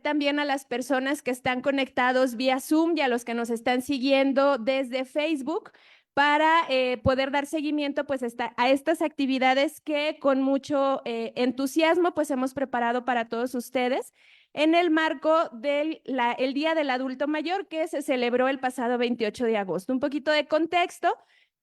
también a las personas que están conectados vía Zoom y a los que nos están siguiendo desde Facebook para poder dar seguimiento pues a estas actividades que con mucho entusiasmo pues hemos preparado para todos ustedes en el marco del el Día del Adulto Mayor que se celebró el pasado 28 de agosto. Un poquito de contexto.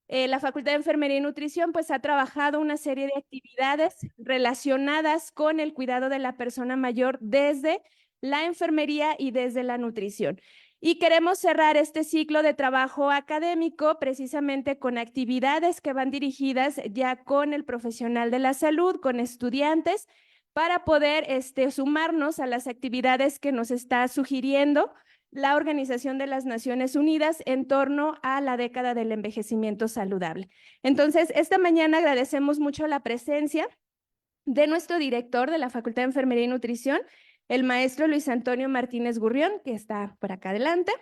La Facultad de Enfermería y Nutrición pues ha trabajado una serie de actividades relacionadas con el cuidado de la persona mayor desde la enfermería y desde la nutrición. Y queremos cerrar este ciclo de trabajo académico precisamente con actividades que van dirigidas ya con el profesional de la salud, con estudiantes, para poder sumarnos a las actividades que nos está sugiriendo la Organización de las Naciones Unidas en torno a la década del envejecimiento saludable. Entonces, esta mañana agradecemos mucho la presencia de nuestro director de la Facultad de Enfermería y Nutrición, el maestro Luis Antonio Martínez Gurrión, que está por acá adelante.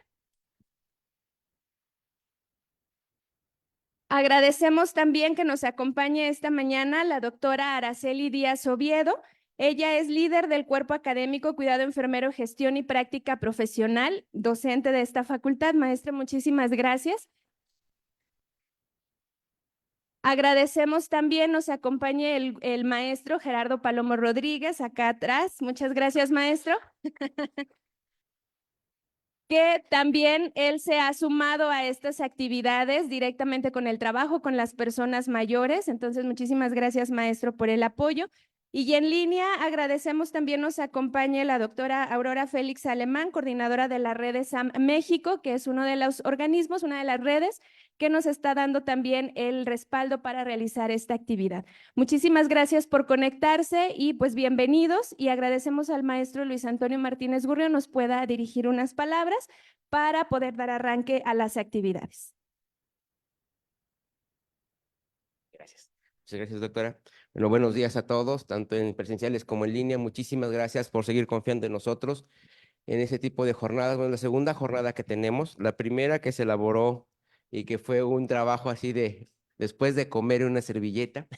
Agradecemos también que nos acompañe esta mañana la doctora Araceli Díaz Oviedo. Ella es líder del Cuerpo Académico Cuidado Enfermero, Gestión y Práctica Profesional, docente de esta facultad. Maestra, muchísimas gracias. Agradecemos también, nos acompañe el maestro Gerardo Palomo Rodríguez, acá atrás. Muchas gracias, maestro. Que también él se ha sumado a estas actividades directamente con el trabajo con las personas mayores. Entonces, muchísimas gracias, maestro, por el apoyo. Y en línea agradecemos también nos acompañe la doctora Aurora Félix Alemán, coordinadora de la red de SAM México, que es uno de los organismos, una de las redes que nos está dando también el respaldo para realizar esta actividad. Muchísimas gracias por conectarse y pues bienvenidos, y agradecemos al maestro Luis Antonio Martínez Gurrión nos pueda dirigir unas palabras para poder dar arranque a las actividades. Gracias. Muchas gracias, doctora. Bueno, buenos días a todos, tanto en presenciales como en línea. Muchísimas gracias por seguir confiando en nosotros en ese tipo de jornadas. Bueno, la segunda jornada que tenemos, la primera que se elaboró y que fue un trabajo así de después de comer una servilleta,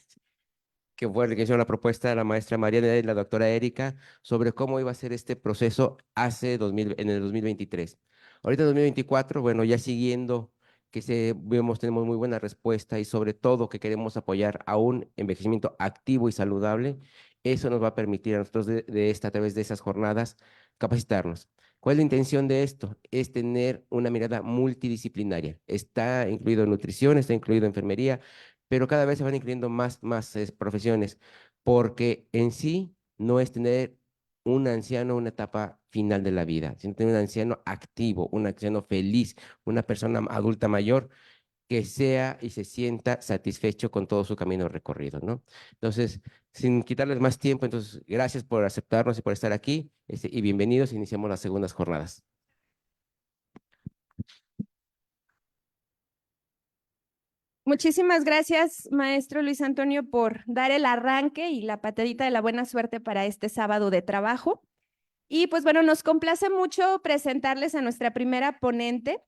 que fue el que hizo la propuesta de la maestra Mariana y la doctora Erika sobre cómo iba a ser este proceso en el 2023. Ahorita en 2024, bueno, ya siguiendo tenemos muy buena respuesta y sobre todo que queremos apoyar a un envejecimiento activo y saludable, eso nos va a permitir a nosotros a través de esas jornadas capacitarnos. ¿Cuál es la intención de esto? Es tener una mirada multidisciplinaria. Está incluido nutrición, está incluido enfermería, pero cada vez se van incluyendo más profesiones, porque en sí no es tener un anciano una etapa final de la vida, sino tener un anciano activo, un anciano feliz, una persona adulta mayor que sea y se sienta satisfecho con todo su camino recorrido, ¿no? Entonces, sin quitarles más tiempo, entonces, gracias por aceptarnos y por estar aquí, y bienvenidos, iniciamos las segundas jornadas. Muchísimas gracias, maestro Luis Antonio, por dar el arranque y la patadita de la buena suerte para este sábado de trabajo. Y pues bueno, nos complace mucho presentarles a nuestra primera ponente.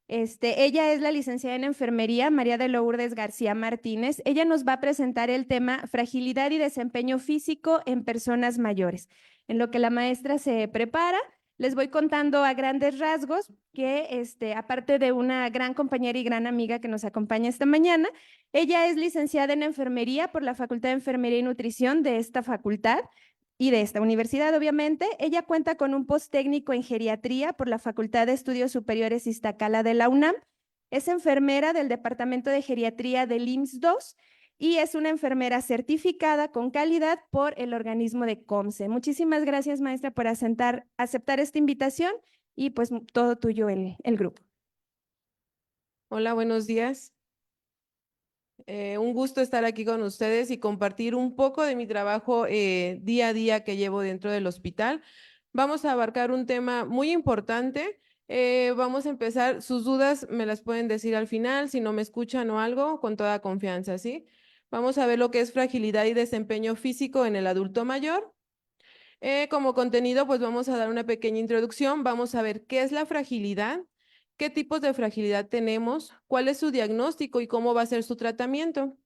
Ella es la licenciada en enfermería, María de Lourdes García Martínez. Ella nos va a presentar el tema fragilidad y desempeño físico en personas mayores. En lo que la maestra se prepara, les voy contando a grandes rasgos que, aparte de una gran compañera y gran amiga que nos acompaña esta mañana, ella es licenciada en enfermería por la Facultad de Enfermería y Nutrición de esta facultad y de esta universidad, obviamente. Ella cuenta con un posttécnico en geriatría por la Facultad de Estudios Superiores Iztacala de la UNAM. Es enfermera del Departamento de Geriatría del IMSS II y es una enfermera certificada con calidad por el organismo de COMSE. Muchísimas gracias, maestra, por aceptar esta invitación y pues todo tuyo el grupo. Hola, buenos días. Un gusto estar aquí con ustedes y compartir un poco de mi trabajo día a día que llevo dentro del hospital. Vamos a abarcar un tema muy importante. Vamos a empezar, sus dudas me las pueden decir al final, si no me escuchan o algo, con toda confianza, ¿sí? Vamos a ver lo que es fragilidad y desempeño físico en el adulto mayor. Como contenido, pues vamos a dar una pequeña introducción, vamos a ver qué es la fragilidad, qué tipos de fragilidad tenemos, cuál es su diagnóstico y cómo va a ser su tratamiento.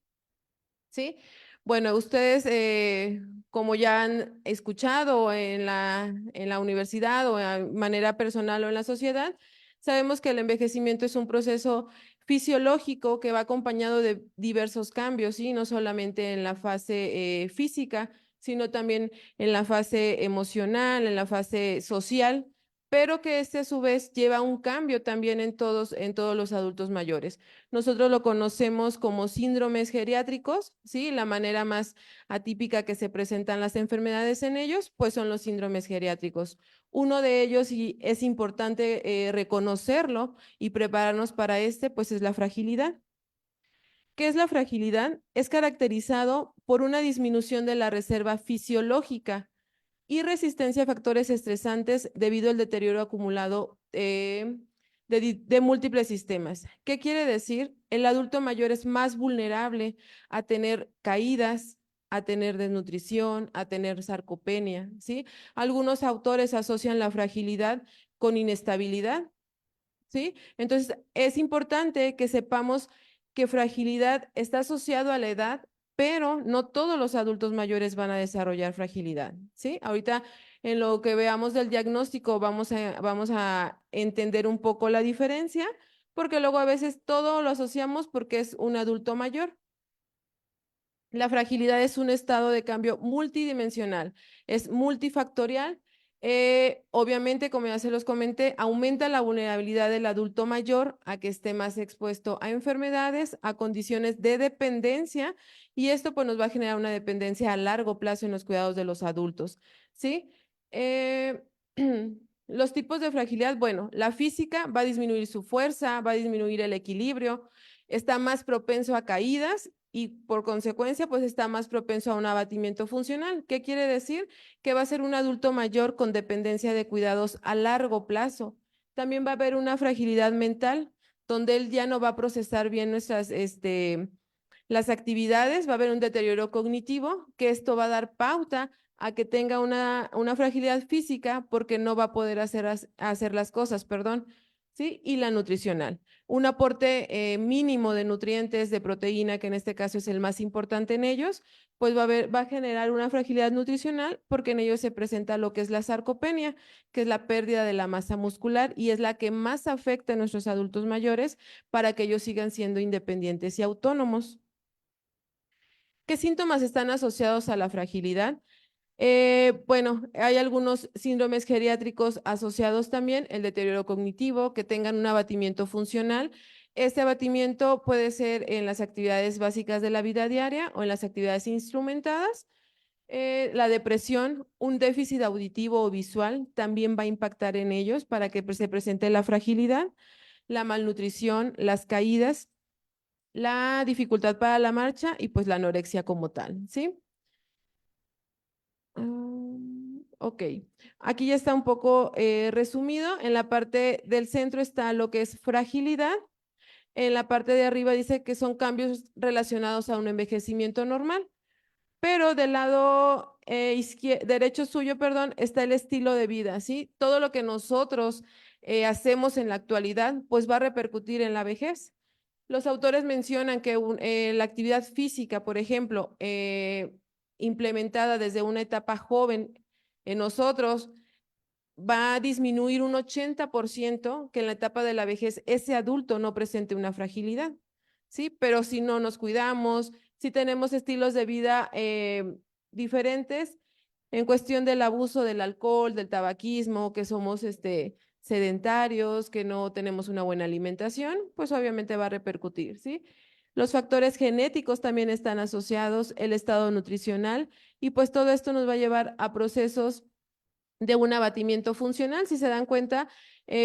¿Sí? Bueno, ustedes, como ya han escuchado en la universidad o de manera personal o en la sociedad, sabemos que el envejecimiento es un proceso fisiológico que va acompañado de diversos cambios, ¿sí? No solamente en la fase física, sino también en la fase emocional, en la fase social, pero que este a su vez lleva un cambio también en todos los adultos mayores. Nosotros lo conocemos como síndromes geriátricos, ¿sí? La manera más atípica que se presentan las enfermedades en ellos, pues son los síndromes geriátricos. Uno de ellos, y es importante reconocerlo y prepararnos para este, pues es la fragilidad. ¿Qué es la fragilidad? Es caracterizado por una disminución de la reserva fisiológica y resistencia a factores estresantes debido al deterioro acumulado de múltiples sistemas. ¿Qué quiere decir? El adulto mayor es más vulnerable a tener caídas, a tener desnutrición, a tener sarcopenia, ¿sí? Algunos autores asocian la fragilidad con inestabilidad, ¿sí? Entonces, es importante que sepamos que fragilidad está asociado a la edad, pero no todos los adultos mayores van a desarrollar fragilidad, ¿sí? Ahorita en lo que veamos del diagnóstico vamos a entender un poco la diferencia, porque luego a veces todo lo asociamos porque es un adulto mayor. La fragilidad es un estado de cambio multidimensional, es multifactorial. Obviamente, como ya se los comenté, aumenta la vulnerabilidad del adulto mayor a que esté más expuesto a enfermedades, a condiciones de dependencia, y esto pues nos va a generar una dependencia a largo plazo en los cuidados de los adultos, ¿sí? Eh, los tipos de fragilidad, bueno, la física va a disminuir su fuerza, va a disminuir el equilibrio, está más propenso a caídas y por consecuencia, pues está más propenso a un abatimiento funcional. ¿Qué quiere decir? Que va a ser un adulto mayor con dependencia de cuidados a largo plazo. También va a haber una fragilidad mental, donde él ya no va a procesar bien las actividades, va a haber un deterioro cognitivo, que esto va a dar pauta a que tenga una fragilidad física porque no va a poder hacer las cosas, perdón, ¿sí? Y la nutricional. Un aporte mínimo de nutrientes, de proteína, que en este caso es el más importante en ellos, pues va a generar una fragilidad nutricional porque en ellos se presenta lo que es la sarcopenia, que es la pérdida de la masa muscular y es la que más afecta a nuestros adultos mayores para que ellos sigan siendo independientes y autónomos. ¿Qué síntomas están asociados a la fragilidad? Bueno, hay algunos síndromes geriátricos asociados también, el deterioro cognitivo, que tengan un abatimiento funcional. Este abatimiento puede ser en las actividades básicas de la vida diaria o en las actividades instrumentadas. La depresión, un déficit auditivo o visual también va a impactar en ellos para que se presente la fragilidad, la malnutrición, las caídas, la dificultad para la marcha y pues la anorexia como tal, ¿sí? Ok, aquí ya está un poco resumido. En la parte del centro está lo que es fragilidad. En la parte de arriba dice que son cambios relacionados a un envejecimiento normal. Pero del lado derecho suyo, perdón, está el estilo de vida, ¿sí? Todo lo que nosotros hacemos en la actualidad, pues va a repercutir en la vejez. Los autores mencionan que la actividad física, por ejemplo, implementada desde una etapa joven en nosotros, va a disminuir un 80% que en la etapa de la vejez ese adulto no presente una fragilidad, ¿sí? Pero si no nos cuidamos, si tenemos estilos de vida diferentes, en cuestión del abuso del alcohol, del tabaquismo, que somos sedentarios, que no tenemos una buena alimentación, pues obviamente va a repercutir, ¿sí? Los factores genéticos también están asociados, el estado nutricional, y pues todo esto nos va a llevar a procesos de un abatimiento funcional. Si se dan cuenta,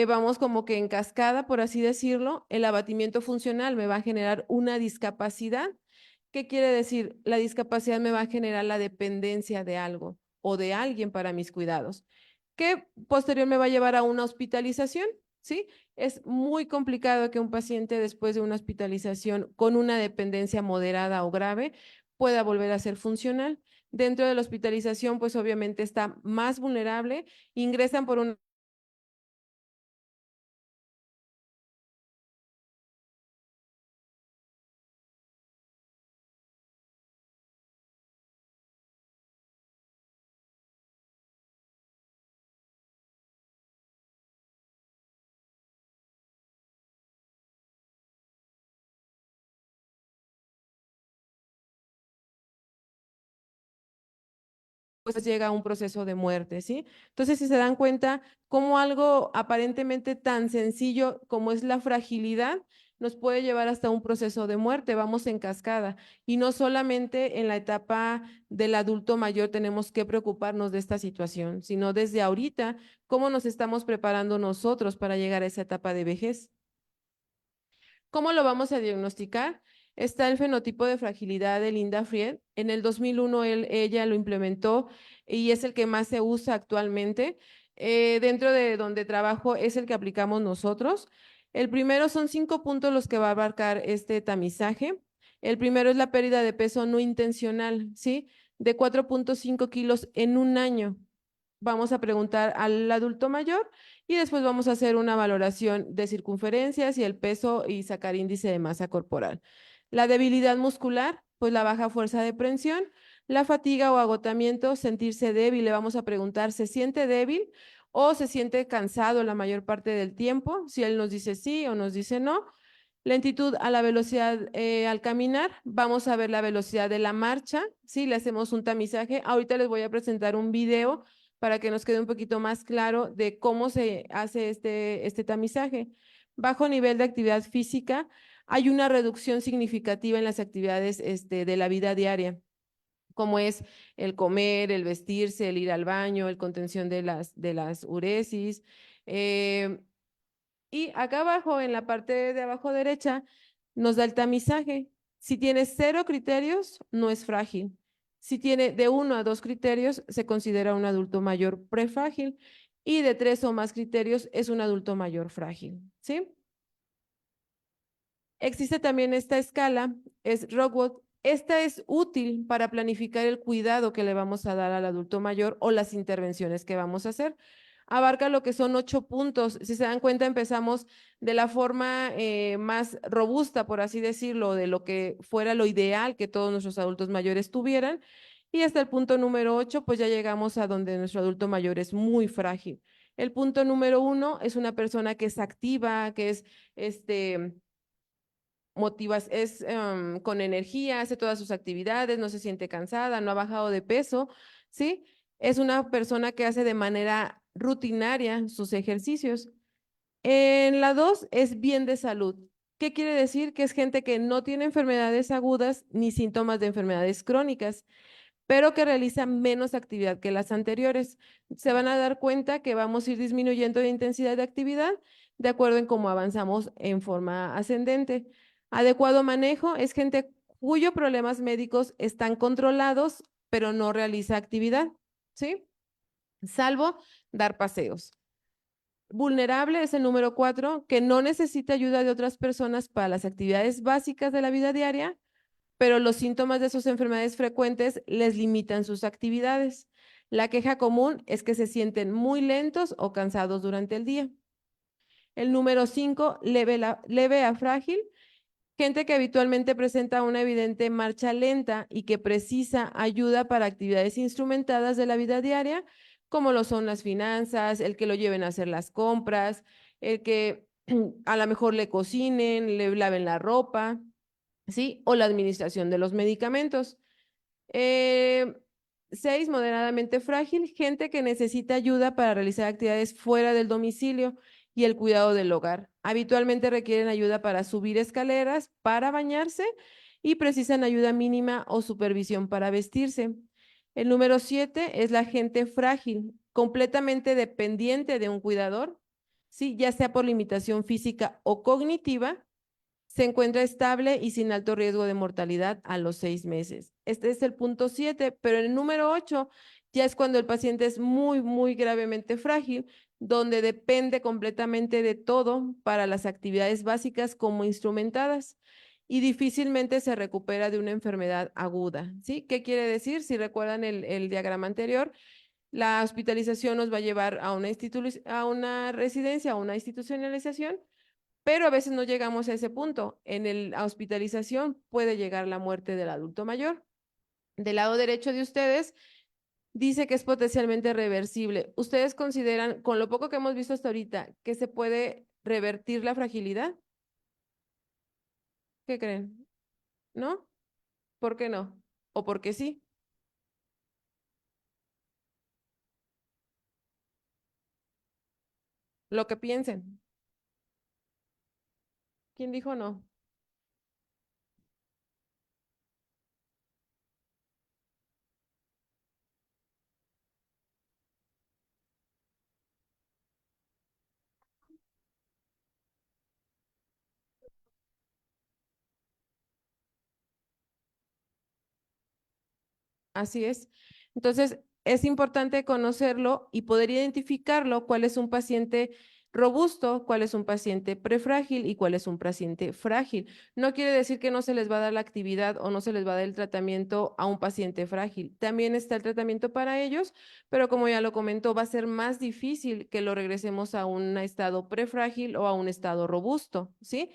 vamos como que en cascada, por así decirlo. El abatimiento funcional me va a generar una discapacidad. ¿Qué quiere decir? La discapacidad me va a generar la dependencia de algo o de alguien para mis cuidados, que posterior me va a llevar a una hospitalización, ¿sí? Es muy complicado que un paciente después de una hospitalización con una dependencia moderada o grave pueda volver a ser funcional. Dentro de la hospitalización, pues obviamente está más vulnerable, ingresan por un pues llega a un proceso de muerte, ¿sí? Entonces, si se dan cuenta, como algo aparentemente tan sencillo como es la fragilidad, nos puede llevar hasta un proceso de muerte, vamos en cascada. Y no solamente en la etapa del adulto mayor tenemos que preocuparnos de esta situación, sino desde ahorita, cómo nos estamos preparando nosotros para llegar a esa etapa de vejez. ¿Cómo lo vamos a diagnosticar? Está el fenotipo de fragilidad de Linda Fried. En el 2001 ella lo implementó y es el que más se usa actualmente. Dentro de donde trabajo es el que aplicamos nosotros. El primero son 5 puntos los que va a abarcar este tamizaje. El primero es la pérdida de peso no intencional, ¿sí? De 4.5 kilos en un año. Vamos a preguntar al adulto mayor y después vamos a hacer una valoración de circunferencias y el peso y sacar índice de masa corporal. La debilidad muscular, pues la baja fuerza de presión, la fatiga o agotamiento, sentirse débil, le vamos a preguntar, ¿se siente débil o se siente cansado la mayor parte del tiempo? Si él nos dice sí o nos dice no. Lentitud a la velocidad al caminar, vamos a ver la velocidad de la marcha, ¿sí? Le hacemos un tamizaje. Ahorita les voy a presentar un video para que nos quede un poquito más claro de cómo se hace este tamizaje. Bajo nivel de actividad física, hay una reducción significativa en las actividades de la vida diaria, como es el comer, el vestirse, el ir al baño, el contención de las uresis. Y acá abajo, en la parte de abajo derecha, nos da el tamizaje. Si tiene 0 criterios, no es frágil. Si tiene de 1 a 2 criterios, se considera un adulto mayor prefrágil. Y de 3 o más criterios, es un adulto mayor frágil. ¿Sí? Existe también esta escala, es Rockwood. Esta es útil para planificar el cuidado que le vamos a dar al adulto mayor o las intervenciones que vamos a hacer. Abarca lo que son 8 puntos. Si se dan cuenta, empezamos de la forma más robusta, por así decirlo, de lo que fuera lo ideal que todos nuestros adultos mayores tuvieran. Y hasta el punto número 8, pues ya llegamos a donde nuestro adulto mayor es muy frágil. El punto número 1 es una persona que es activa, que es con energía, hace todas sus actividades, no se siente cansada, no ha bajado de peso, ¿sí? Es una persona que hace de manera rutinaria sus ejercicios. En la 2 es bien de salud. ¿Qué quiere decir? Que es gente que no tiene enfermedades agudas ni síntomas de enfermedades crónicas, pero que realiza menos actividad que las anteriores. Se van a dar cuenta que vamos a ir disminuyendo de intensidad de actividad de acuerdo en cómo avanzamos en forma ascendente. Adecuado manejo es gente cuyos problemas médicos están controlados, pero no realiza actividad, ¿sí? Salvo dar paseos. Vulnerable es el número 4, que no necesita ayuda de otras personas para las actividades básicas de la vida diaria, pero los síntomas de sus enfermedades frecuentes les limitan sus actividades. La queja común es que se sienten muy lentos o cansados durante el día. El número 5, leve a frágil, gente que habitualmente presenta una evidente marcha lenta y que precisa ayuda para actividades instrumentadas de la vida diaria, como lo son las finanzas, el que lo lleven a hacer las compras, el que a lo mejor le cocinen, le laven la ropa, ¿sí? O la administración de los medicamentos. 6, moderadamente frágil, gente que necesita ayuda para realizar actividades fuera del domicilio y el cuidado del hogar. Habitualmente requieren ayuda para subir escaleras, para bañarse y precisan ayuda mínima o supervisión para vestirse. El número 7 es la gente frágil, completamente dependiente de un cuidador, ¿sí? Ya sea por limitación física o cognitiva, se encuentra estable y sin alto riesgo de mortalidad a los 6 meses. Este es el punto 7, pero el número 8 ya es cuando el paciente es muy, muy gravemente frágil, donde depende completamente de todo para las actividades básicas como instrumentadas y difícilmente se recupera de una enfermedad aguda. ¿Sí? ¿Qué quiere decir? Si recuerdan el diagrama anterior, la hospitalización nos va a llevar a una residencia, a una institucionalización, pero a veces no llegamos a ese punto. En la hospitalización puede llegar la muerte del adulto mayor. Del lado derecho de ustedes dice que es potencialmente reversible. ¿Ustedes consideran, con lo poco que hemos visto hasta ahorita, que se puede revertir la fragilidad? ¿Qué creen? ¿No? ¿Por qué no? ¿O por qué sí? lo que piensen. ¿Quién dijo no? Así es. Entonces, es importante conocerlo y poder identificarlo, cuál es un paciente robusto, cuál es un paciente prefrágil y cuál es un paciente frágil. No quiere decir que no se les va a dar la actividad o no se les va a dar el tratamiento a un paciente frágil. También está el tratamiento para ellos, pero como ya lo comentó, va a ser más difícil que lo regresemos a un estado prefrágil o a un estado robusto, ¿sí?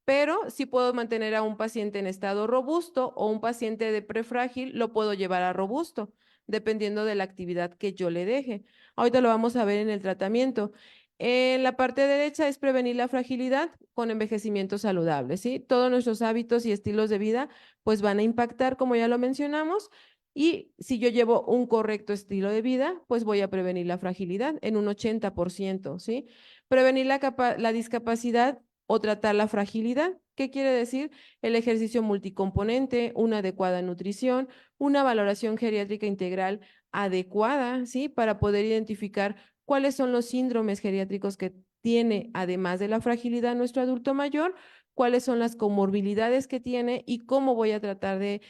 Pero si puedo mantener a un paciente en estado robusto o un paciente de prefrágil, lo puedo llevar a robusto, dependiendo de la actividad que yo le deje. Ahorita lo vamos a ver en el tratamiento. En la parte derecha es prevenir la fragilidad con envejecimiento saludable, ¿sí? Todos nuestros hábitos y estilos de vida pues van a impactar, como ya lo mencionamos, y si yo llevo un correcto estilo de vida, pues voy a prevenir la fragilidad en un 80%, ¿sí? Prevenir la discapacidad o tratar la fragilidad. ¿Qué quiere decir? El ejercicio multicomponente, una adecuada nutrición, una valoración geriátrica integral adecuada, ¿sí? Para poder identificar cuáles son los síndromes geriátricos que tiene, además de la fragilidad, nuestro adulto mayor, cuáles son las comorbilidades que tiene y cómo voy a tratar de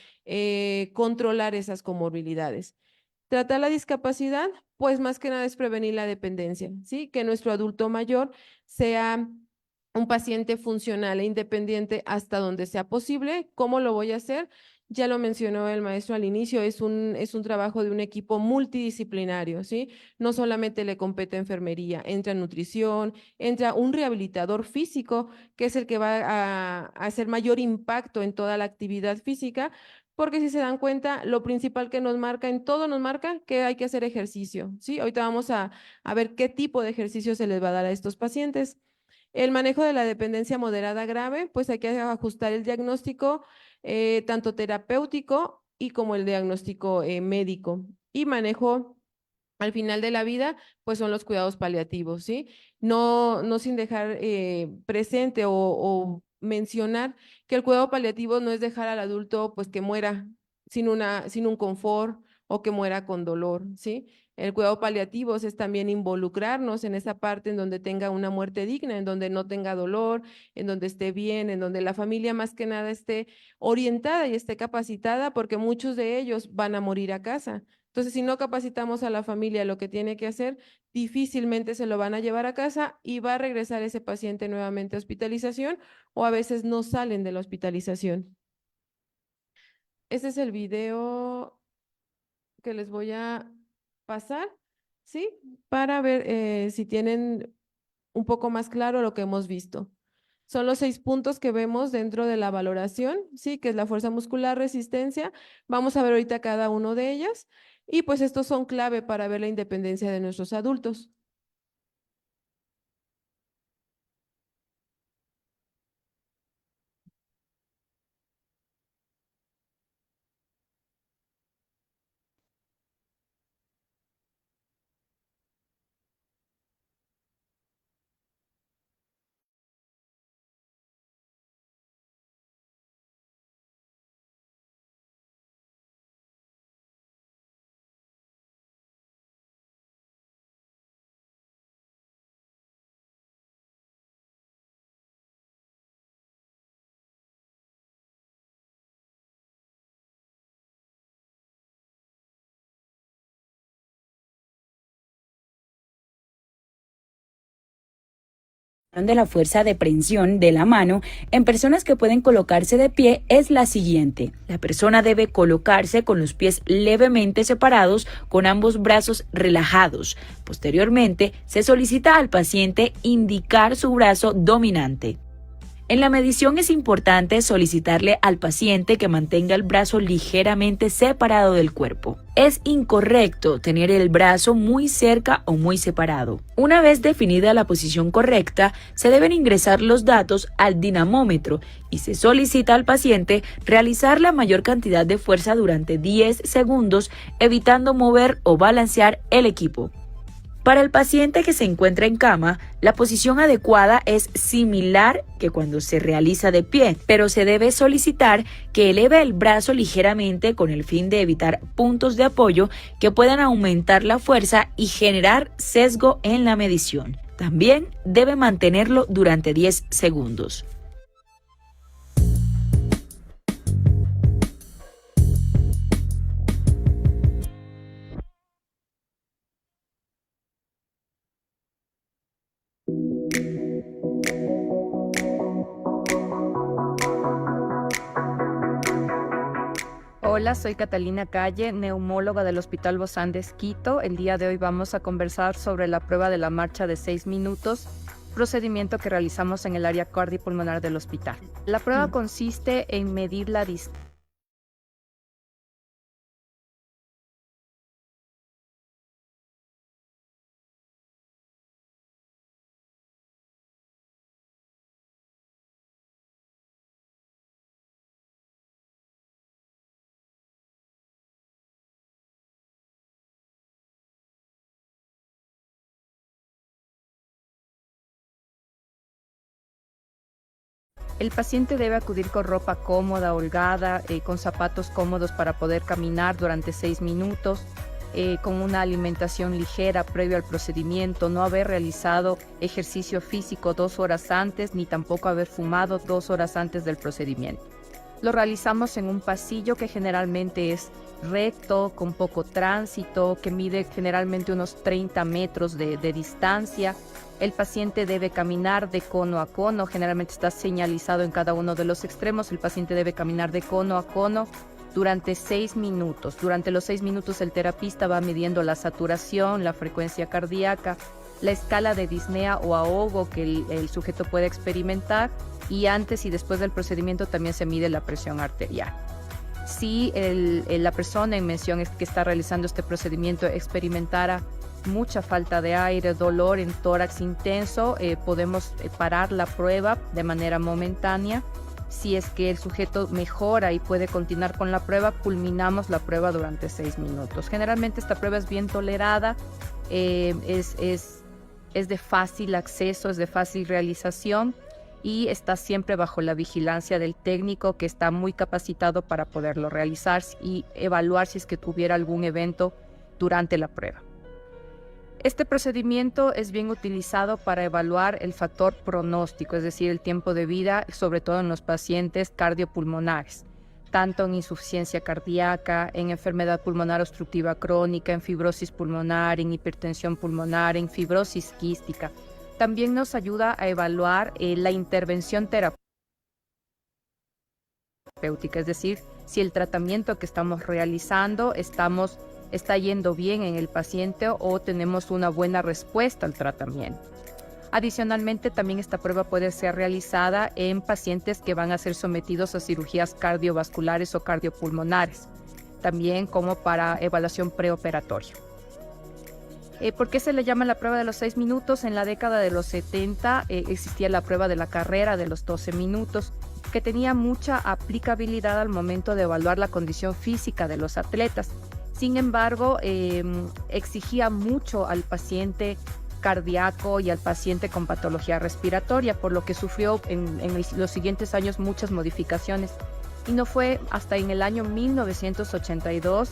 controlar esas comorbilidades. Tratar la discapacidad, pues más que nada es prevenir la dependencia, ¿sí? Que nuestro adulto mayor sea un paciente funcional e independiente hasta donde sea posible. ¿Cómo lo voy a hacer? Ya lo mencionó el maestro al inicio, es un trabajo de un equipo multidisciplinario, ¿sí? No solamente le compete enfermería, entra nutrición, entra un rehabilitador físico, que es el que va a hacer mayor impacto en toda la actividad física, porque si se dan cuenta, lo principal que nos marca, en todo nos marca que hay que hacer ejercicio, ¿sí? Ahorita vamos a ver qué tipo de ejercicio se les va a dar a estos pacientes. El manejo de la dependencia moderada grave, pues hay que ajustar el diagnóstico tanto terapéutico y como el diagnóstico médico. Y manejo al final de la vida, pues son los cuidados paliativos, ¿sí? No sin dejar presente o mencionar que el cuidado paliativo no es dejar al adulto pues que muera sin un confort o que muera con dolor, ¿sí? El cuidado paliativo es también involucrarnos en esa parte en donde tenga una muerte digna, en donde no tenga dolor, en donde esté bien, en donde la familia más que nada esté orientada y esté capacitada, porque muchos de ellos van a morir a casa. Entonces, si no capacitamos a la familia lo que tiene que hacer, difícilmente se lo van a llevar a casa y va a regresar ese paciente nuevamente a hospitalización o a veces no salen de la hospitalización. Este es el video que les voy a pasar, ¿sí? Para ver si tienen un poco más claro lo que hemos visto. Son los 6 puntos que vemos dentro de la valoración, ¿sí? Que es la fuerza muscular, resistencia. Vamos a ver ahorita cada uno de ellas. Y pues estos son clave para ver la independencia de nuestros adultos. De la fuerza de prensión de la mano en personas que pueden colocarse de pie es la siguiente. La persona debe colocarse con los pies levemente separados, con ambos brazos relajados. Posteriormente, se solicita al paciente indicar su brazo dominante. En la medición es importante solicitarle al paciente que mantenga el brazo ligeramente separado del cuerpo. Es incorrecto tener el brazo muy cerca o muy separado. Una vez definida la posición correcta, se deben ingresar los datos al dinamómetro y se solicita al paciente realizar la mayor cantidad de fuerza durante 10 segundos, evitando mover o balancear el equipo. Para el paciente que se encuentra en cama, la posición adecuada es similar que cuando se realiza de pie, pero se debe solicitar que eleve el brazo ligeramente con el fin de evitar puntos de apoyo que puedan aumentar la fuerza y generar sesgo en la medición. También debe mantenerlo durante 10 segundos. Hola, soy Catalina Calle, neumóloga del Hospital Bozán de Esquito. El día de hoy vamos a conversar sobre la prueba de la marcha de 6 minutos, procedimiento que realizamos en el área cardiopulmonar del hospital. La prueba consiste en medir la distancia. El paciente debe acudir con ropa cómoda, holgada, con zapatos cómodos para poder caminar durante 6 minutos, con una alimentación ligera previo al procedimiento, no haber realizado ejercicio físico 2 horas antes, ni tampoco haber fumado 2 horas antes del procedimiento. Lo realizamos en un pasillo que generalmente es recto, con poco tránsito, que mide generalmente unos 30 metros de distancia. El paciente debe caminar de cono a cono, generalmente está señalizado en cada uno de los extremos. El paciente debe caminar de cono a cono durante 6 minutos. Durante los 6 minutos el terapista va midiendo la saturación, la frecuencia cardíaca, la escala de disnea o ahogo que el sujeto puede experimentar, y antes y después del procedimiento también se mide la presión arterial. Si la persona en mención que está realizando este procedimiento experimentara mucha falta de aire, dolor en tórax intenso, podemos parar la prueba de manera momentánea. Si es que el sujeto mejora y puede continuar con la prueba, culminamos la prueba durante 6 minutos. Generalmente esta prueba es bien tolerada, es de fácil acceso, es de fácil realización y está siempre bajo la vigilancia del técnico, que está muy capacitado para poderlo realizar y evaluar si es que tuviera algún evento durante la prueba. Este procedimiento es bien utilizado para evaluar el factor pronóstico, es decir, el tiempo de vida, sobre todo en los pacientes cardiopulmonares, tanto en insuficiencia cardíaca, en enfermedad pulmonar obstructiva crónica, en fibrosis pulmonar, en hipertensión pulmonar, en fibrosis quística. También nos ayuda a evaluar la intervención terapéutica, es decir, si el tratamiento que estamos realizando está yendo bien en el paciente o tenemos una buena respuesta al tratamiento. Adicionalmente, también esta prueba puede ser realizada en pacientes que van a ser sometidos a cirugías cardiovasculares o cardiopulmonares, también como para evaluación preoperatoria. ¿Por qué se le llama la prueba de los 6 minutos? En la década de los 70 existía la prueba de la carrera de los 12 minutos, que tenía mucha aplicabilidad al momento de evaluar la condición física de los atletas. Sin embargo, exigía mucho al paciente cardíaco y al paciente con patología respiratoria, por lo que sufrió en los siguientes años muchas modificaciones. Y no fue hasta en el año 1982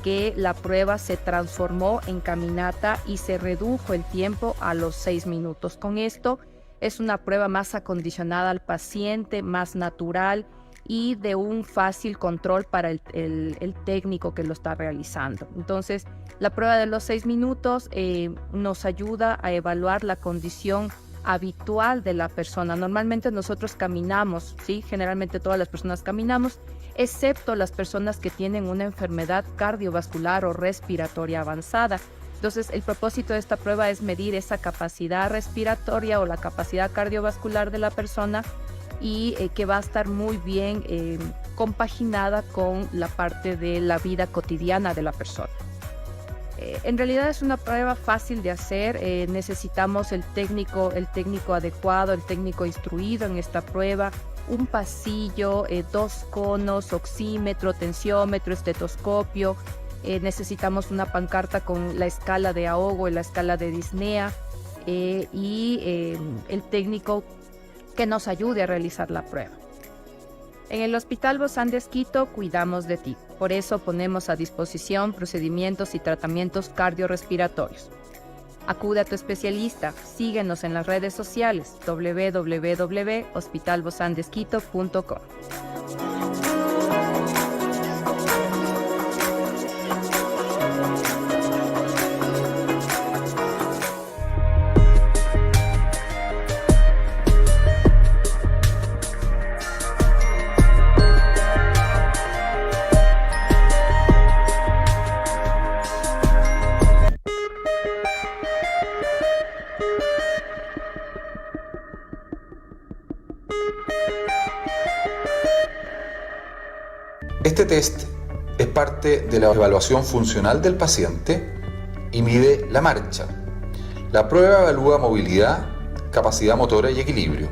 que la prueba se transformó en caminata y se redujo el tiempo a los 6 minutos. Con esto es una prueba más acondicionada al paciente, más natural y de un fácil control para el técnico que lo está realizando. Entonces, la prueba de los 6 minutos nos ayuda a evaluar la condición habitual de la persona. Normalmente nosotros caminamos, ¿sí? Generalmente todas las personas caminamos, excepto las personas que tienen una enfermedad cardiovascular o respiratoria avanzada. Entonces, el propósito de esta prueba es medir esa capacidad respiratoria o la capacidad cardiovascular de la persona y que va a estar muy bien compaginada con la parte de la vida cotidiana de la persona. En realidad es una prueba fácil de hacer, necesitamos el técnico adecuado, el técnico instruido en esta prueba, un pasillo, 2 conos, oxímetro, tensiómetro, estetoscopio, necesitamos una pancarta con la escala de ahogo y la escala de disnea el técnico que nos ayude a realizar la prueba. En el Hospital Bozán de Esquito cuidamos de ti, por eso ponemos a disposición procedimientos y tratamientos cardiorrespiratorios. Acude a tu especialista, síguenos en las redes sociales www.hospitalbozandesquito.com. Este test es parte de la evaluación funcional del paciente y mide la marcha. La prueba evalúa movilidad, capacidad motora y equilibrio.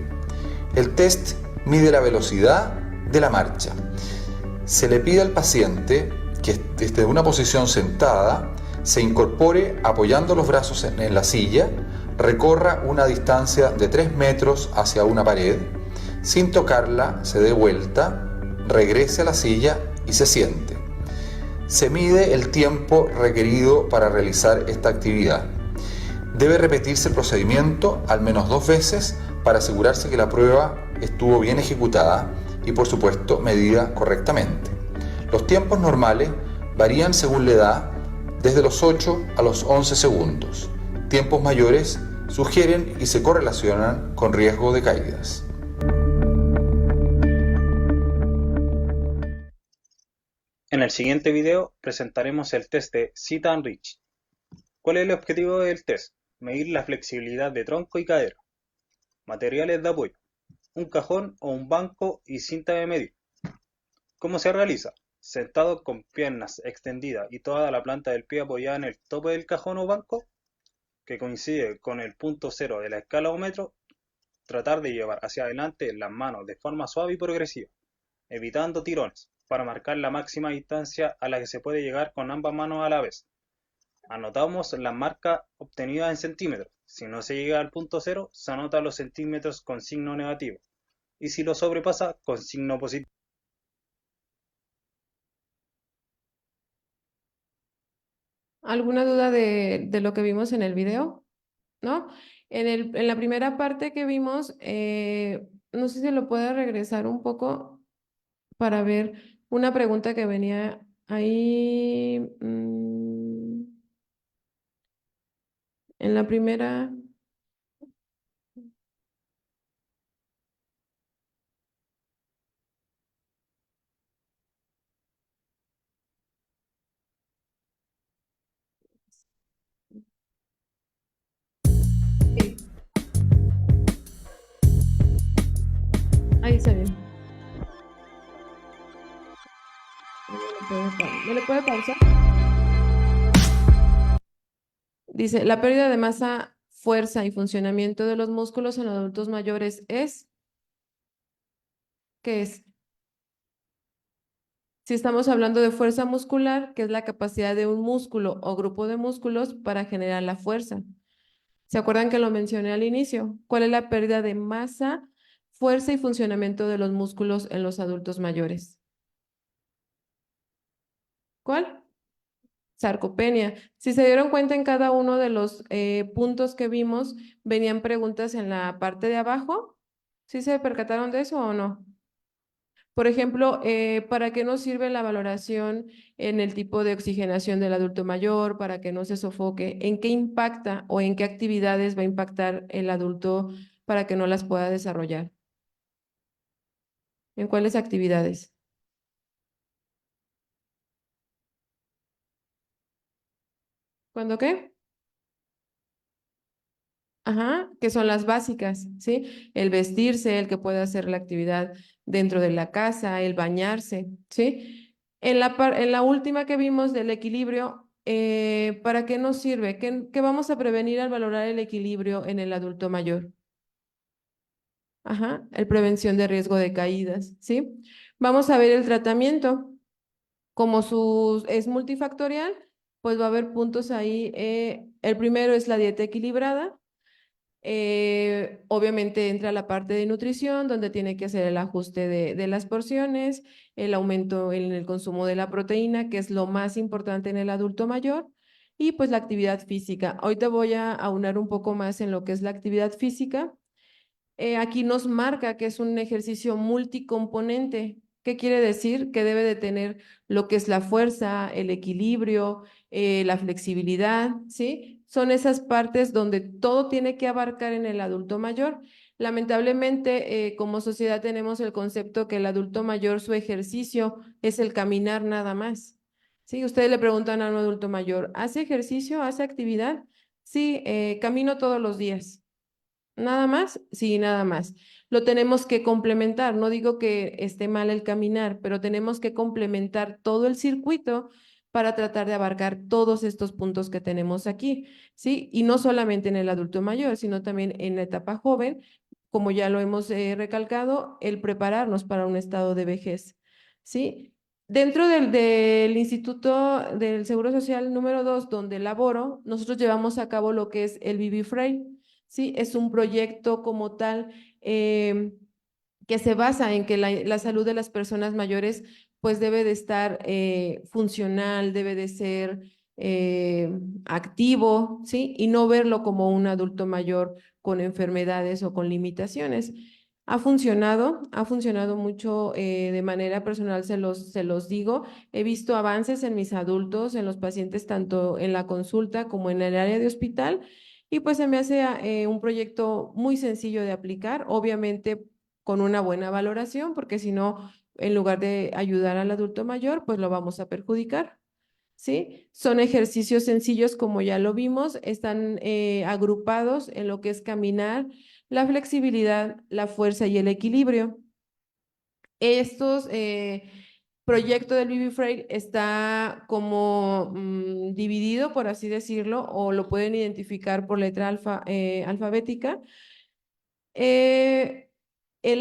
El test mide la velocidad de la marcha. Se le pide al paciente que desde una posición sentada se incorpore apoyando los brazos en la silla, recorra una distancia de 3 metros hacia una pared, sin tocarla se dé vuelta, regrese a la silla y se siente. Se mide el tiempo requerido para realizar esta actividad. Debe repetirse el procedimiento al menos 2 veces para asegurarse que la prueba estuvo bien ejecutada y, por supuesto, medida correctamente. Los tiempos normales varían según la edad, desde los 8 a los 11 segundos. Tiempos mayores sugieren y se correlacionan con riesgo de caídas. En el siguiente video presentaremos el test de Sit and Reach. ¿Cuál es el objetivo del test? Medir la flexibilidad de tronco y cadera. Materiales de apoyo: un cajón o un banco y cinta de medir. ¿Cómo se realiza? Sentado con piernas extendidas y toda la planta del pie apoyada en el tope del cajón o banco, que coincide con el punto cero de la escala o metro, tratar de llevar hacia adelante las manos de forma suave y progresiva, evitando tirones, para marcar la máxima distancia a la que se puede llegar con ambas manos a la vez. Anotamos la marca obtenida en centímetros. Si no se llega al punto cero, se anota los centímetros con signo negativo, y si lo sobrepasa, con signo positivo. ¿Alguna duda de lo que vimos en el video? ¿No? En la primera parte que vimos, no sé si lo puede regresar un poco para ver una pregunta que venía ahí. En la primera. Ahí está bien. ¿Me le puede pausar? Dice, la pérdida de masa, fuerza y funcionamiento de los músculos en adultos mayores es. ¿Qué es? Si estamos hablando de fuerza muscular, que es la capacidad de un músculo o grupo de músculos para generar la fuerza. ¿Se acuerdan que lo mencioné al inicio? ¿Cuál es la pérdida de masa, fuerza y funcionamiento de los músculos en los adultos mayores? ¿Cuál? Sarcopenia. Si se dieron cuenta, en cada uno de los puntos que vimos, venían preguntas en la parte de abajo. ¿Sí se percataron de eso o no? Por ejemplo, ¿para qué nos sirve la valoración en el tipo de oxigenación del adulto mayor? ¿Para que no se sofoque? ¿En qué impacta o en qué actividades va a impactar el adulto para que no las pueda desarrollar? ¿En cuáles actividades? ¿Cuándo qué? Ajá, que son las básicas, ¿sí? El vestirse, el que pueda hacer la actividad dentro de la casa, el bañarse, ¿sí? En la última que vimos del equilibrio, ¿para qué nos sirve? ¿Qué vamos a prevenir al valorar el equilibrio en el adulto mayor? Ajá, el prevención de riesgo de caídas, ¿sí? Vamos a ver el tratamiento. Como es multifactorial, pues va a haber puntos ahí. El primero es la dieta equilibrada. Obviamente entra la parte de nutrición, donde tiene que hacer el ajuste de las porciones, el aumento en el consumo de la proteína, que es lo más importante en el adulto mayor, y pues la actividad física. Hoy te voy a aunar un poco más en lo que es la actividad física. Aquí nos marca que es un ejercicio multicomponente. ¿Qué quiere decir? Que debe de tener lo que es la fuerza, el equilibrio, la flexibilidad, ¿sí? Son esas partes donde todo tiene que abarcar en el adulto mayor. Lamentablemente, como sociedad tenemos el concepto que el adulto mayor, su ejercicio es el caminar nada más. ¿Sí? Ustedes le preguntan a un adulto mayor, ¿hace ejercicio? ¿Hace actividad? Sí, camino todos los días. ¿Nada más? Sí, nada más. Lo tenemos que complementar. No digo que esté mal el caminar, pero tenemos que complementar todo el circuito para tratar de abarcar todos estos puntos que tenemos aquí, ¿sí? Y no solamente en el adulto mayor, sino también en la etapa joven, como ya lo hemos recalcado, el prepararnos para un estado de vejez, ¿sí? Dentro del Instituto del Seguro Social número 2, donde laboro, nosotros llevamos a cabo lo que es el ViviFrail. Sí, es un proyecto como tal que se basa en que la salud de las personas mayores pues debe de estar funcional, debe de ser activo, ¿sí? Y no verlo como un adulto mayor con enfermedades o con limitaciones. Ha funcionado mucho de manera personal, se los digo. He visto avances en mis adultos, en los pacientes, tanto en la consulta como en el área de hospital. Y pues se me hace un proyecto muy sencillo de aplicar, obviamente con una buena valoración, porque si no, en lugar de ayudar al adulto mayor, pues lo vamos a perjudicar, ¿sí? Son ejercicios sencillos, como ya lo vimos, están agrupados en lo que es caminar, la flexibilidad, la fuerza y el equilibrio. Estos proyecto del ViviFrail está como dividido, por así decirlo, o lo pueden identificar por letra alfabética. El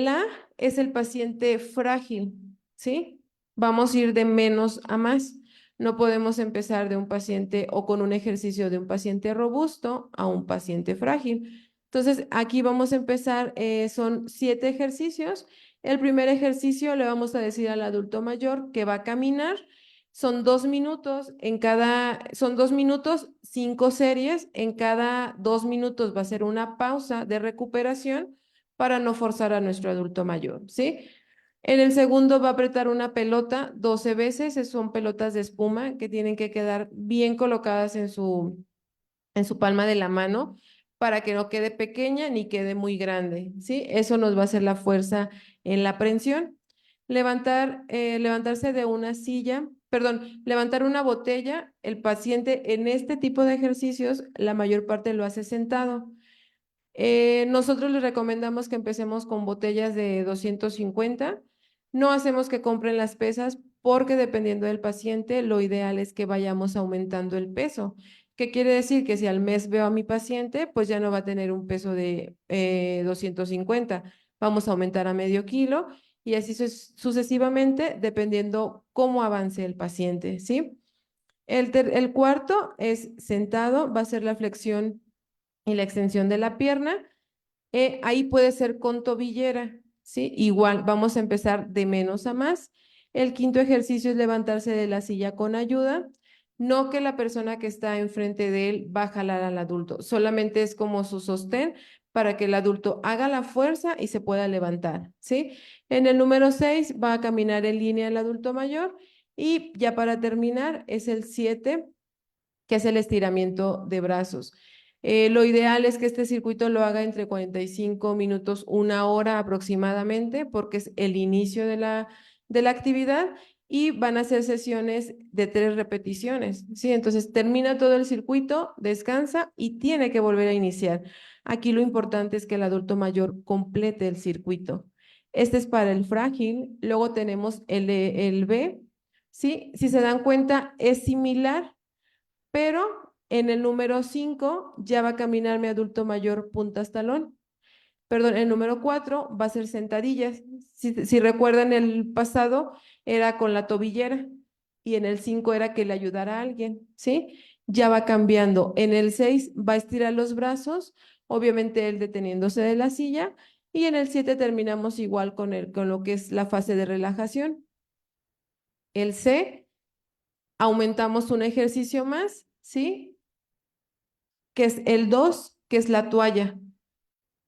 A es el paciente frágil, ¿sí? Vamos a ir de menos a más. No podemos empezar de un paciente o con un ejercicio de un paciente robusto a un paciente frágil. Entonces, aquí vamos a empezar, son 7 ejercicios. El primer ejercicio le vamos a decir al adulto mayor que va a caminar. Son 2 minutos son 2 minutos, 5 series. En cada 2 minutos va a ser una pausa de recuperación para no forzar a nuestro adulto mayor, ¿sí? En el segundo va a apretar una pelota 12 veces, son pelotas de espuma que tienen que quedar bien colocadas en su palma de la mano para que no quede pequeña ni quede muy grande, ¿sí? Eso nos va a hacer la fuerza en la prensión. Levantarse de una silla, perdón, levantar una botella, el paciente en este tipo de ejercicios, la mayor parte lo hace sentado. Nosotros les recomendamos que empecemos con botellas de 250. No hacemos que compren las pesas porque dependiendo del paciente, lo ideal es que vayamos aumentando el peso. ¿Qué quiere decir? Que si al mes veo a mi paciente, pues ya no va a tener un peso de 250. Vamos a aumentar a medio kilo y así sucesivamente, dependiendo cómo avance el paciente, ¿sí? El cuarto es sentado, va a ser la flexión y la extensión de la pierna. Ahí puede ser con tobillera, ¿sí? Igual, vamos a empezar de menos a más. El quinto ejercicio es levantarse de la silla con ayuda. No que la persona que está enfrente de él va a jalar al adulto, solamente es como su sostén para que el adulto haga la fuerza y se pueda levantar, ¿sí? En el número 6 va a caminar en línea el adulto mayor y ya para terminar es el 7, que es el estiramiento de brazos. Lo ideal es que este circuito lo haga entre 45 minutos, 1 hora aproximadamente, porque es el inicio de la actividad y van a ser sesiones de 3 repeticiones, ¿sí? Entonces termina todo el circuito, descansa y tiene que volver a iniciar. Aquí lo importante es que el adulto mayor complete el circuito. Este es para el frágil, luego tenemos el B, ¿sí? Si se dan cuenta, es similar, pero en el número 5 ya va a caminar mi adulto mayor puntas talón. Perdón, el número 4 va a ser sentadillas. Si recuerdan el pasado, era con la tobillera. y en el 5 era que le ayudara a alguien, ¿sí? Ya va cambiando. En el 6 va a estirar los brazos, obviamente él deteniéndose de la silla, y en el 7 terminamos igual con lo que es la fase de relajación. El C, aumentamos un ejercicio más, ¿sí? Que es el 2, que es la toalla.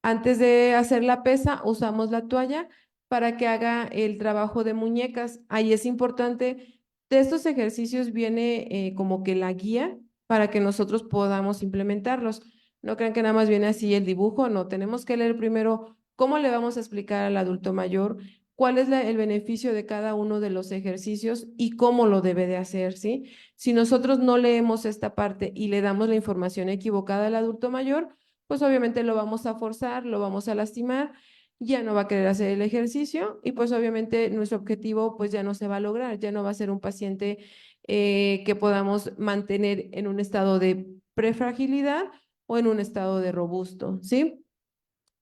Antes de hacer la pesa, usamos la toalla para que haga el trabajo de muñecas. Ahí es importante, de estos ejercicios viene como que la guía para que nosotros podamos implementarlos. No crean que nada más viene así el dibujo, no, tenemos que leer primero cómo le vamos a explicar al adulto mayor cuál es el beneficio de cada uno de los ejercicios y cómo lo debe de hacer, ¿sí? Si nosotros no leemos esta parte y le damos la información equivocada al adulto mayor, pues obviamente lo vamos a forzar, lo vamos a lastimar, ya no va a querer hacer el ejercicio y pues obviamente nuestro objetivo pues ya no se va a lograr, ya no va a ser un paciente que podamos mantener en un estado de prefragilidad o en un estado de robusto, ¿sí?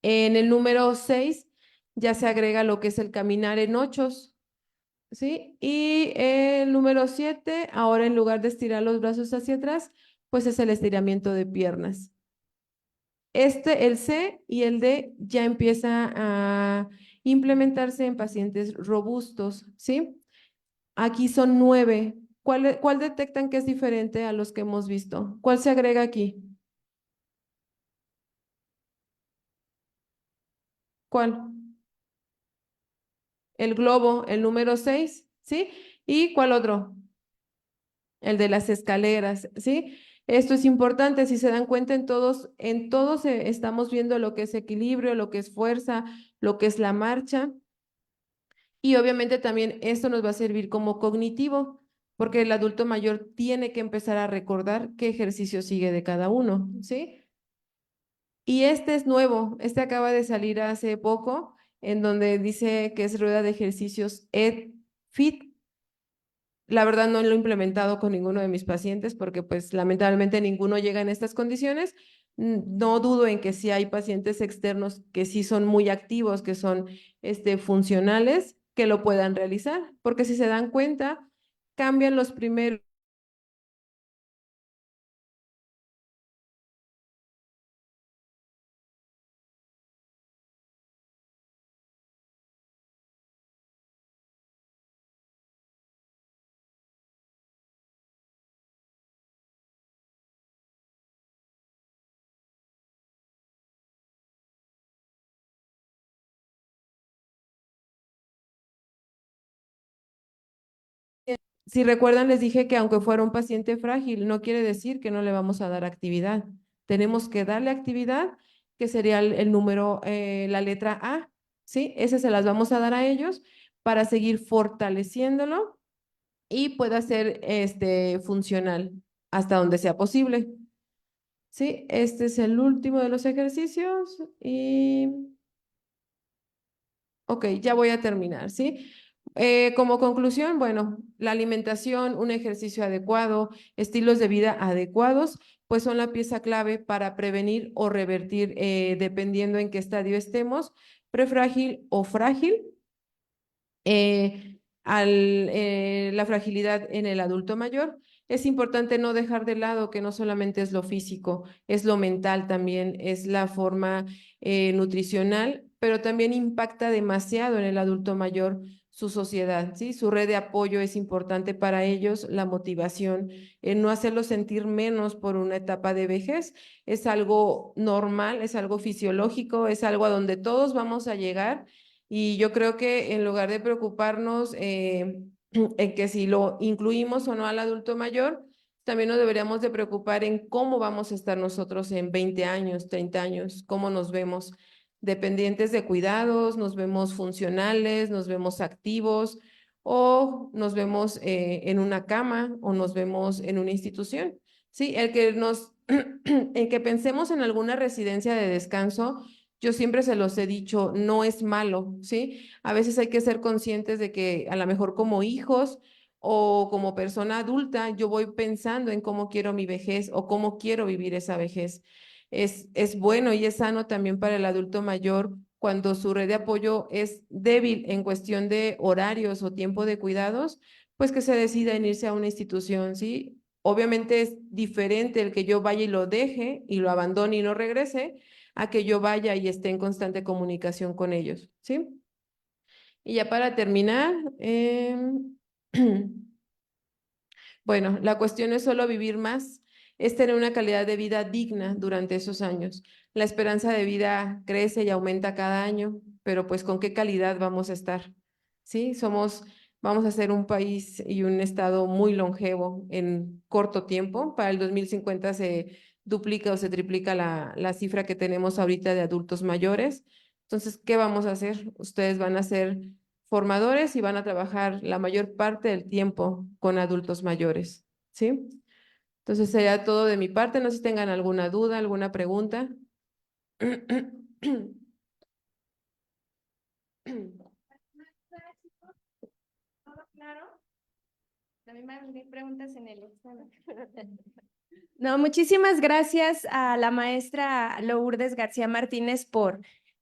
En el número 6 ya se agrega lo que es el caminar en ochos, ¿sí? Y el número 7, ahora en lugar de estirar los brazos hacia atrás, pues es el estiramiento de piernas. El C y el D ya empieza a implementarse en pacientes robustos, ¿sí? Aquí son 9. ¿Cuál detectan que es diferente a los que hemos visto? ¿Cuál se agrega aquí? ¿Cuál? El globo, el número 6, ¿sí? ¿Y cuál otro? El de las escaleras, ¿sí? Esto es importante, si se dan cuenta, en todos estamos viendo lo que es equilibrio, lo que es fuerza, lo que es la marcha. Y obviamente también esto nos va a servir como cognitivo, porque el adulto mayor tiene que empezar a recordar qué ejercicio sigue de cada uno, ¿sí? Y este es nuevo, este acaba de salir hace poco, en donde dice que es rueda de ejercicios EdFit. La verdad no lo he implementado con ninguno de mis pacientes porque pues lamentablemente ninguno llega en estas condiciones. No dudo en que sí hay pacientes externos que sí son muy activos, que son funcionales, que lo puedan realizar, porque si se dan cuenta, cambian los primeros. Si recuerdan, les dije que aunque fuera un paciente frágil, no quiere decir que no le vamos a dar actividad. Tenemos que darle actividad, que sería el número, la letra A, ¿sí? Ese se las vamos a dar a ellos para seguir fortaleciéndolo y pueda ser funcional hasta donde sea posible. ¿Sí? Este es el último de los ejercicios y... Ok, ya voy a terminar, ¿sí? Como conclusión, bueno, la alimentación, un ejercicio adecuado, estilos de vida adecuados, pues son la pieza clave para prevenir o revertir, dependiendo en qué estadio estemos, prefrágil o frágil, la fragilidad en el adulto mayor. Es importante no dejar de lado que no solamente es lo físico, es lo mental también, es la forma nutricional, pero también impacta demasiado en el adulto mayor su sociedad, ¿sí? Su red de apoyo es importante para ellos, la motivación, no hacerlos sentir menos por una etapa de vejez, es algo normal, es algo fisiológico, es algo a donde todos vamos a llegar y yo creo que en lugar de preocuparnos en que si lo incluimos o no al adulto mayor, también nos deberíamos de preocupar en cómo vamos a estar nosotros en 20 años, 30 años, cómo nos vemos dependientes de cuidados, nos vemos funcionales, nos vemos activos o nos vemos en una cama o nos vemos en una institución. Sí, el que pensemos en alguna residencia de descanso, yo siempre se los he dicho, no es malo, ¿sí? A veces hay que ser conscientes de que a lo mejor como hijos o como persona adulta, yo voy pensando en cómo quiero mi vejez o cómo quiero vivir esa vejez. Es bueno y es sano también para el adulto mayor cuando su red de apoyo es débil en cuestión de horarios o tiempo de cuidados, pues que se decida en irse a una institución, ¿sí? Obviamente es diferente el que yo vaya y lo deje y lo abandone y no regrese, a que yo vaya y esté en constante comunicación con ellos, ¿sí? Y ya para terminar, bueno, la cuestión no es solo vivir más, es tener una calidad de vida digna durante esos años. La esperanza de vida crece y aumenta cada año, pero pues ¿con qué calidad vamos a estar? ¿Sí? Vamos a ser un país y un estado muy longevo en corto tiempo. Para el 2050 se duplica o se triplica la cifra que tenemos ahorita de adultos mayores. Entonces, ¿qué vamos a hacer? Ustedes van a ser formadores y van a trabajar la mayor parte del tiempo con adultos mayores, ¿sí? Entonces sería todo de mi parte. No sé si tengan alguna duda, alguna pregunta. ¿Todo claro? También van a venir preguntas en el examen. No, muchísimas gracias a la maestra Lourdes García Martínez por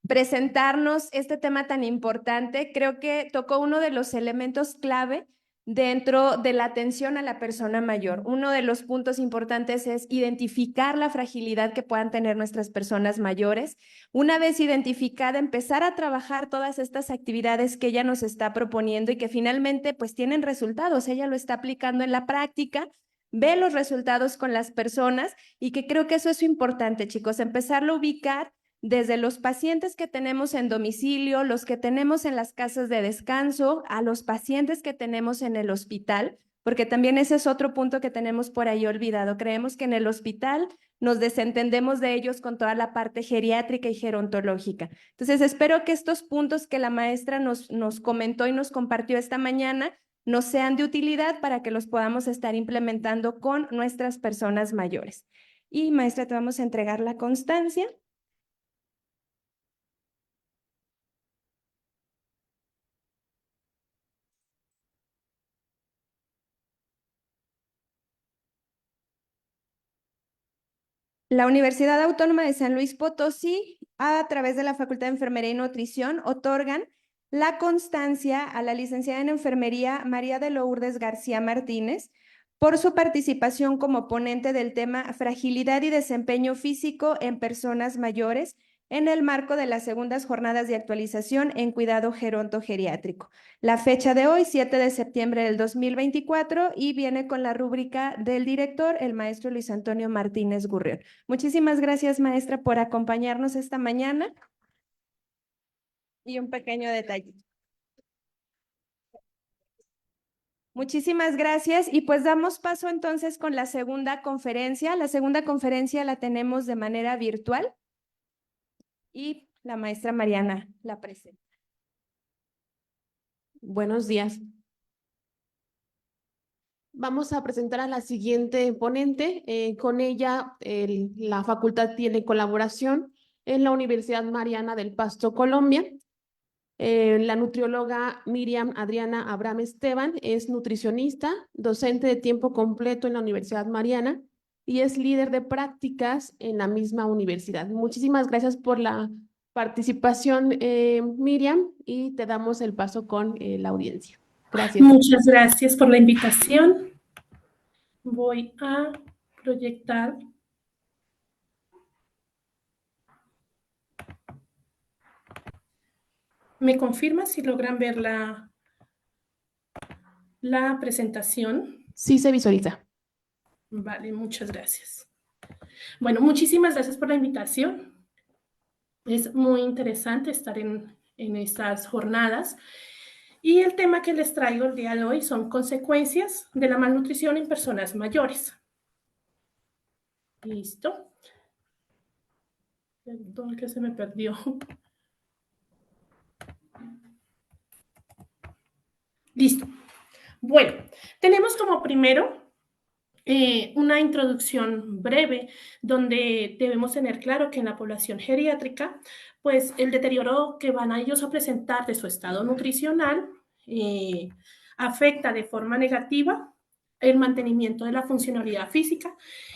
presentarnos este tema tan importante. Creo que tocó uno de los elementos clave dentro de la atención a la persona mayor. Uno de los puntos importantes es identificar la fragilidad que puedan tener nuestras personas mayores. Una vez identificada, empezar a trabajar todas estas actividades que ella nos está proponiendo y que finalmente pues tienen resultados. Ella lo está aplicando en la práctica, ve los resultados con las personas y que creo que eso es importante, chicos, empezarlo a ubicar desde los pacientes que tenemos en domicilio, los que tenemos en las casas de descanso, a los pacientes que tenemos en el hospital, porque también ese es otro punto que tenemos por ahí olvidado. Creemos que en el hospital nos desentendemos de ellos con toda la parte geriátrica y gerontológica. Entonces, espero que estos puntos que la maestra nos comentó y nos compartió esta mañana nos sean de utilidad para que los podamos estar implementando con nuestras personas mayores. Y maestra, te vamos a entregar la constancia. La Universidad Autónoma de San Luis Potosí, a través de la Facultad de Enfermería y Nutrición, otorgan la constancia a la licenciada en Enfermería María de Lourdes García Martínez por su participación como ponente del tema Fragilidad y Desempeño Físico en Personas Mayores en el marco de las segundas jornadas de actualización en cuidado gerontogeriátrico. La fecha de hoy, 7 de septiembre del 2024, y viene con la rúbrica del director, el maestro Luis Antonio Martínez Gurrión. Muchísimas gracias, maestra, por acompañarnos esta mañana. Y un pequeño detallito. Muchísimas gracias y pues damos paso entonces con la segunda conferencia. La segunda conferencia la tenemos de manera virtual y la maestra Mariana la presenta. Buenos días. Vamos a presentar a la siguiente ponente. Con ella, la facultad tiene colaboración en la Universidad Mariana del Pasto, Colombia. La nutrióloga Miriam Adriana Abraham Esteban es nutricionista, docente de tiempo completo en la Universidad Mariana y es líder de prácticas en la misma universidad. Muchísimas gracias por la participación, Miriam, y te damos el paso con la audiencia. Gracias. Muchas gracias por la invitación. Voy a proyectar. ¿Me confirma si logran ver la presentación? Sí, se visualiza. Vale, muchas gracias. Bueno, muchísimas gracias por la invitación. Es muy interesante estar en estas jornadas. Y el tema que les traigo el día de hoy son consecuencias de la malnutrición en personas mayores. Listo. Perdón que se me perdió. Listo. Bueno, tenemos como primero una introducción breve donde debemos tener claro que en la población geriátrica, pues el deterioro que van a ellos a presentar de su estado nutricional afecta de forma negativa el mantenimiento de la funcionalidad física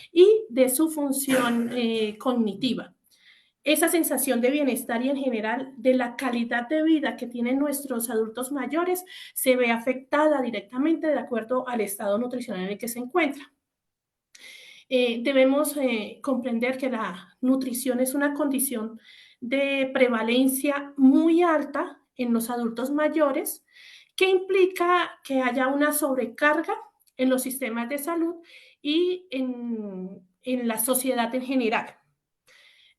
y de su función cognitiva. esa sensación de bienestar y en general de la calidad de vida que tienen nuestros adultos mayores se ve afectada directamente de acuerdo al estado nutricional en el que se encuentra. Debemos comprender que la nutrición es una condición de prevalencia muy alta en los adultos mayores, que implica que haya una sobrecarga en los sistemas de salud y en la sociedad en general.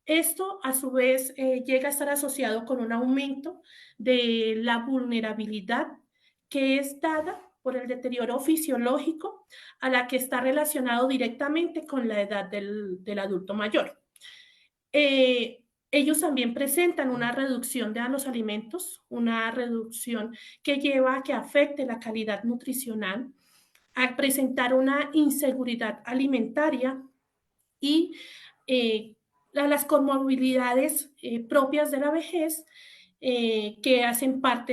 Esto, a su vez, llega a estar asociado con un aumento de la vulnerabilidad que es dada por el deterioro fisiológico a la que está relacionado directamente con la edad del adulto mayor. Ellos también presentan una reducción de los alimentos, una reducción que lleva a que afecte la calidad nutricional, a presentar una inseguridad alimentaria y a las comorbilidades propias de la vejez que hacen parte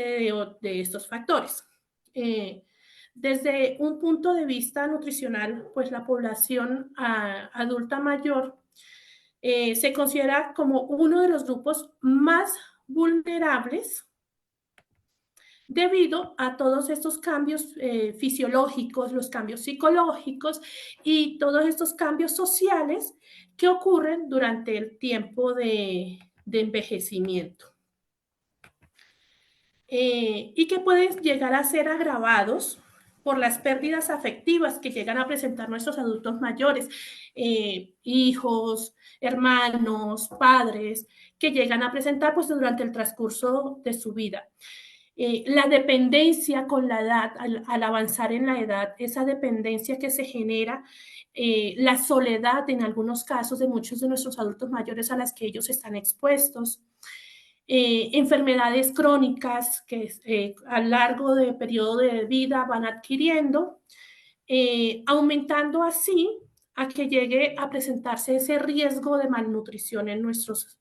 de estos factores. Desde un punto de vista nutricional, pues la población adulta mayor se considera como uno de los grupos más vulnerables debido a todos estos cambios fisiológicos, los cambios psicológicos y todos estos cambios sociales que ocurren durante el tiempo de envejecimiento. Y que pueden llegar a ser agravados por las pérdidas afectivas que llegan a presentar nuestros adultos mayores, hijos, hermanos, padres, que llegan a presentar pues, durante el transcurso de su vida. La dependencia con la edad, al avanzar en la edad, esa dependencia que se genera, la soledad en algunos casos de muchos de nuestros adultos mayores a las que ellos están expuestos, enfermedades crónicas que a lo largo del periodo de vida van adquiriendo, aumentando así a que llegue a presentarse ese riesgo de malnutrición en nuestros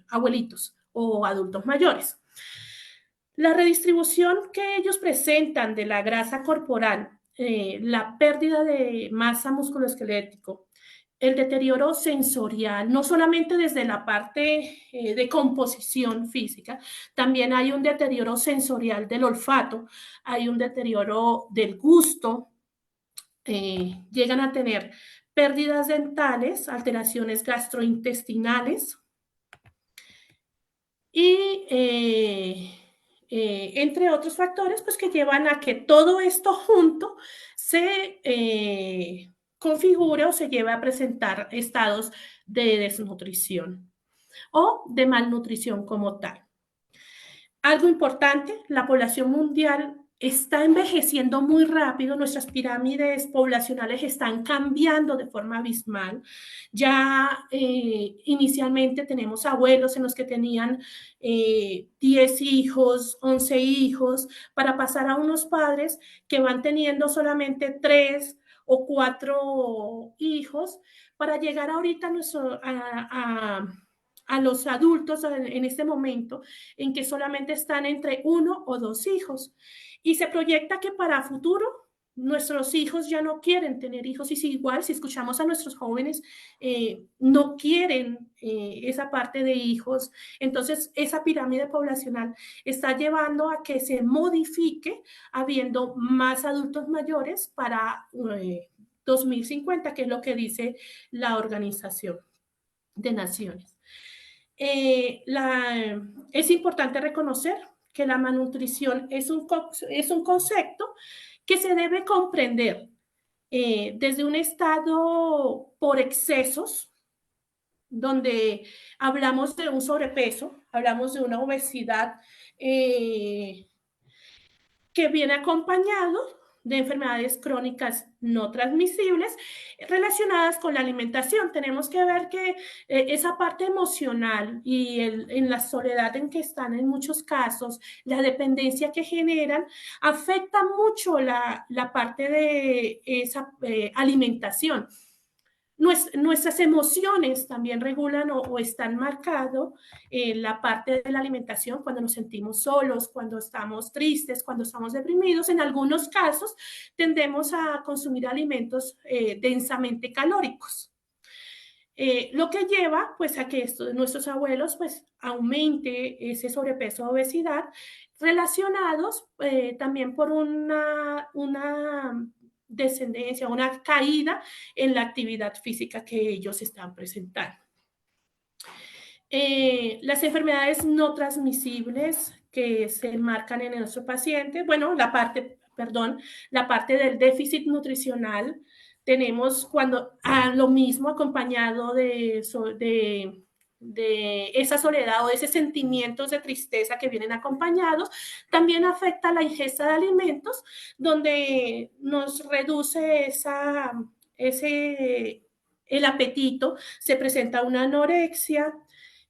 abuelitos o adultos mayores. La redistribución que ellos presentan de la grasa corporal, la pérdida de masa musculoesquelética, el deterioro sensorial, no solamente desde la parte de composición física, también hay un deterioro sensorial del olfato, hay un deterioro del gusto, llegan a tener pérdidas dentales, alteraciones gastrointestinales y entre otros factores, pues que llevan a que todo esto junto se configure o se lleve a presentar estados de desnutrición o de malnutrición como tal. Algo importante, la población mundial está envejeciendo muy rápido, nuestras pirámides poblacionales están cambiando de forma abismal. Ya inicialmente tenemos abuelos en los que tenían 10 hijos, 11 hijos, para pasar a unos padres que van teniendo solamente 3 o 4 hijos, para llegar ahorita a los adultos en este momento en que solamente están entre 1 o 2 hijos. Y se proyecta que para futuro nuestros hijos ya no quieren tener hijos y si igual, si escuchamos a nuestros jóvenes, no quieren esa parte de hijos. Entonces, esa pirámide poblacional está llevando a que se modifique habiendo más adultos mayores para 2050, que es lo que dice la Organización de Naciones. Es importante reconocer que la malnutrición es un concepto que se debe comprender desde un estado por excesos, donde hablamos de un sobrepeso, hablamos de una obesidad que viene acompañado de enfermedades crónicas no transmisibles relacionadas con la alimentación. Tenemos que ver que esa parte emocional y en la soledad en que están en muchos casos, la dependencia que generan, afecta mucho la parte de esa alimentación. Nuestras emociones también regulan o están marcadas la parte de la alimentación cuando nos sentimos solos, cuando estamos tristes, cuando estamos deprimidos. En algunos casos tendemos a consumir alimentos densamente calóricos. Lo que lleva pues a que nuestros abuelos pues aumente ese sobrepeso o obesidad relacionados también por una descendencia, una caída en la actividad física que ellos están presentando. Las enfermedades no transmisibles que se enmarcan en nuestro paciente, bueno, la parte del déficit nutricional, tenemos cuando lo mismo acompañado de esa soledad o de esos sentimientos de tristeza que vienen acompañados, también afecta la ingesta de alimentos, donde nos reduce el apetito, se presenta una anorexia,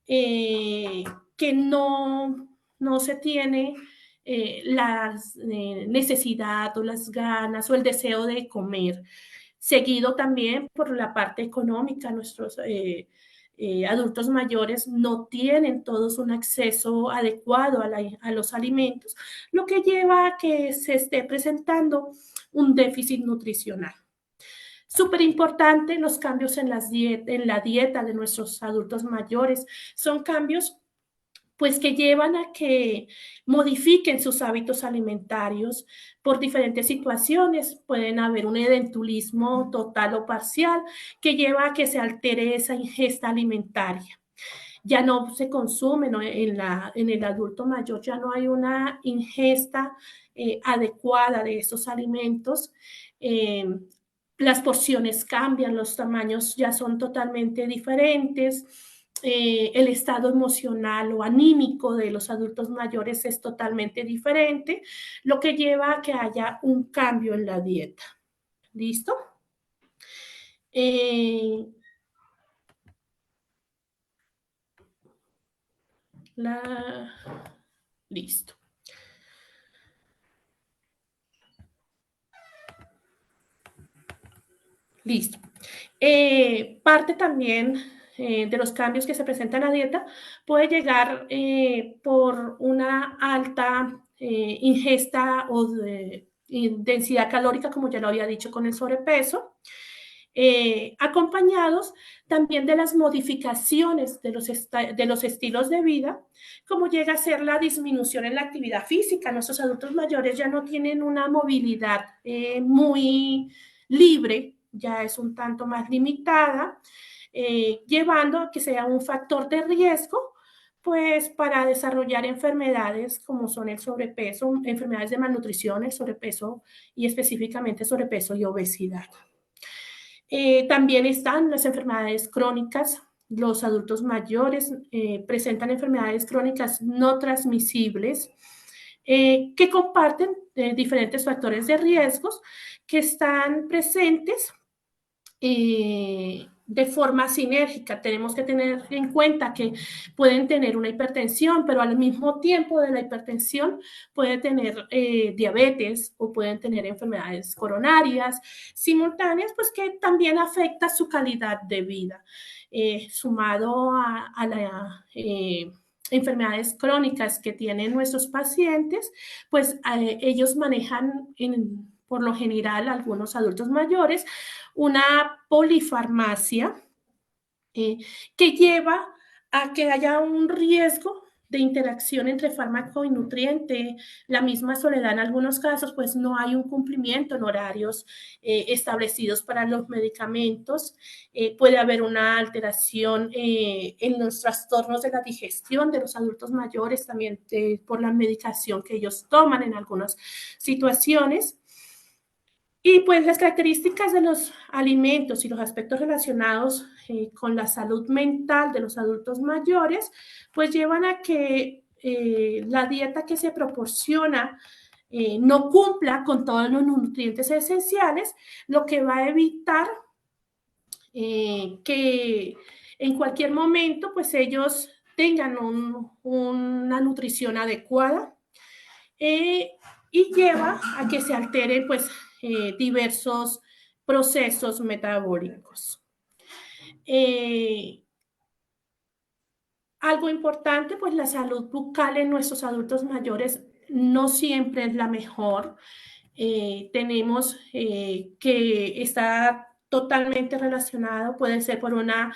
que no se tiene la necesidad o las ganas o el deseo de comer. Seguido también por la parte económica, nuestros adultos mayores no tienen todos un acceso adecuado a los alimentos, lo que lleva a que se esté presentando un déficit nutricional. Súper importante los cambios en la dieta de nuestros adultos mayores. Son cambios pues que llevan a que modifiquen sus hábitos alimentarios por diferentes situaciones. Pueden haber un edentulismo total o parcial que lleva a que se altere esa ingesta alimentaria. Ya no se consume, ¿no? En el adulto mayor ya no hay una ingesta adecuada de esos alimentos. Las porciones cambian, los tamaños ya son totalmente diferentes. El estado emocional o anímico de los adultos mayores es totalmente diferente, lo que lleva a que haya un cambio en la dieta. ¿Listo? Listo. Listo. Parte también de los cambios que se presentan en la dieta puede llegar por una alta ingesta o densidad calórica, como ya lo había dicho, con el sobrepeso, acompañados también de las modificaciones de los estilos de vida, como llega a ser la disminución en la actividad física. Nuestros adultos mayores ya no tienen una movilidad muy libre, ya es un tanto más limitada, llevando a que sea un factor de riesgo pues para desarrollar enfermedades como son el sobrepeso, enfermedades de malnutrición, el sobrepeso y específicamente sobrepeso y obesidad. También están las enfermedades crónicas. Los adultos mayores presentan enfermedades crónicas no transmisibles que comparten diferentes factores de riesgos que están presentes de forma sinérgica. Tenemos que tener en cuenta que pueden tener una hipertensión, pero al mismo tiempo de la hipertensión puede tener diabetes o pueden tener enfermedades coronarias simultáneas, pues que también afecta su calidad de vida. Sumado a las enfermedades crónicas que tienen nuestros pacientes, pues ellos manejan por lo general, algunos adultos mayores, una polifarmacia que lleva a que haya un riesgo de interacción entre fármaco y nutriente. La misma soledad en algunos casos, pues no hay un cumplimiento en horarios establecidos para los medicamentos. Puede haber una alteración en los trastornos de la digestión de los adultos mayores, también por la medicación que ellos toman en algunas situaciones. Y pues las características de los alimentos y los aspectos relacionados con la salud mental de los adultos mayores, pues llevan a que la dieta que se proporciona no cumpla con todos los nutrientes esenciales, lo que va a evitar que en cualquier momento pues ellos tengan una nutrición adecuada y lleva a que se alteren pues diversos procesos metabólicos. Algo importante, pues la salud bucal en nuestros adultos mayores no siempre es la mejor. Tenemos que estar totalmente relacionado, puede ser por una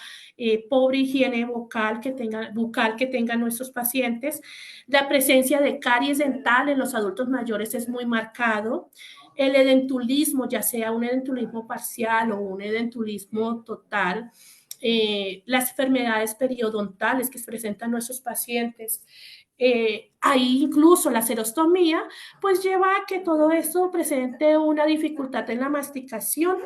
pobre higiene bucal que tengan nuestros pacientes. La presencia de caries dental en los adultos mayores es muy marcado. El edentulismo, ya sea un edentulismo parcial o un edentulismo total. Las enfermedades periodontales que presentan nuestros pacientes. Ahí incluso la serostomía, pues lleva a que todo eso presente una dificultad en la masticación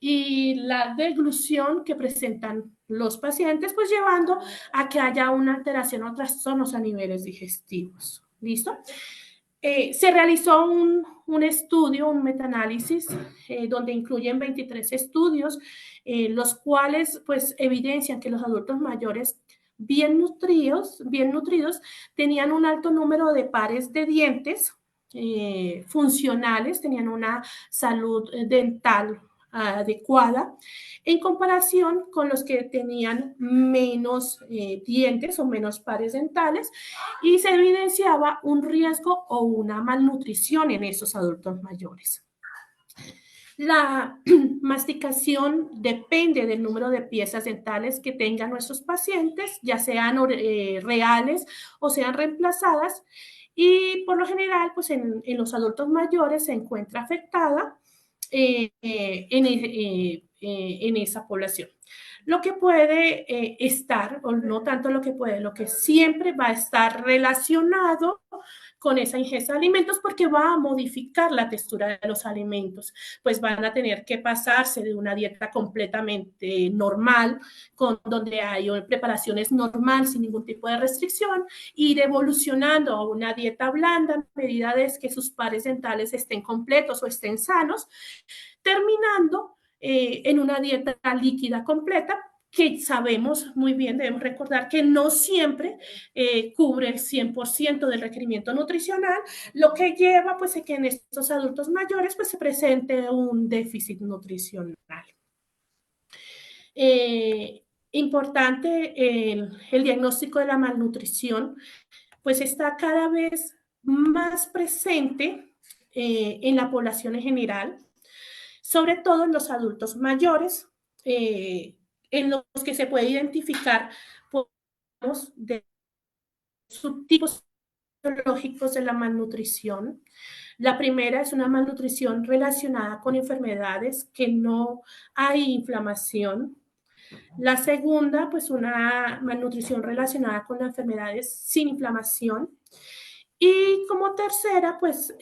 y la deglución que presentan los pacientes, pues llevando a que haya una alteración o trastornos a niveles digestivos. ¿Listo? Se realizó un estudio, un metaanálisis, donde incluyen 23 estudios, los cuales pues evidencian que los adultos mayores bien nutridos tenían un alto número de pares de dientes funcionales, tenían una salud dental adecuada en comparación con los que tenían menos dientes o menos pares dentales, y se evidenciaba un riesgo o una malnutrición en esos adultos mayores. La masticación depende del número de piezas dentales que tengan nuestros pacientes, ya sean reales o sean reemplazadas, y por lo general, pues en los adultos mayores se encuentra afectada en esa población. Lo que puede estar, o no tanto lo que puede, lo que siempre va a estar relacionado con esa ingesta de alimentos, porque va a modificar la textura de los alimentos, pues van a tener que pasarse de una dieta completamente normal, donde hay preparaciones normales sin ningún tipo de restricción, ir evolucionando a una dieta blanda a medida de que sus pares dentales estén completos o estén sanos, terminando en una dieta líquida completa, que sabemos muy bien, debemos recordar que no siempre cubre el 100% del requerimiento nutricional, lo que lleva pues a que en estos adultos mayores pues se presente un déficit nutricional. Importante el diagnóstico de la malnutrición, pues está cada vez más presente en la población en general, sobre todo en los adultos mayores, en los que se puede identificar de subtipos biológicos de la malnutrición. La primera es una malnutrición relacionada con enfermedades que no hay inflamación. La segunda, pues una malnutrición relacionada con enfermedades sin inflamación. Y como tercera, pues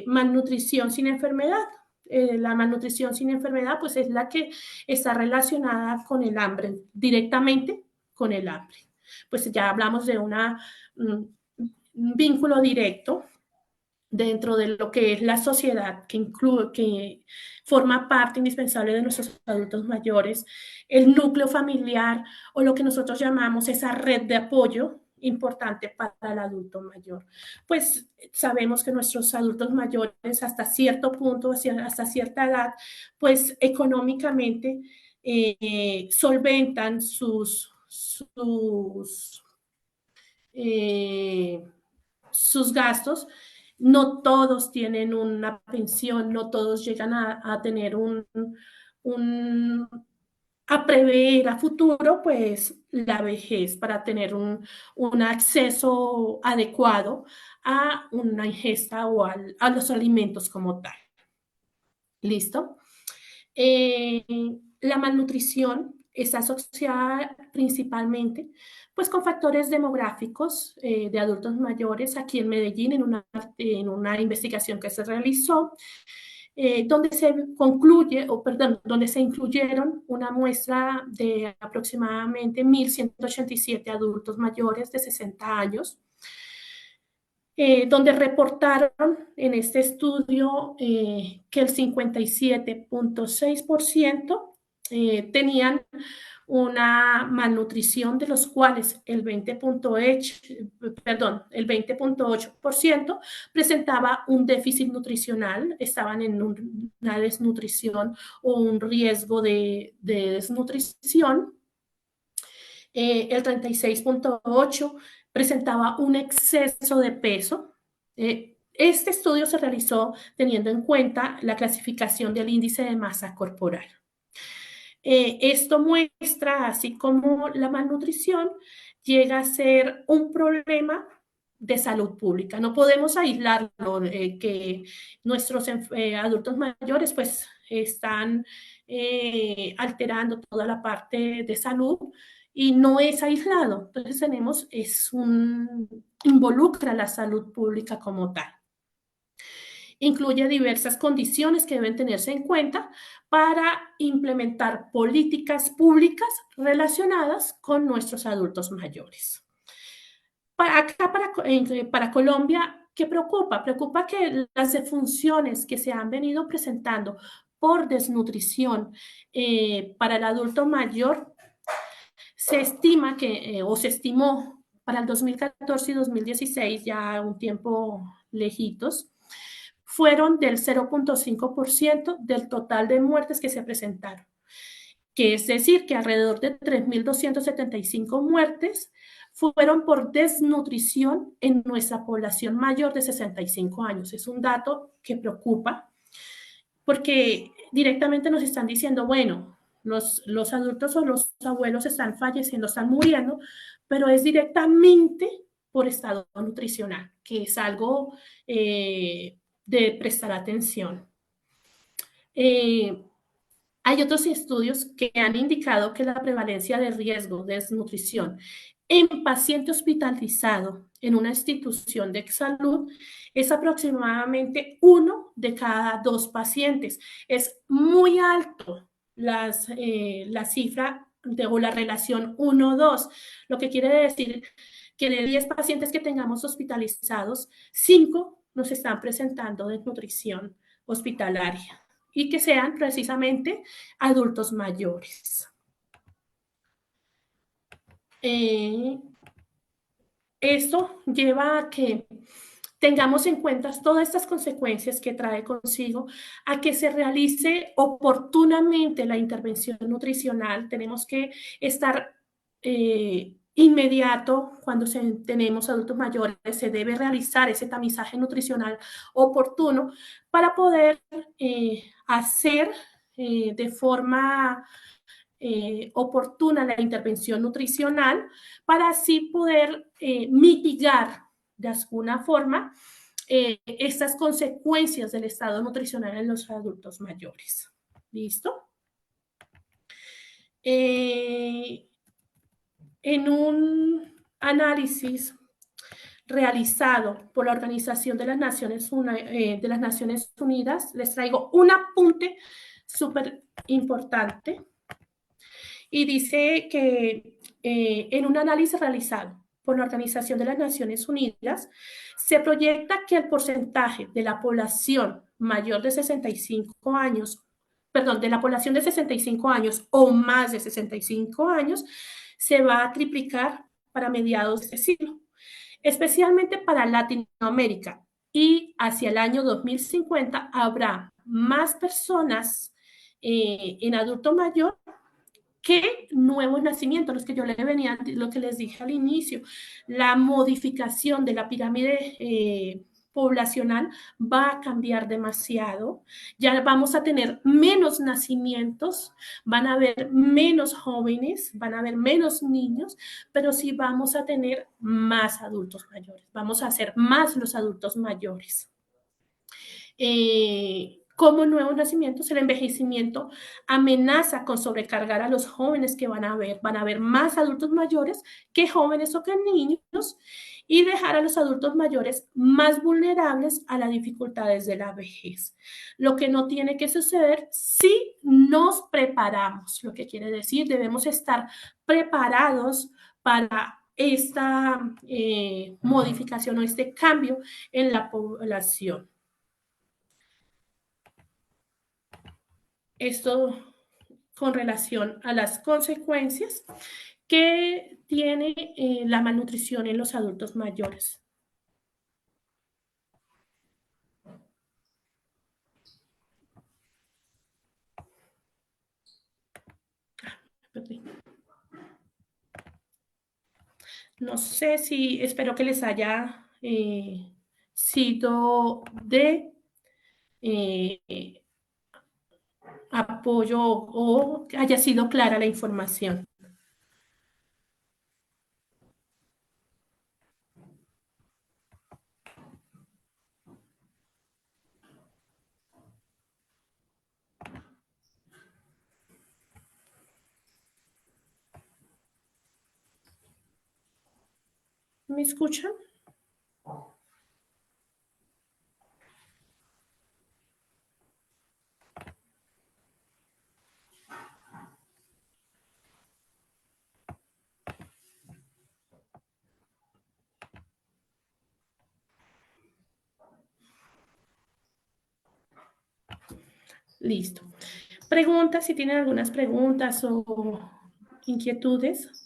malnutrición sin enfermedad. La malnutrición sin enfermedad, pues es la que está relacionada con el hambre, directamente con el hambre. Pues ya hablamos de un vínculo directo dentro de lo que es la sociedad, que forma parte indispensable de nuestros adultos mayores, el núcleo familiar o lo que nosotros llamamos esa red de apoyo importante para el adulto mayor. Pues sabemos que nuestros adultos mayores hasta cierto punto, hasta cierta edad, pues económicamente solventan sus gastos. No todos tienen una pensión, no todos llegan a tener a prever a futuro, pues la vejez para tener un acceso adecuado a una ingesta o a los alimentos como tal. ¿Listo? La malnutrición está asociada principalmente pues con factores demográficos de adultos mayores. Aquí en Medellín, en una investigación que se realizó, donde se incluyeron una muestra de aproximadamente 1.187 adultos mayores de 60 años, donde reportaron en este estudio que el 57.6% tenían una malnutrición, de los cuales el 20.8% presentaba un déficit nutricional, estaban en una desnutrición o un riesgo de desnutrición. El 36.8% presentaba un exceso de peso. Este estudio se realizó teniendo en cuenta la clasificación del índice de masa corporal. Esto muestra así como la malnutrición llega a ser un problema de salud pública. No podemos aislarlo, que nuestros adultos mayores pues están alterando toda la parte de salud y no es aislado. Entonces involucra la salud pública como tal. Incluye diversas condiciones que deben tenerse en cuenta para implementar políticas públicas relacionadas con nuestros adultos mayores. Para Colombia, ¿qué preocupa? Preocupa que las defunciones que se han venido presentando por desnutrición para el adulto mayor se estima o se estimó para el 2014 y 2016, ya un tiempo lejitos, fueron del 0.5% del total de muertes que se presentaron, que es decir, que alrededor de 3.275 muertes fueron por desnutrición en nuestra población mayor de 65 años. Es un dato que preocupa porque directamente nos están diciendo, bueno, los adultos o los abuelos están falleciendo, están muriendo, pero es directamente por estado nutricional, que es algo de prestar atención. Hay otros estudios que han indicado que la prevalencia de riesgo de desnutrición en paciente hospitalizado en una institución de salud es aproximadamente 1 de cada 2 pacientes. Es muy alto la cifra o la relación 1-2, lo que quiere decir que de 10 pacientes que tengamos hospitalizados, 5 nos están presentando desnutrición hospitalaria y que sean precisamente adultos mayores. Esto lleva a que tengamos en cuenta todas estas consecuencias que trae consigo, a que se realice oportunamente la intervención nutricional. Tenemos que estar inmediato cuando tenemos adultos mayores, se debe realizar ese tamizaje nutricional oportuno para poder hacer de forma oportuna la intervención nutricional para así poder mitigar de alguna forma estas consecuencias del estado nutricional en los adultos mayores. ¿Listo? En un análisis realizado por la Organización de las Naciones Unidas, les traigo un apunte súper importante. Y dice que en un análisis realizado por la Organización de las Naciones Unidas, se proyecta que el porcentaje de la población mayor de 65 años, perdón, de la población de 65 años o más de 65 años, se va a triplicar para mediados de este siglo, especialmente para Latinoamérica. Y hacia el año 2050 habrá más personas en adulto mayor que nuevos nacimientos, lo que les dije al inicio. La modificación de la pirámide poblacional va a cambiar demasiado. Ya vamos a tener menos nacimientos, van a haber menos jóvenes, van a haber menos niños, pero sí vamos a tener más adultos mayores. Vamos a ser más los adultos mayores. Como nuevos nacimientos, el envejecimiento amenaza con sobrecargar a los jóvenes que van a haber más adultos mayores que jóvenes o que niños y dejar a los adultos mayores más vulnerables a las dificultades de la vejez. Lo que no tiene que suceder si nos preparamos, lo que quiere decir debemos estar preparados para esta modificación o este cambio en la población. Esto con relación a las consecuencias que tiene la malnutrición en los adultos mayores. No sé si, espero que les haya sido de apoyo o haya sido clara la información. ¿Me escuchan? Listo. Preguntas, si tienen algunas preguntas o inquietudes.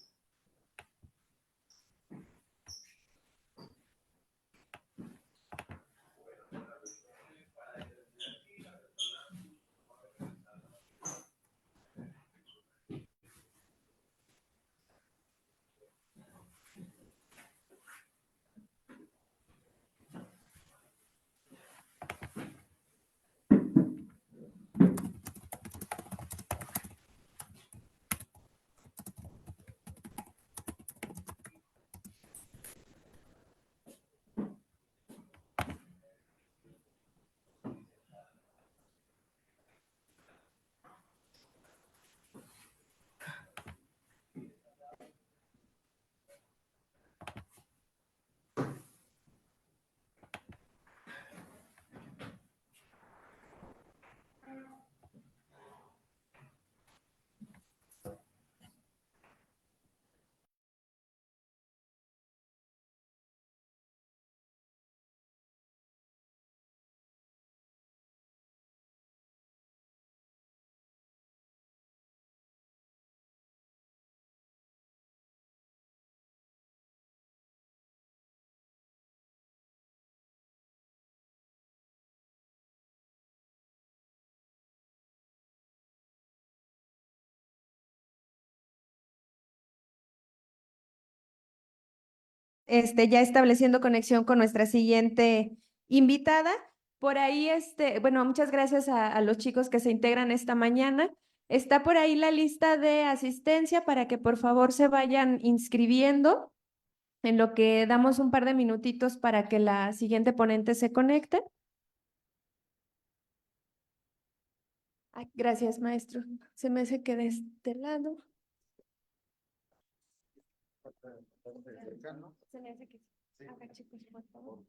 Ya estableciendo conexión con nuestra siguiente invitada. Por ahí, bueno, muchas gracias a los chicos que se integran esta mañana. Está por ahí la lista de asistencia para que por favor se vayan inscribiendo en lo que damos un par de minutitos para que la siguiente ponente se conecte. Ay, gracias, maestro. Se me hace que de este lado. Se me hace que sí. Acá, chicos, por favor.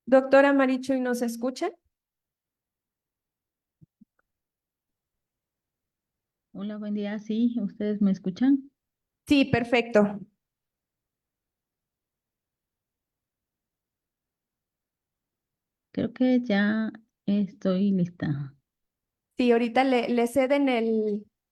Doctora Marichuy, ¿nos escucha? Hola, buen día. Sí, ¿ustedes me escuchan? Sí, perfecto. Creo que ya estoy lista. Sí, ahorita le ceden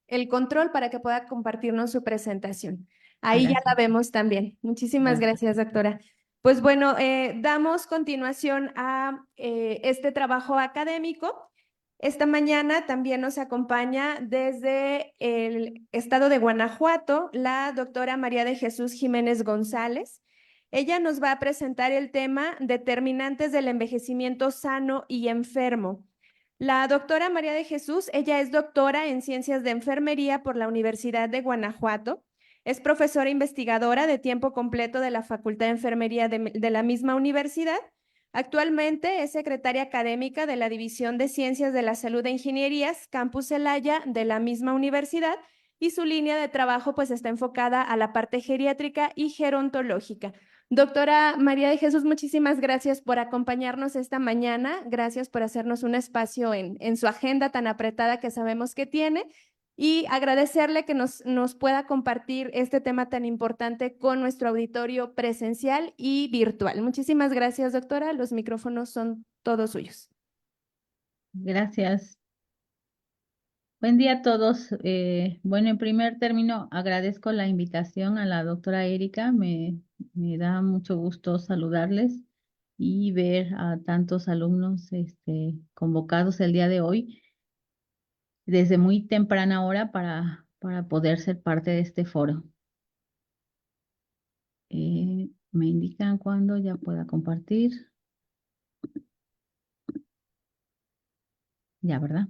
el control para que pueda compartirnos su presentación. Ahí ya la Gracias. vemos también. Muchísimas Gracias. gracias, doctora. Pues bueno, damos continuación a este trabajo académico. Esta mañana también nos acompaña desde el estado de Guanajuato la doctora María de Jesús Jiménez González. Ella nos va a presentar el tema determinantes del envejecimiento sano y enfermo. La doctora María de Jesús, ella es doctora en Ciencias de Enfermería por la Universidad de Guanajuato. Es profesora investigadora de tiempo completo de la Facultad de Enfermería de la misma universidad. Actualmente es secretaria académica de la División de Ciencias de la Salud e Ingenierías, Campus Celaya, de la misma universidad, y su línea de trabajo pues está enfocada a la parte geriátrica y gerontológica. Doctora María de Jesús, muchísimas gracias por acompañarnos esta mañana. Gracias por hacernos un espacio en su agenda tan apretada que sabemos que tiene y agradecerle que nos pueda compartir este tema tan importante con nuestro auditorio presencial y virtual. Muchísimas gracias, doctora. Los micrófonos son todos suyos. Gracias. Buen día a todos. Bueno, en primer término, agradezco la invitación a la doctora Erika. Me da mucho gusto saludarles y ver a tantos alumnos convocados el día de hoy desde muy temprana hora para poder ser parte de este foro. Me indican cuándo ya pueda compartir. Ya, ¿verdad?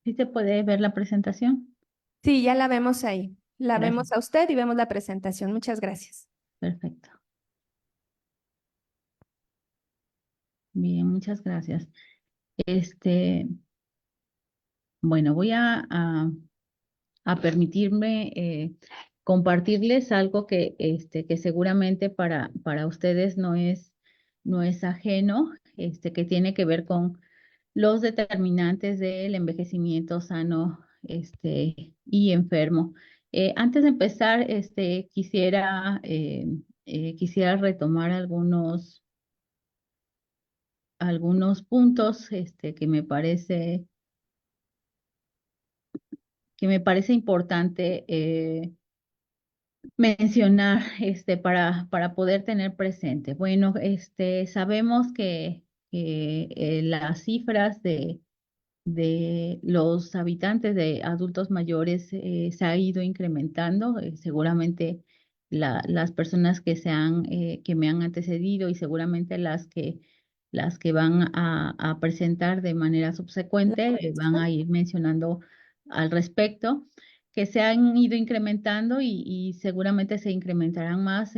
¿Sí se puede ver la presentación? Sí, ya la vemos ahí. La Gracias. vemos a usted y vemos la presentación. Muchas gracias. Perfecto. Bien, muchas gracias. Bueno, voy a permitirme compartirles algo que seguramente para ustedes no es ajeno, que tiene que ver con los determinantes del envejecimiento sano, y enfermo. Antes de empezar, quisiera retomar algunos puntos, que me parece importante mencionar, para poder tener presente. Bueno, sabemos que las cifras de los habitantes de adultos mayores se ha ido incrementando. Seguramente las personas que me han antecedido y seguramente las que van a presentar de manera subsecuente van a ir mencionando al respecto, que se han ido incrementando y seguramente se incrementarán más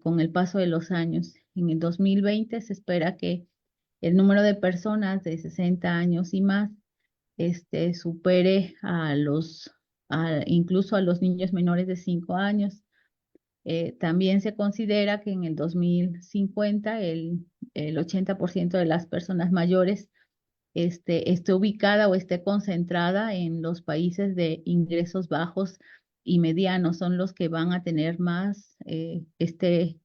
con el paso de los años. En el 2020 se espera que el número de personas de 60 años y más supere incluso a los niños menores de 5 años. También se considera que en el 2050 el 80% de las personas mayores esté ubicada o esté concentrada en los países de ingresos bajos y medianos. Son los que van a tener más, este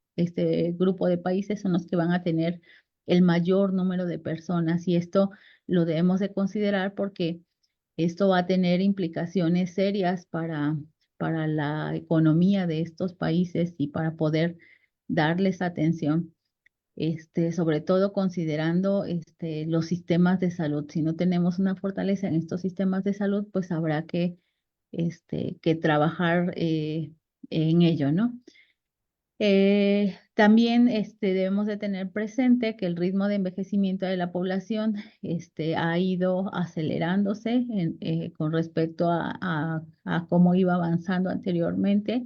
grupo de países son los que van a tener el mayor número de personas, y esto lo debemos de considerar porque esto va a tener implicaciones serias para la economía de estos países y para poder darles atención, sobre todo considerando los sistemas de salud. Si no tenemos una fortaleza en estos sistemas de salud, pues habrá que trabajar en ello, ¿no? También debemos de tener presente que el ritmo de envejecimiento de la población ha ido acelerándose con respecto a cómo iba avanzando anteriormente,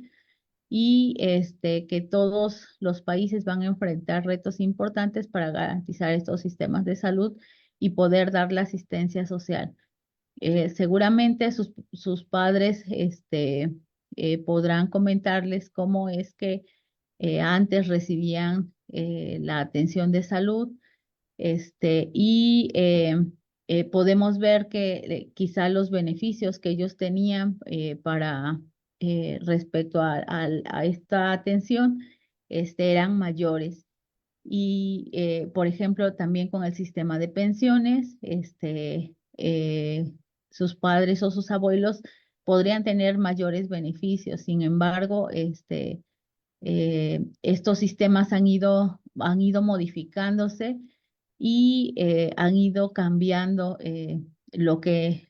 y que todos los países van a enfrentar retos importantes para garantizar estos sistemas de salud y poder dar la asistencia social. Seguramente sus padres podrán comentarles cómo es que antes recibían la atención de salud, y podemos ver que quizá los beneficios que ellos tenían respecto a esta atención eran mayores. Y, por ejemplo, también con el sistema de pensiones, sus padres o sus abuelos podrían tener mayores beneficios. Sin embargo, estos sistemas han ido modificándose y han ido cambiando lo que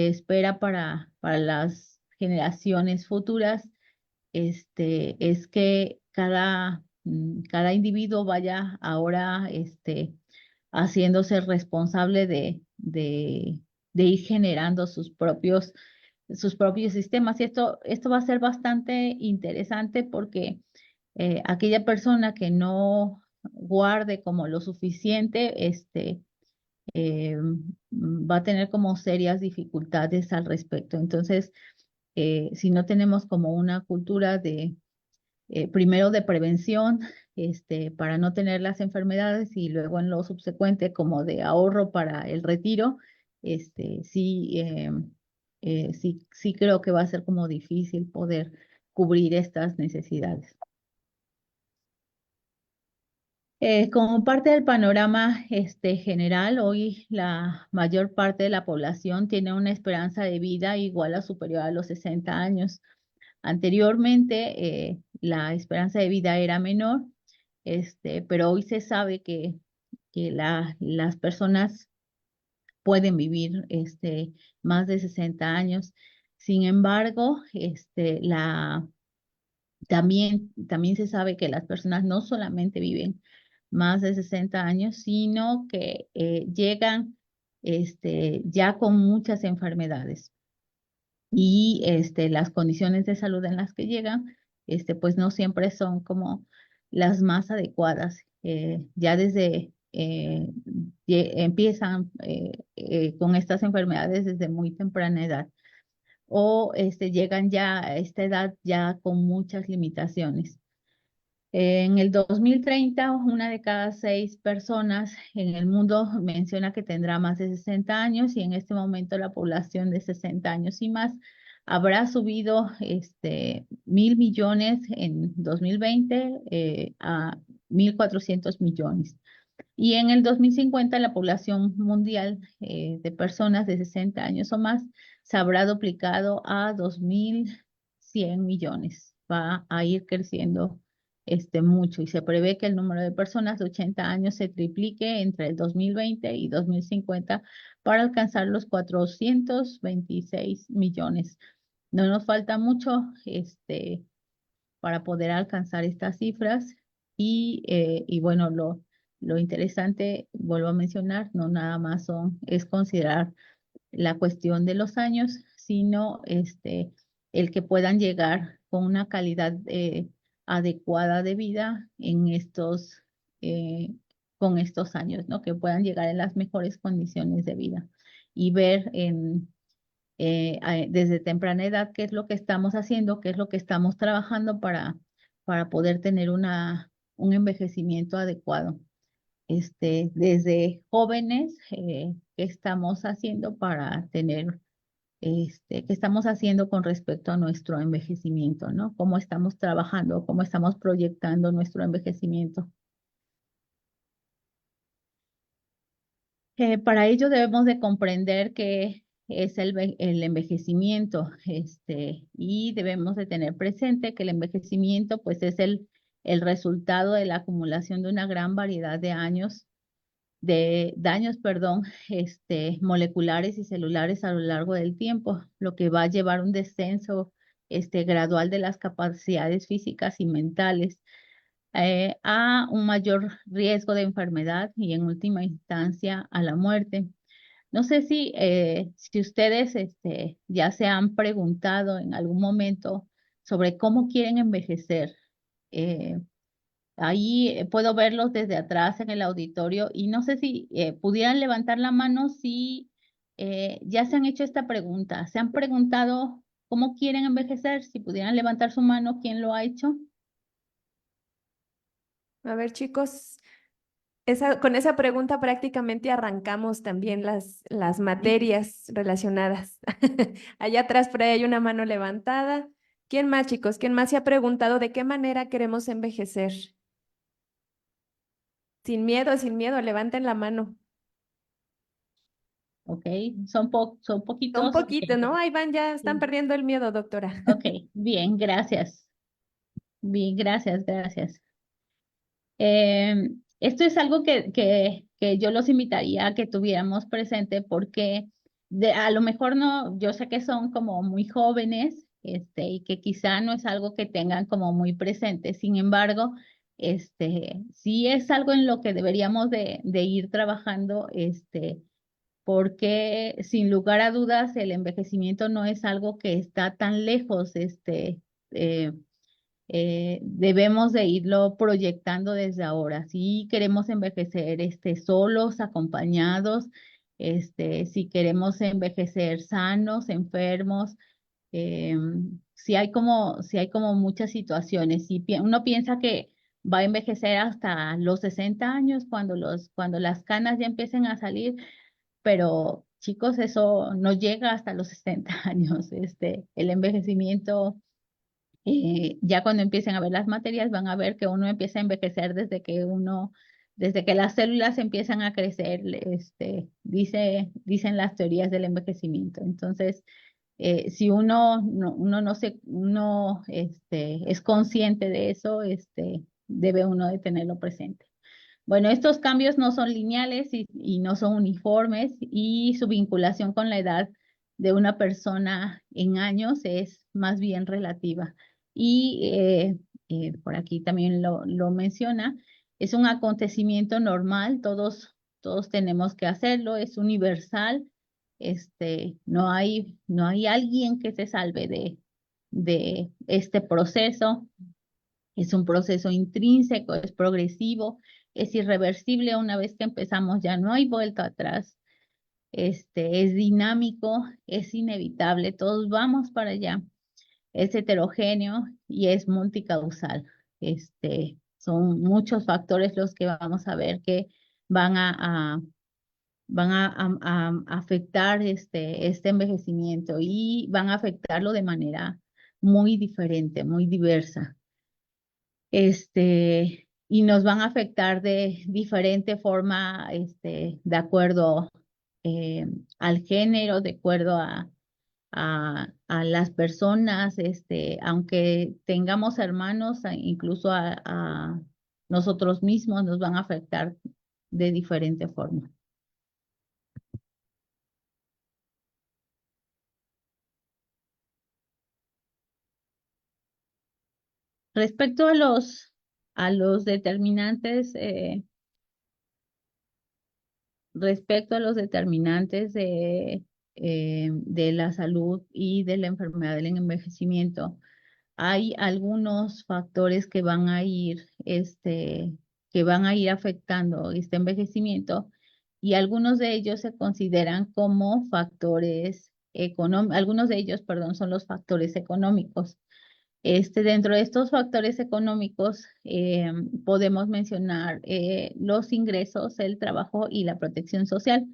espera para las generaciones futuras. Es que cada individuo vaya ahora haciéndose responsable de ir generando sus propios sistemas. Y esto va a ser bastante interesante porque aquella persona que no guarde como lo suficiente, va a tener como serias dificultades al respecto. Entonces, si no tenemos como una cultura primero de prevención, para no tener las enfermedades y luego en lo subsecuente como de ahorro para el retiro, sí creo que va a ser como difícil poder cubrir estas necesidades. Como parte del panorama general, hoy la mayor parte de la población tiene una esperanza de vida igual o superior a los 60 años. Anteriormente, la esperanza de vida era menor, pero hoy se sabe que las personas pueden vivir más de 60 años. Sin embargo, también se sabe que las personas no solamente viven más de 60 años, sino que llegan ya con muchas enfermedades. Y las condiciones de salud en las que llegan, pues no siempre son como las más adecuadas. Ya desde empiezan con estas enfermedades desde muy temprana edad, o llegan ya a esta edad ya con muchas limitaciones. En el 2030, una de cada 6 personas en el mundo menciona que tendrá más de 60 años y en este momento la población de 60 años y más habrá subido 1.000 millones en 2020 a 1.400 millones. Y en el 2050 la población mundial de personas de 60 años o más se habrá duplicado a 2.100 millones. Va a ir creciendo mucho y se prevé que el número de personas de 80 años se triplique entre el 2020 y 2050 para alcanzar los 426 millones. No nos falta mucho para poder alcanzar estas cifras y bueno, lo interesante, vuelvo a mencionar, no nada más es considerar la cuestión de los años, sino el que puedan llegar con una calidad adecuada de vida con estos años, ¿no? Que puedan llegar en las mejores condiciones de vida y ver desde temprana edad qué es lo que estamos haciendo, qué es lo que estamos trabajando para poder tener un envejecimiento adecuado. Desde jóvenes, qué estamos haciendo para tener, qué estamos haciendo con respecto a nuestro envejecimiento, ¿no? Cómo estamos trabajando, cómo estamos proyectando nuestro envejecimiento. Para ello debemos de comprender qué es el envejecimiento, y debemos de tener presente que el envejecimiento pues es el resultado de la acumulación de una gran variedad de daños, moleculares y celulares a lo largo del tiempo, lo que va a llevar un descenso gradual de las capacidades físicas y mentales, a un mayor riesgo de enfermedad y en última instancia a la muerte. No sé si ustedes ya se han preguntado en algún momento sobre cómo quieren envejecer. Ahí puedo verlos desde atrás en el auditorio y no sé si pudieran levantar la mano si ya se han hecho esta pregunta. ¿Se han preguntado cómo quieren envejecer? Si pudieran levantar su mano, ¿quién lo ha hecho? A ver, chicos, con esa pregunta prácticamente arrancamos también las materias relacionadas. Allá atrás por ahí hay una mano levantada. ¿Quién más, chicos? ¿Quién más se ha preguntado de qué manera queremos envejecer? Sin miedo, levanten la mano. Ok, son Son poquitos. poquitos, ¿no? Ahí van, ya están Sí. perdiendo el miedo, doctora. Ok, bien, gracias. Bien, gracias. Esto es algo que yo los invitaría a que tuviéramos presente porque a lo mejor no, yo sé que son como muy jóvenes, y que quizá no es algo que tengan como muy presente. Sin embargo, sí es algo en lo que deberíamos de ir trabajando, porque sin lugar a dudas el envejecimiento no es algo que está tan lejos, eh, debemos de irlo proyectando desde ahora. Si queremos envejecer solos, acompañados, si queremos envejecer sanos, enfermos, eh, si hay como muchas situaciones. Si uno piensa que va a envejecer hasta los 60 años cuando las canas ya empiecen a salir, pero chicos, eso no llega hasta los 60 años. El envejecimiento ya cuando empiecen a ver las materias van a ver que uno empieza a envejecer desde que las células empiezan a crecer, dicen las teorías del envejecimiento. Entonces, si uno no se, uno es consciente de eso, debe uno de tenerlo presente. Bueno, estos cambios no son lineales y no son uniformes y su vinculación con la edad de una persona en años es más bien relativa. Y por aquí también lo menciona, es un acontecimiento normal, todos tenemos que hacerlo, es universal, no hay alguien que se salve de este proceso. Es un proceso intrínseco, es progresivo, es irreversible. Una vez que empezamos ya no hay vuelta atrás. Es dinámico, es inevitable, todos vamos para allá. Es heterogéneo y es multicausal. Son muchos factores los que vamos a ver que van a afectar este envejecimiento y van a afectarlo de manera muy diferente, muy diversa. Y nos van a afectar de diferente forma, de acuerdo al género, de acuerdo a las personas, aunque tengamos hermanos, incluso a nosotros mismos nos van a afectar de diferente forma. Respecto a los determinantes, de la salud y de la enfermedad del envejecimiento, hay algunos factores que van a ir afectando este envejecimiento y algunos de ellos se consideran como factores económicos, algunos de ellos, perdón, son los factores económicos. Dentro de estos factores económicos podemos mencionar los ingresos, el trabajo y la protección social.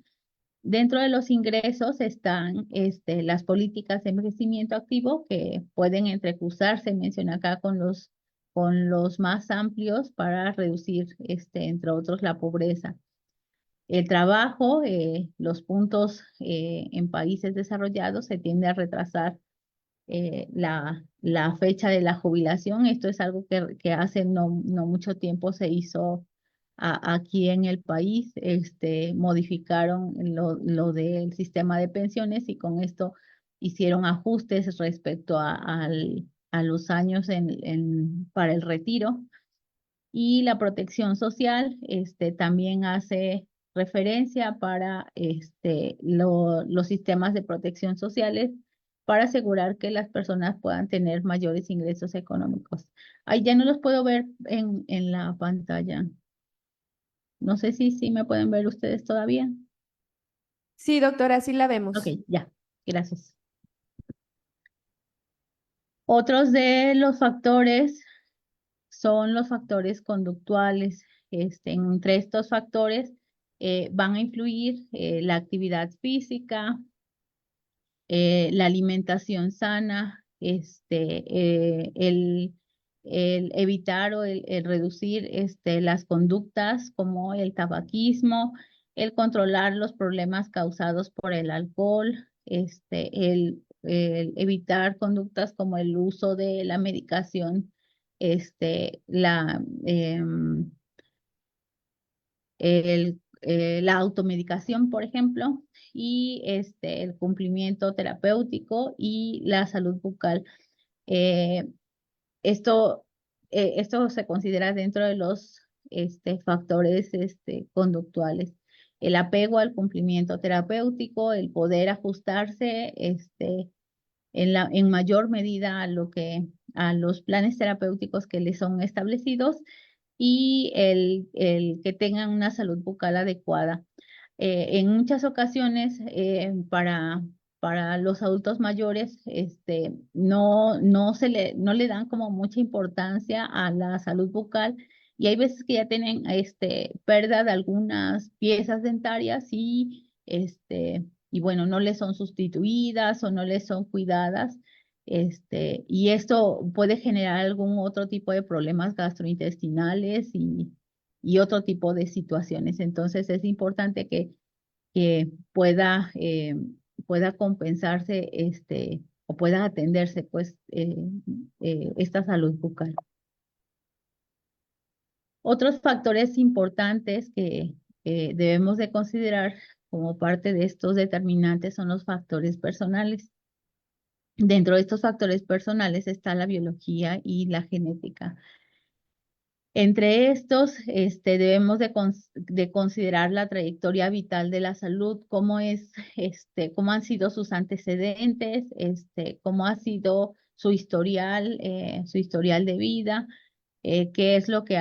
Dentro de los ingresos están las políticas de envejecimiento activo que pueden entrecruzarse, menciona acá, con los más amplios para reducir, entre otros, la pobreza. El trabajo, los puntos en países desarrollados se tiende a retrasar la fecha de la jubilación. Esto es algo que hace no mucho tiempo se hizo aquí en el país. Modificaron lo del sistema de pensiones y con esto hicieron ajustes respecto a los años para el retiro. Y la protección social también hace referencia para los sistemas de protección sociales para asegurar que las personas puedan tener mayores ingresos económicos. Ahí ya no los puedo ver en la pantalla. No sé si me pueden ver ustedes todavía. Sí, doctora, sí la vemos. Ok, ya, gracias. Otros de los factores son los factores conductuales. Entre estos factores van a influir la actividad física, la alimentación sana, el evitar o el reducir las conductas como el tabaquismo, el controlar los problemas causados por el alcohol, el evitar conductas como el uso de la medicación, la automedicación, por ejemplo, y el cumplimiento terapéutico y la salud bucal. Eh, esto, esto se considera dentro de los factores conductuales. El apego al cumplimiento terapéutico, el poder ajustarse en mayor medida a los planes terapéuticos que les son establecidos y el que tengan una salud bucal adecuada. En muchas ocasiones, para los adultos mayores, no le dan como mucha importancia a la salud bucal y hay veces que ya tienen pérdida de algunas piezas dentarias y bueno, no les son sustituidas o no les son cuidadas. Y esto puede generar algún otro tipo de problemas gastrointestinales y otro tipo de situaciones. Entonces es importante que pueda compensarse o pueda atenderse pues esta salud bucal. Otros factores importantes que debemos de considerar como parte de estos determinantes son los factores personales. Dentro de estos factores personales está la biología y la genética. Entre estos, debemos de considerar la trayectoria vital de la salud, cómo han sido sus antecedentes, cómo ha sido su historial de vida, qué es lo que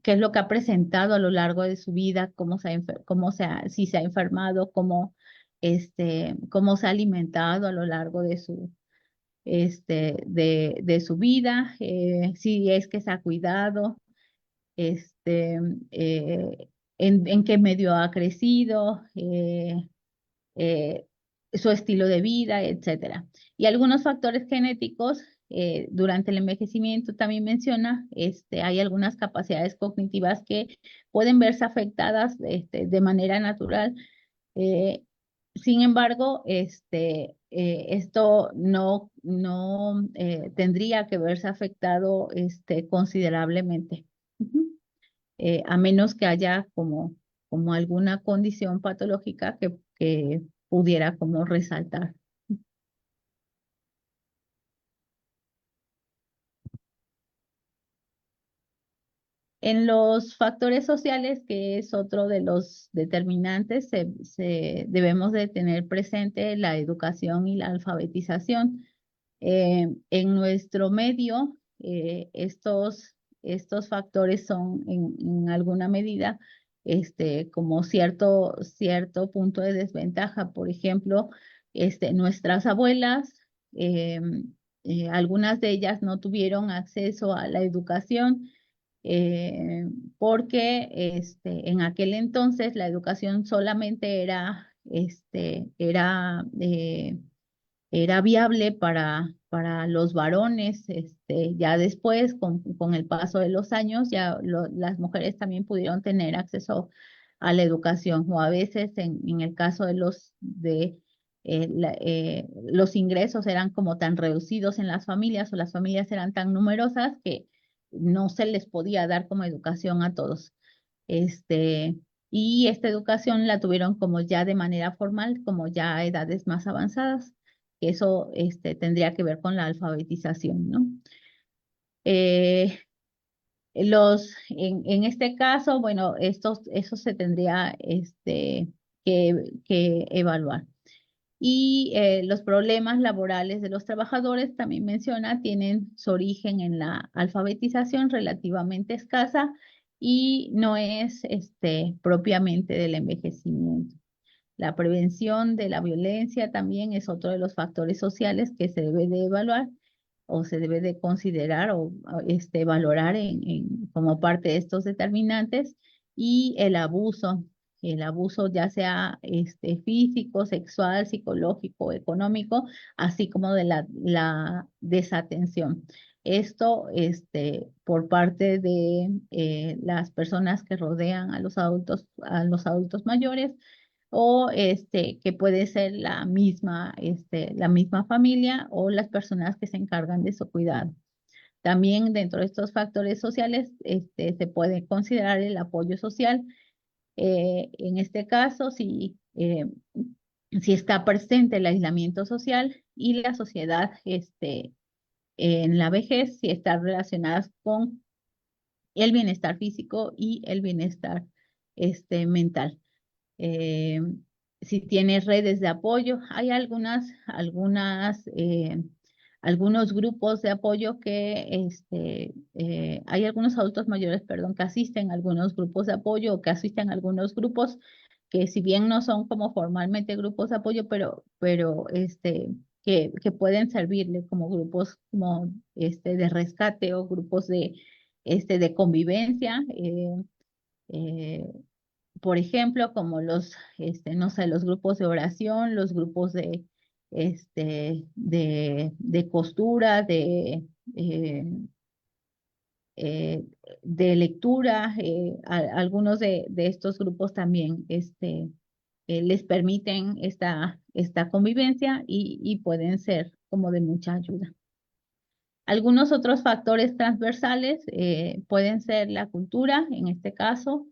qué es lo que ha presentado a lo largo de su vida, si se ha enfermado, cómo se ha alimentado a lo largo de su vida, si es que se ha cuidado, este, eh, en qué medio ha crecido, su estilo de vida, etcétera. Y algunos factores genéticos durante el envejecimiento también menciona, hay algunas capacidades cognitivas que pueden verse afectadas de manera natural. Sin embargo, esto no tendría que verse afectado considerablemente. A menos que haya como alguna condición patológica que pudiera como resaltar. En los factores sociales, que es otro de los determinantes, debemos de tener presente la educación y la alfabetización. En nuestro medio, estos factores son en alguna medida como cierto punto de desventaja. Por ejemplo, nuestras abuelas, algunas de ellas no tuvieron acceso a la educación porque en aquel entonces la educación solamente era viable para los varones. Ya después, con el paso de los años, ya las mujeres también pudieron tener acceso a la educación, o a veces en el caso de los ingresos eran como tan reducidos en las familias, o las familias eran tan numerosas que no se les podía dar como educación a todos. Y esta educación la tuvieron como ya de manera formal, como ya a edades más avanzadas. Eso tendría que ver con la alfabetización, ¿no? En este caso, bueno, eso se tendría que evaluar. Y los problemas laborales de los trabajadores, también menciona, tienen su origen en la alfabetización relativamente escasa y no es propiamente del envejecimiento. La prevención de la violencia también es otro de los factores sociales que se debe de evaluar o se debe de considerar o valorar como parte de estos determinantes. Y el abuso ya sea físico, sexual, psicológico, económico, así como de la desatención. Esto por parte de las personas que rodean a los adultos mayores, o que puede ser la misma familia o las personas que se encargan de su cuidado. También dentro de estos factores sociales se puede considerar el apoyo social. En este caso, si está presente el aislamiento social y la sociedad en la vejez, si está relacionadas con el bienestar físico y el bienestar mental. Si tiene redes de apoyo, hay algunos grupos de apoyo que hay algunos adultos mayores, perdón, que asisten a algunos grupos de apoyo o que asisten a algunos grupos que, si bien no son como formalmente grupos de apoyo, pero que pueden servirle como grupos como de rescate o grupos de convivencia. Por ejemplo, como no sé, los grupos de oración, los grupos de costura, eh, de lectura. Algunos de estos grupos también les permiten esta convivencia y pueden ser como de mucha ayuda. Algunos otros factores transversales pueden ser la cultura, en este caso,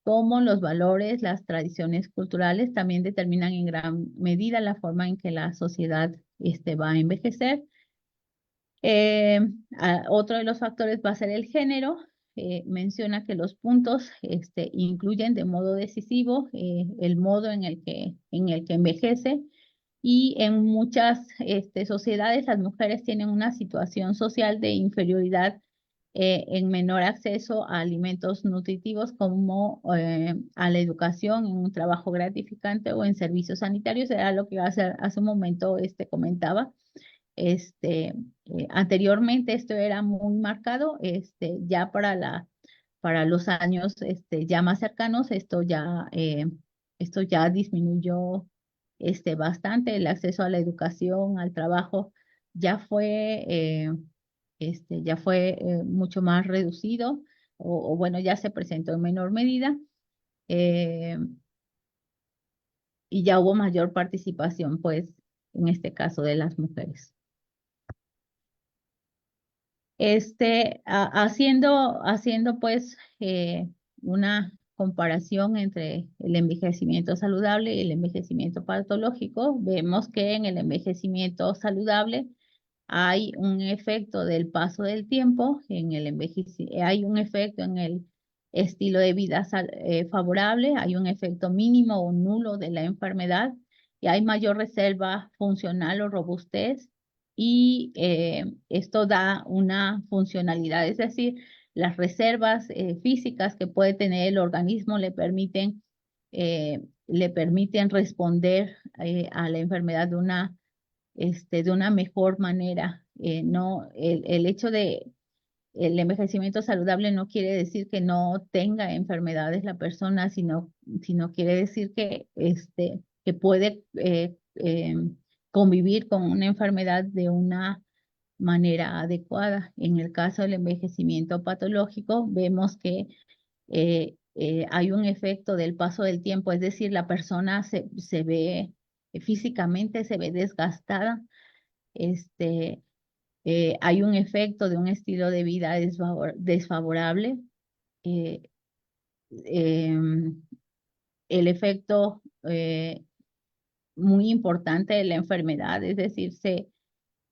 como los valores, las tradiciones culturales también determinan en gran medida la forma en que la sociedad va a envejecer. Otro de los factores va a ser el género. Menciona que los puntos incluyen de modo decisivo el modo en el que envejece, y en muchas sociedades las mujeres tienen una situación social de inferioridad en menor acceso a alimentos nutritivos, como a la educación, en un trabajo gratificante o en servicios sanitarios. Era lo que hace un momento comentaba. Anteriormente esto era muy marcado, ya para los años ya más cercanos, esto ya disminuyó bastante. El acceso a la educación, al trabajo, ya fue mucho más reducido, o bueno, ya se presentó en menor medida, y ya hubo mayor participación, pues, en este caso de las mujeres. Haciendo pues una comparación entre el envejecimiento saludable y el envejecimiento patológico, vemos que en el envejecimiento saludable hay un efecto del paso del tiempo, hay un efecto en el estilo de vida favorable, hay un efecto mínimo o nulo de la enfermedad, y hay mayor reserva funcional o robustez, y esto da una funcionalidad, es decir, las reservas físicas que puede tener el organismo le permiten responder a la enfermedad de una mejor manera. No, el hecho de el envejecimiento saludable no quiere decir que no tenga enfermedades la persona, sino quiere decir que puede convivir con una enfermedad de una manera adecuada. En el caso del envejecimiento patológico, vemos que hay un efecto del paso del tiempo, es decir, la persona se ve físicamente, se ve desgastada. Hay un efecto de un estilo de vida desfavorable. El efecto muy importante de la enfermedad, es decir,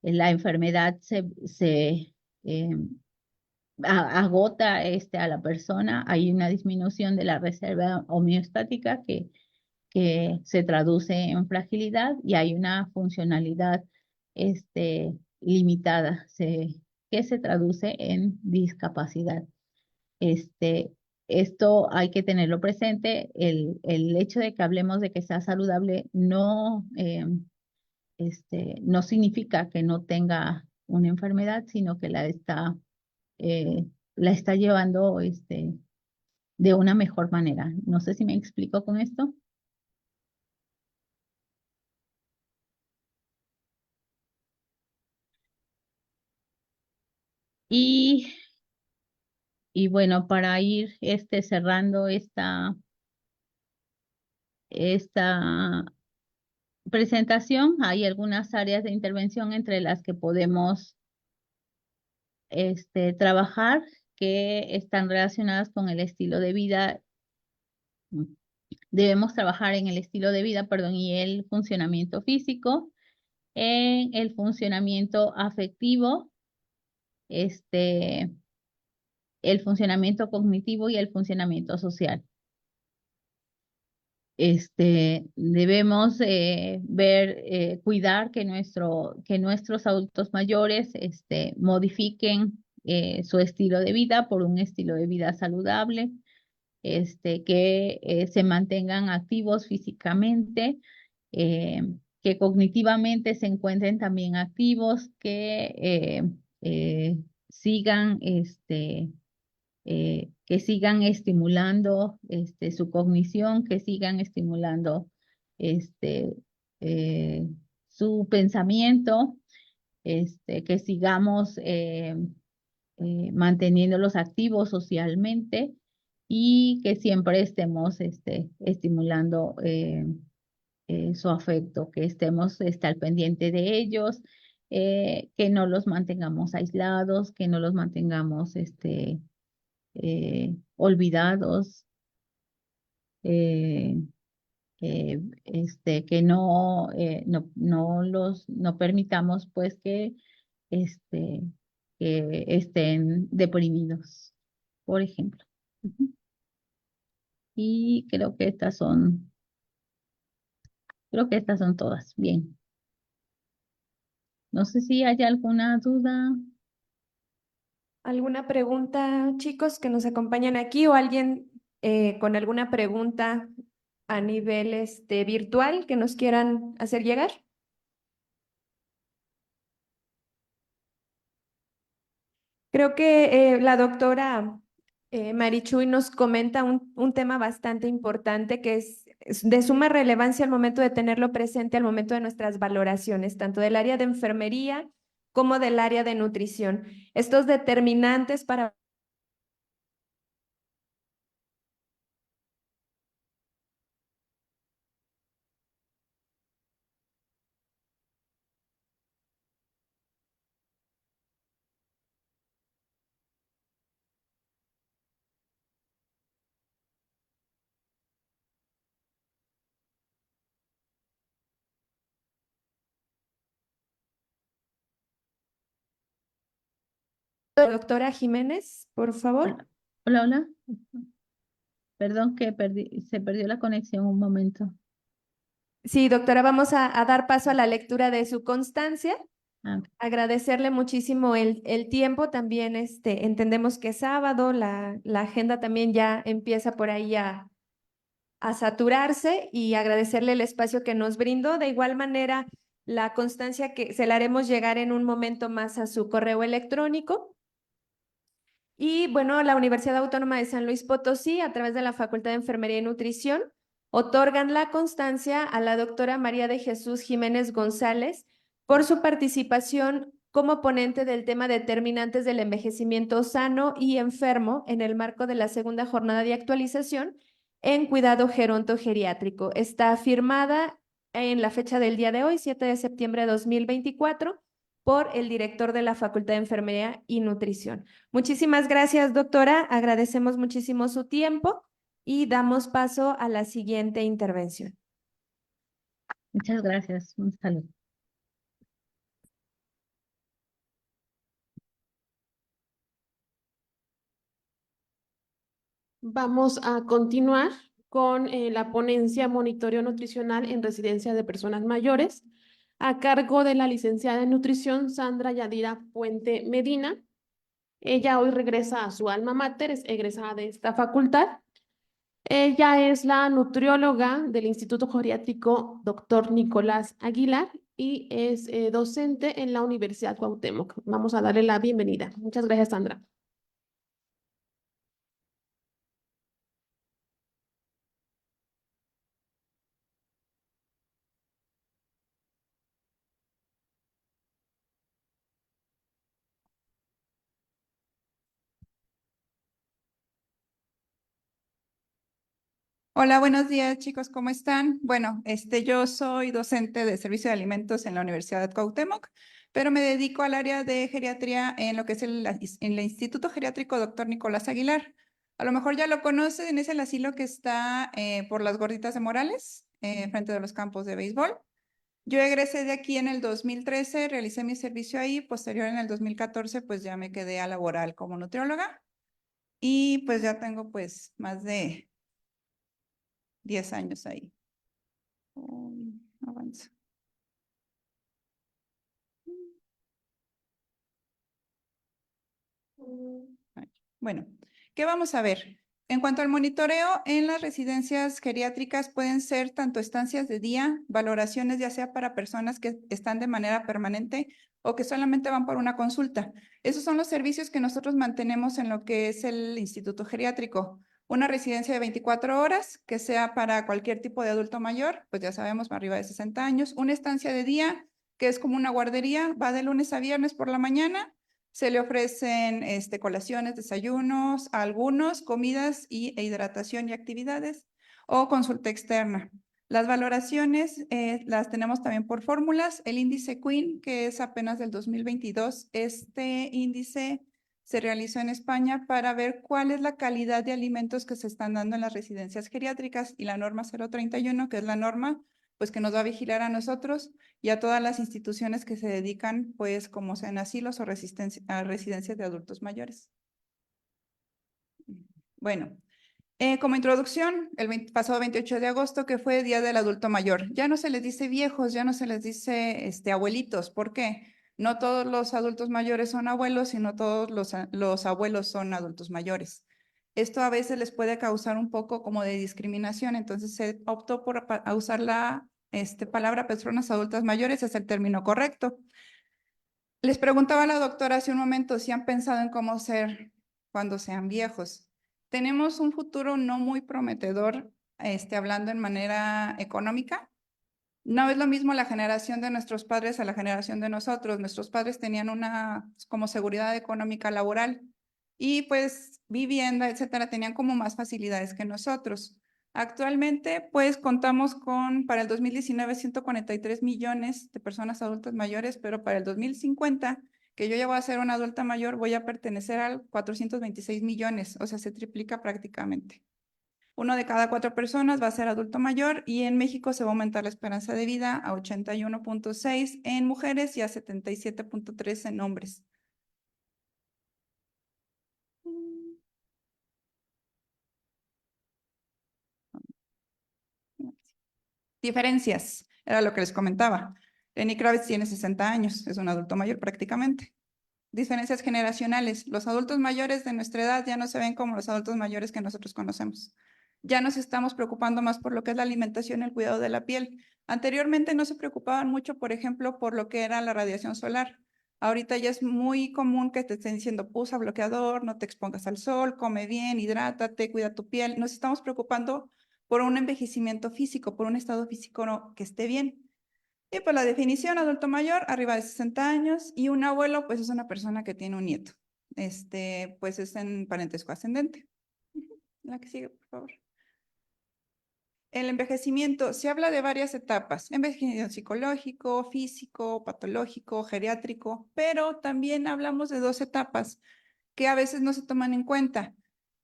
la enfermedad se agota a la persona. Hay una disminución de la reserva homeostática que que se traduce en fragilidad y hay una funcionalidad limitada que se traduce en discapacidad. Esto hay que tenerlo presente. El hecho de que hablemos de que sea saludable no significa que no tenga una enfermedad, sino que la está llevando de una mejor manera. No sé si me explico con esto. Y, y bueno, para ir cerrando esta presentación, hay algunas áreas de intervención entre las que podemos trabajar que están relacionadas con el estilo de vida. Debemos trabajar en el estilo de vida, perdón, y el funcionamiento físico, en el funcionamiento afectivo, el funcionamiento cognitivo y el funcionamiento social. Debemos cuidar que nuestros adultos mayores modifiquen su estilo de vida por un estilo de vida saludable, que se mantengan activos físicamente, que cognitivamente se encuentren también activos, que sigan que sigan estimulando su cognición, que sigan estimulando este, eh, su pensamiento, que sigamos manteniéndolos activos socialmente y que siempre estemos estimulando su afecto, que estemos al pendiente de ellos, que no los mantengamos aislados, que no los mantengamos olvidados, eh, que no permitamos pues este, que estén deprimidos, por ejemplo. Ujú. Y creo que estas son todas. Bien. No sé si hay alguna duda. ¿Alguna pregunta, chicos, que nos acompañan aquí o alguien con alguna pregunta a nivel virtual que nos quieran hacer llegar? Creo que la doctora Marichuy nos comenta un tema bastante importante que es de suma relevancia al momento de tenerlo presente, al momento de nuestras valoraciones, tanto del área de enfermería como del área de nutrición. Estos determinantes para doctora Jiménez, por favor. Hola, hola. Perdón que se perdió la conexión un momento. Sí, doctora, vamos a dar paso a la lectura de su constancia. Ah, Agradecerle muchísimo el tiempo. También entendemos que es sábado, la agenda también ya empieza por ahí a saturarse y agradecerle el espacio que nos brindó. De igual manera, la constancia que se la haremos llegar en un momento más a su correo electrónico. Y bueno, la Universidad Autónoma de San Luis Potosí, a través de la Facultad de Enfermería y Nutrición, otorgan la constancia a la doctora María de Jesús Jiménez González por su participación como ponente del tema determinantes del envejecimiento sano y enfermo en el marco de la segunda jornada de actualización en cuidado gerontogeriátrico. Está firmada en la fecha del día de hoy, 7 de septiembre de 2024, por el director de la Facultad de Enfermería y Nutrición. Muchísimas gracias, doctora. Agradecemos muchísimo su tiempo y damos paso a la siguiente intervención. muchas gracias. Un saludo. Vamos a continuar con la ponencia Monitoreo Nutricional en Residencia de Personas Mayores, a cargo de la licenciada en nutrición Sandra Yadira Puente Medina. Ella hoy regresa a su alma mater, es egresada de esta facultad. Ella es la nutrióloga del Instituto Geriátrico Dr. Nicolás Aguilar y es docente en la Universidad Cuauhtémoc. Vamos a darle la bienvenida. Muchas gracias, Sandra. Hola, buenos días, chicos, ¿cómo están? Bueno, yo soy docente de servicio de alimentos en la Universidad de Cuauhtémoc, pero me dedico al área de geriatría en lo que es en el Instituto Geriátrico Dr. Nicolás Aguilar. A lo mejor ya lo conocen, es el asilo que está por las Gorditas de Morales, frente de los campos de béisbol. Yo egresé de aquí en el 2013, realicé mi servicio ahí, posterior en el 2014, pues ya me quedé a laboral como nutrióloga y pues ya tengo pues más de 10 años ahí. Avanza. Bueno, ¿qué vamos a ver? En cuanto al monitoreo, en las residencias geriátricas pueden ser tanto estancias de día, valoraciones ya sea para personas que están de manera permanente o que solamente van por una consulta. Esos son los servicios que nosotros mantenemos en lo que es el Instituto Geriátrico. Una residencia de 24 horas, que sea para cualquier tipo de adulto mayor, pues ya sabemos, arriba de 60 años. Una estancia de día, que es como una guardería, va de lunes a viernes por la mañana. Se le ofrecen colaciones, desayunos, algunos, comidas e hidratación y actividades, o consulta externa. Las valoraciones las tenemos también por fórmulas. El índice Queen, que es apenas del 2022, este índice se realizó en España para ver cuál es la calidad de alimentos que se están dando en las residencias geriátricas, y la norma 031, que es la norma pues que nos va a vigilar a nosotros y a todas las instituciones que se dedican, pues, como sean asilos o residencias de adultos mayores. Bueno, como introducción, el pasado 28 de agosto, que fue Día del Adulto Mayor, ya no se les dice viejos, ya no se les dice abuelitos. ¿Por qué? No todos los adultos mayores son abuelos y no todos los abuelos son adultos mayores. Esto a veces les puede causar un poco como de discriminación, entonces se optó por usar la palabra personas adultas mayores, es el término correcto. Les preguntaba a la doctora hace un momento si han pensado en cómo ser cuando sean viejos. Tenemos un futuro no muy prometedor, hablando en manera económica. No es lo mismo la generación de nuestros padres a la generación de nosotros. Nuestros padres tenían una como seguridad económica laboral y pues vivienda, etcétera, tenían como más facilidades que nosotros. Actualmente, pues contamos con, para el 2019, 143 millones de personas adultas mayores, pero para el 2050, que yo ya voy a ser una adulta mayor, voy a pertenecer al 426 millones, o sea, se triplica prácticamente. 1 de cada 4 personas va a ser adulto mayor y en México se va a aumentar la esperanza de vida a 81.6 en mujeres y a 77.3 en hombres. Diferencias, era lo que les comentaba. Lenny Kravitz tiene 60 años, es un adulto mayor prácticamente. Diferencias generacionales. Los adultos mayores de nuestra edad ya no se ven como los adultos mayores que nosotros conocemos. Ya nos estamos preocupando más por lo que es la alimentación y el cuidado de la piel. Anteriormente no se preocupaban mucho, por ejemplo, por lo que era la radiación solar. Ahorita ya es muy común que te estén diciendo, usa bloqueador, no te expongas al sol, come bien, hidrátate, cuida tu piel. Nos estamos preocupando por un envejecimiento físico, por un estado físico que esté bien. Y pues la definición, adulto mayor, arriba de 60 años, y un abuelo, pues es una persona que tiene un nieto. Pues es en parentesco ascendente. La que sigue, por favor. El envejecimiento, se habla de varias etapas, envejecimiento psicológico, físico, patológico, geriátrico, pero también hablamos de 2 etapas que a veces no se toman en cuenta.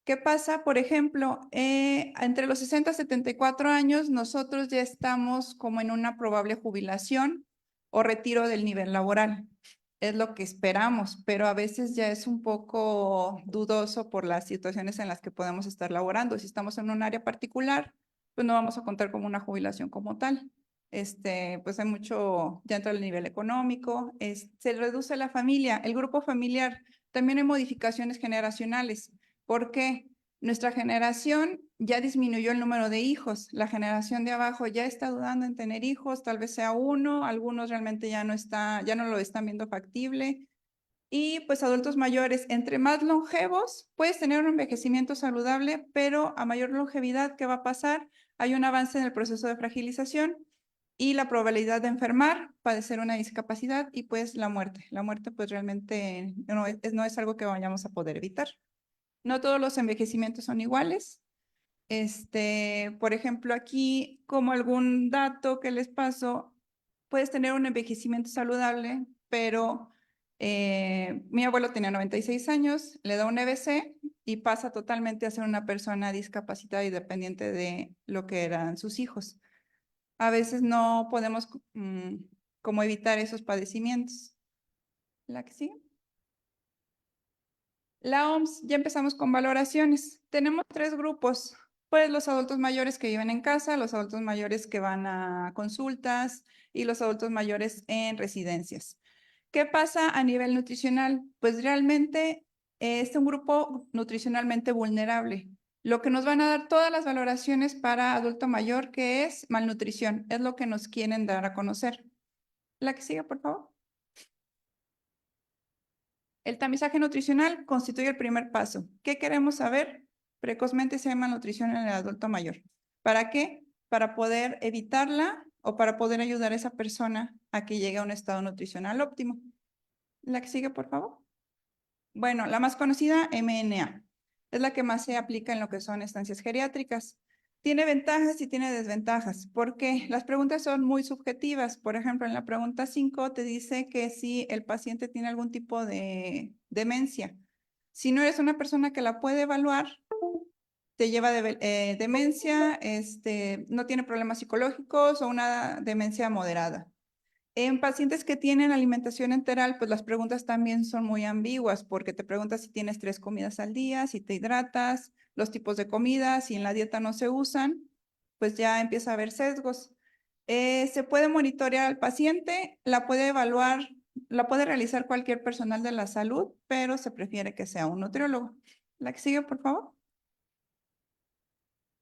¿Qué pasa? Por ejemplo, entre los 60 y 74 años, nosotros ya estamos como en una probable jubilación o retiro del nivel laboral. es lo que esperamos, pero a veces ya es un poco dudoso por las situaciones en las que podemos estar laborando. Si estamos en un área particular, pues no vamos a contar con una jubilación como tal. Pues hay mucho, ya entra el nivel económico, se reduce la familia, el grupo familiar. También hay modificaciones generacionales. ¿Por qué? Nuestra generación ya disminuyó el número de hijos. La generación de abajo ya está dudando en tener hijos, tal vez sea uno, algunos realmente ya no lo están viendo factible. Y pues adultos mayores, entre más longevos, puedes tener un envejecimiento saludable, pero a mayor longevidad, ¿qué va a pasar? Hay un avance en el proceso de fragilización y la probabilidad de enfermar, padecer una discapacidad y pues la muerte. La muerte pues realmente no es algo que vayamos a poder evitar. No todos los envejecimientos son iguales. Por ejemplo, aquí, como algún dato que les paso, puedes tener un envejecimiento saludable, pero mi abuelo tenía 96 años, le da un EBC y pasa totalmente a ser una persona discapacitada y dependiente de lo que eran sus hijos. A veces no podemos como evitar esos padecimientos. ¿La que sigue? La OMS, ya empezamos con valoraciones. Tenemos 3 grupos, pues los adultos mayores que viven en casa, los adultos mayores que van a consultas y los adultos mayores en residencias. ¿Qué pasa a nivel nutricional? Pues realmente es un grupo nutricionalmente vulnerable. Lo que nos van a dar todas las valoraciones para adulto mayor, que es malnutrición, es lo que nos quieren dar a conocer. La que sigue, por favor. El tamizaje nutricional constituye el primer paso. ¿Qué queremos saber? Precozmente si hay malnutrición en el adulto mayor. ¿Para qué? Para poder evitarla o para poder ayudar a esa persona a que llegue a un estado nutricional óptimo. La que sigue, por favor. Bueno, la más conocida, MNA. Es la que más se aplica en lo que son estancias geriátricas. Tiene ventajas y tiene desventajas, porque las preguntas son muy subjetivas. Por ejemplo, en la pregunta 5 te dice que si el paciente tiene algún tipo de demencia. Si no eres una persona que la puede evaluar, te lleva de demencia, no tiene problemas psicológicos o una demencia moderada. En pacientes que tienen alimentación enteral, pues las preguntas también son muy ambiguas porque te preguntas si tienes 3 comidas al día, si te hidratas, los tipos de comidas, si en la dieta no se usan, pues ya empieza a haber sesgos. Se puede monitorear al paciente, la puede evaluar, la puede realizar cualquier personal de la salud, pero se prefiere que sea un nutriólogo. La que sigue, por favor.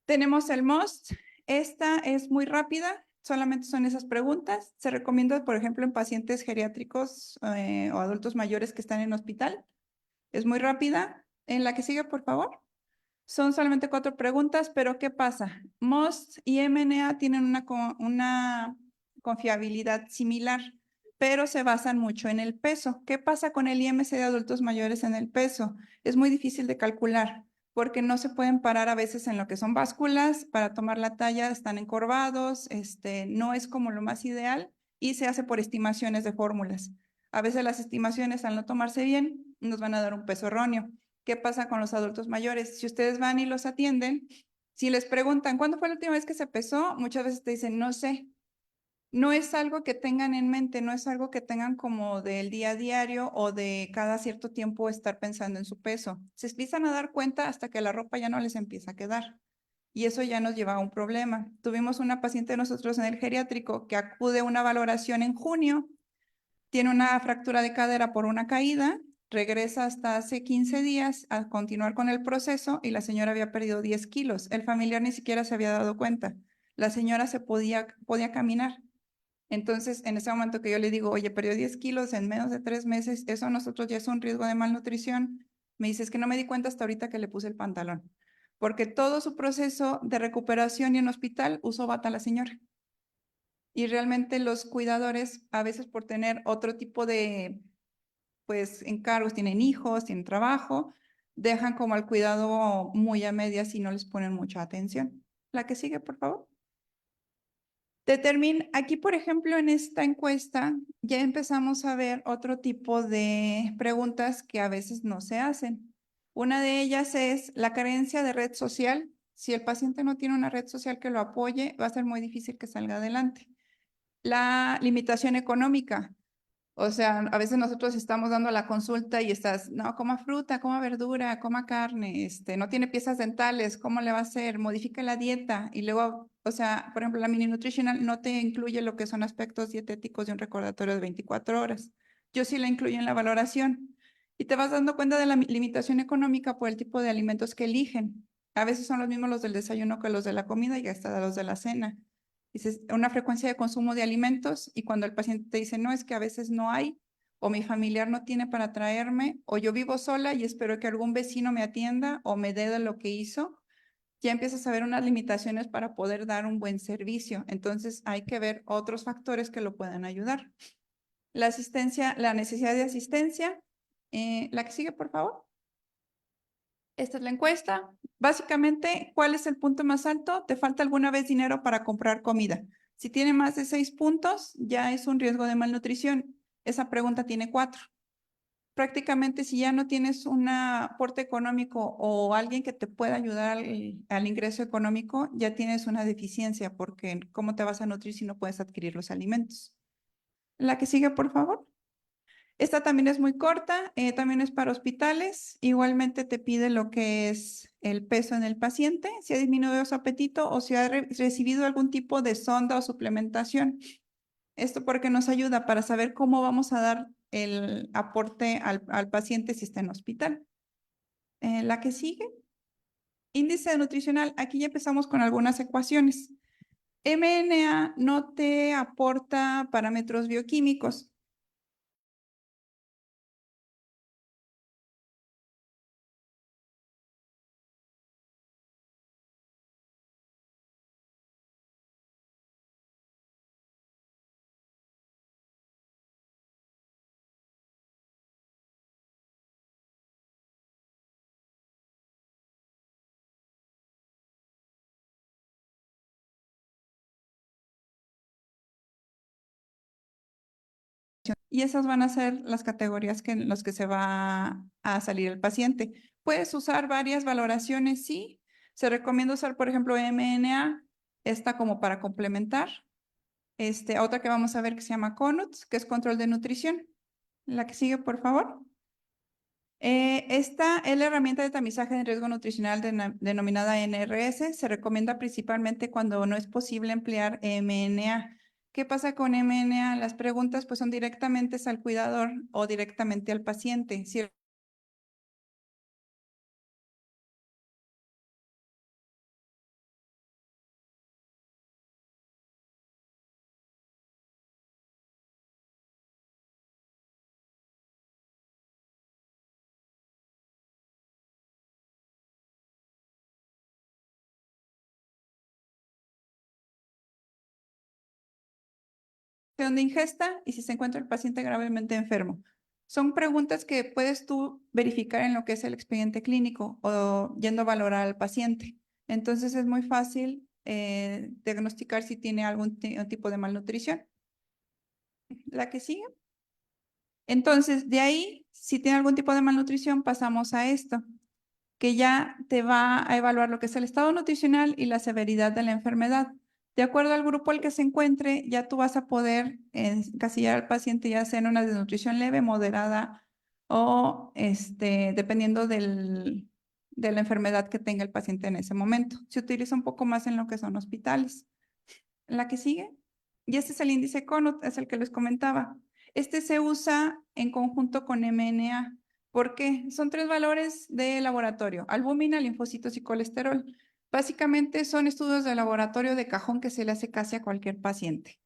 Tenemos el MOST. Esta es muy rápida. Solamente son esas preguntas. Se recomienda, por ejemplo, en pacientes geriátricos o adultos mayores que están en hospital. Es muy rápida. En la que sigue, por favor. Son solamente 4 preguntas, pero ¿qué pasa? MOST y MNA tienen una confiabilidad similar, pero se basan mucho en el peso. ¿Qué pasa con el IMC de adultos mayores en el peso? Es muy difícil de calcular porque no se pueden parar a veces en lo que son básculas para tomar la talla, están encorvados, no es como lo más ideal y se hace por estimaciones de fórmulas. A veces las estimaciones al no tomarse bien nos van a dar un peso erróneo. ¿Qué pasa con los adultos mayores? Si ustedes van y los atienden, si les preguntan, ¿cuándo fue la última vez que se pesó? Muchas veces te dicen, no sé. No es algo que tengan en mente, no es algo que tengan como del día a diario o de cada cierto tiempo estar pensando en su peso. Se empiezan a dar cuenta hasta que la ropa ya no les empieza a quedar. Y eso ya nos lleva a un problema. Tuvimos una paciente de nosotros en el geriátrico que acude a una valoración en junio, tiene una fractura de cadera por una caída, regresa hasta hace 15 días a continuar con el proceso y la señora había perdido 10 kilos. El familiar ni siquiera se había dado cuenta. La señora podía caminar. Entonces, en ese momento que yo le digo, oye, perdió 10 kilos en menos de 3 meses, eso a nosotros ya es un riesgo de malnutrición. Me dice, es que no me di cuenta hasta ahorita que le puse el pantalón. Porque todo su proceso de recuperación y en hospital usó bata la señora. Y realmente los cuidadores, a veces por tener otro tipo de, pues, encargos, tienen hijos, tienen trabajo, dejan como al cuidado muy a medias y no les ponen mucha atención. La que sigue, por favor. Aquí, por ejemplo, en esta encuesta ya empezamos a ver otro tipo de preguntas que a veces no se hacen. Una de ellas es la carencia de red social. Si el paciente no tiene una red social que lo apoye, va a ser muy difícil que salga adelante. La limitación económica. O sea, a veces nosotros estamos dando la consulta y estás, no, coma fruta, coma verdura, coma carne, no tiene piezas dentales, ¿cómo le va a hacer? Modifica la dieta. Y luego, o sea, por ejemplo, la mini nutritional no te incluye lo que son aspectos dietéticos de un recordatorio de 24 horas. Yo sí la incluyo en la valoración. Y te vas dando cuenta de la limitación económica por el tipo de alimentos que eligen. A veces son los mismos los del desayuno que los de la comida y hasta los de la cena. Dices, una frecuencia de consumo de alimentos y cuando el paciente te dice, no, es que a veces no hay, o mi familiar no tiene para traerme, o yo vivo sola y espero que algún vecino me atienda o me dé de lo que hizo, ya empiezas a ver unas limitaciones para poder dar un buen servicio. Entonces hay que ver otros factores que lo puedan ayudar. La asistencia, la necesidad de asistencia. La que sigue, por favor. Esta es la encuesta. Básicamente, ¿cuál es el punto más alto? ¿Te falta alguna vez dinero para comprar comida? Si tiene más de 6 puntos, ya es un riesgo de malnutrición. Esa pregunta tiene 4. Prácticamente, si ya no tienes un aporte económico o alguien que te pueda ayudar al ingreso económico, ya tienes una deficiencia, porque ¿cómo te vas a nutrir si no puedes adquirir los alimentos? La que sigue, por favor. Esta también es muy corta, también es para hospitales. Igualmente te pide lo que es el peso en el paciente, si ha disminuido su apetito o si ha recibido algún tipo de sonda o suplementación. Esto porque nos ayuda para saber cómo vamos a dar el aporte al paciente si está en hospital. La que sigue. Índice nutricional. Aquí ya empezamos con algunas ecuaciones. MNA no te aporta parámetros bioquímicos. Y esas van a ser las categorías en las que se va a salir el paciente. Puedes usar varias valoraciones, sí. Se recomienda usar, por ejemplo, MNA, esta como para complementar. Otra que vamos a ver que se llama CONUTS, que es control de nutrición. La que sigue, por favor. Esta es la herramienta de tamizaje de riesgo nutricional denominada NRS. Se recomienda principalmente cuando no es posible emplear MNA. ¿Qué pasa con MNA? Las preguntas pues son directamente al cuidador o directamente al paciente. Si de ingesta y si se encuentra el paciente gravemente enfermo. Son preguntas que puedes tú verificar en lo que es el expediente clínico o yendo a valorar al paciente. Entonces es muy fácil diagnosticar si tiene algún tipo de malnutrición. La que sigue. Entonces, de ahí, si tiene algún tipo de malnutrición, pasamos a esto, que ya te va a evaluar lo que es el estado nutricional y la severidad de la enfermedad. De acuerdo al grupo al que se encuentre, ya tú vas a poder encasillar al paciente ya sea en una desnutrición leve, moderada o dependiendo de la enfermedad que tenga el paciente en ese momento. Se utiliza un poco más en lo que son hospitales. La que sigue. Y este es el índice CONUT, es el que les comentaba. Este se usa en conjunto con MNA. ¿Por qué? Son 3 valores de laboratorio: albúmina, linfocitos y colesterol. Básicamente son estudios de laboratorio de cajón que se le hace casi a cualquier paciente.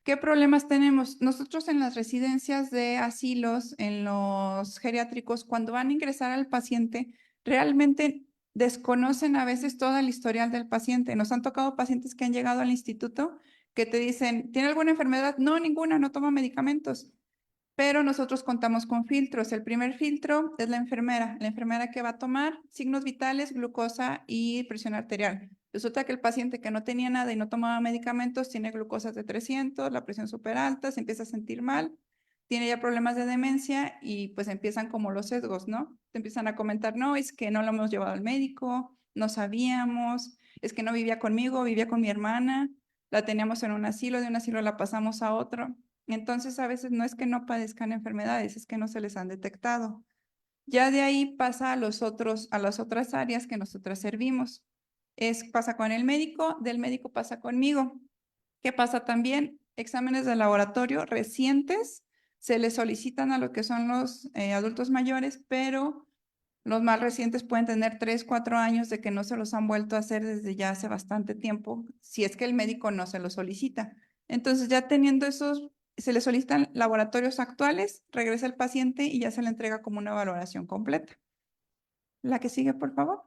¿Qué problemas tenemos? Nosotros en las residencias de asilos, en los geriátricos, cuando van a ingresar al paciente, realmente desconocen a veces todo el historial del paciente. Nos han tocado pacientes que han llegado al instituto que te dicen, ¿tiene alguna enfermedad? No, ninguna, no toma medicamentos. Pero nosotros contamos con filtros. El primer filtro es la enfermera que va a tomar signos vitales, glucosa y presión arterial. Resulta que el paciente que no tenía nada y no tomaba medicamentos tiene glucosas de 300, la presión súper alta, se empieza a sentir mal, tiene ya problemas de demencia y pues empiezan como los sesgos, ¿no? Te empiezan a comentar, no, es que no lo hemos llevado al médico, no sabíamos, es que no vivía conmigo, vivía con mi hermana, la teníamos en un asilo, de un asilo la pasamos a otro. Entonces, a veces no es que no padezcan enfermedades, es que no se les han detectado. Ya de ahí pasa a las otras áreas que nosotras servimos. Pasa con el médico, del médico pasa conmigo. ¿Qué pasa también? Exámenes de laboratorio recientes se les solicitan a lo que son los adultos mayores, pero los más recientes pueden tener 3, 4 años de que no se los han vuelto a hacer desde ya hace bastante tiempo, si es que el médico no se los solicita. Entonces, ya teniendo esos, se le solicitan laboratorios actuales, regresa el paciente y ya se le entrega como una valoración completa. La que sigue, por favor.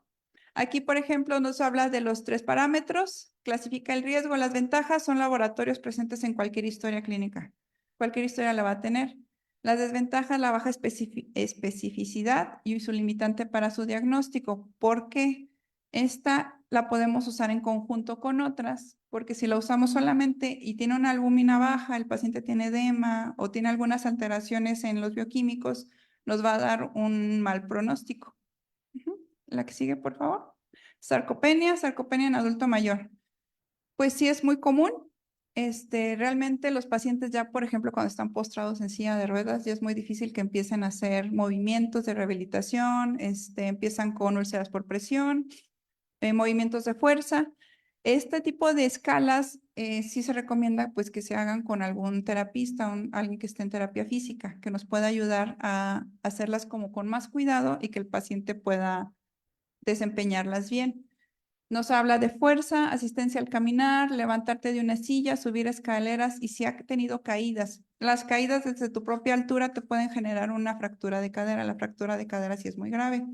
Aquí, por ejemplo, nos habla de los 3 parámetros, clasifica el riesgo, las ventajas son laboratorios presentes en cualquier historia clínica. Cualquier historia la va a tener. Las desventajas, la baja especificidad y su limitante para su diagnóstico. ¿Por qué? Esta la podemos usar en conjunto con otras, porque si la usamos solamente y tiene una albúmina baja, el paciente tiene edema o tiene algunas alteraciones en los bioquímicos, nos va a dar un mal pronóstico. La que sigue, por favor. Sarcopenia en adulto mayor. Pues sí es muy común. Realmente los pacientes ya, por ejemplo, cuando están postrados en silla de ruedas, ya es muy difícil que empiecen a hacer movimientos de rehabilitación, empiezan con úlceras por presión, movimientos de fuerza. Este tipo de escalas sí se recomienda pues que se hagan con algún terapista, alguien que esté en terapia física, que nos pueda ayudar a hacerlas como con más cuidado y que el paciente pueda desempeñarlas bien. Nos habla de fuerza, asistencia al caminar, levantarte de una silla, subir escaleras y si ha tenido caídas. Las caídas desde tu propia altura te pueden generar una fractura de cadera. La fractura de cadera sí es muy grave.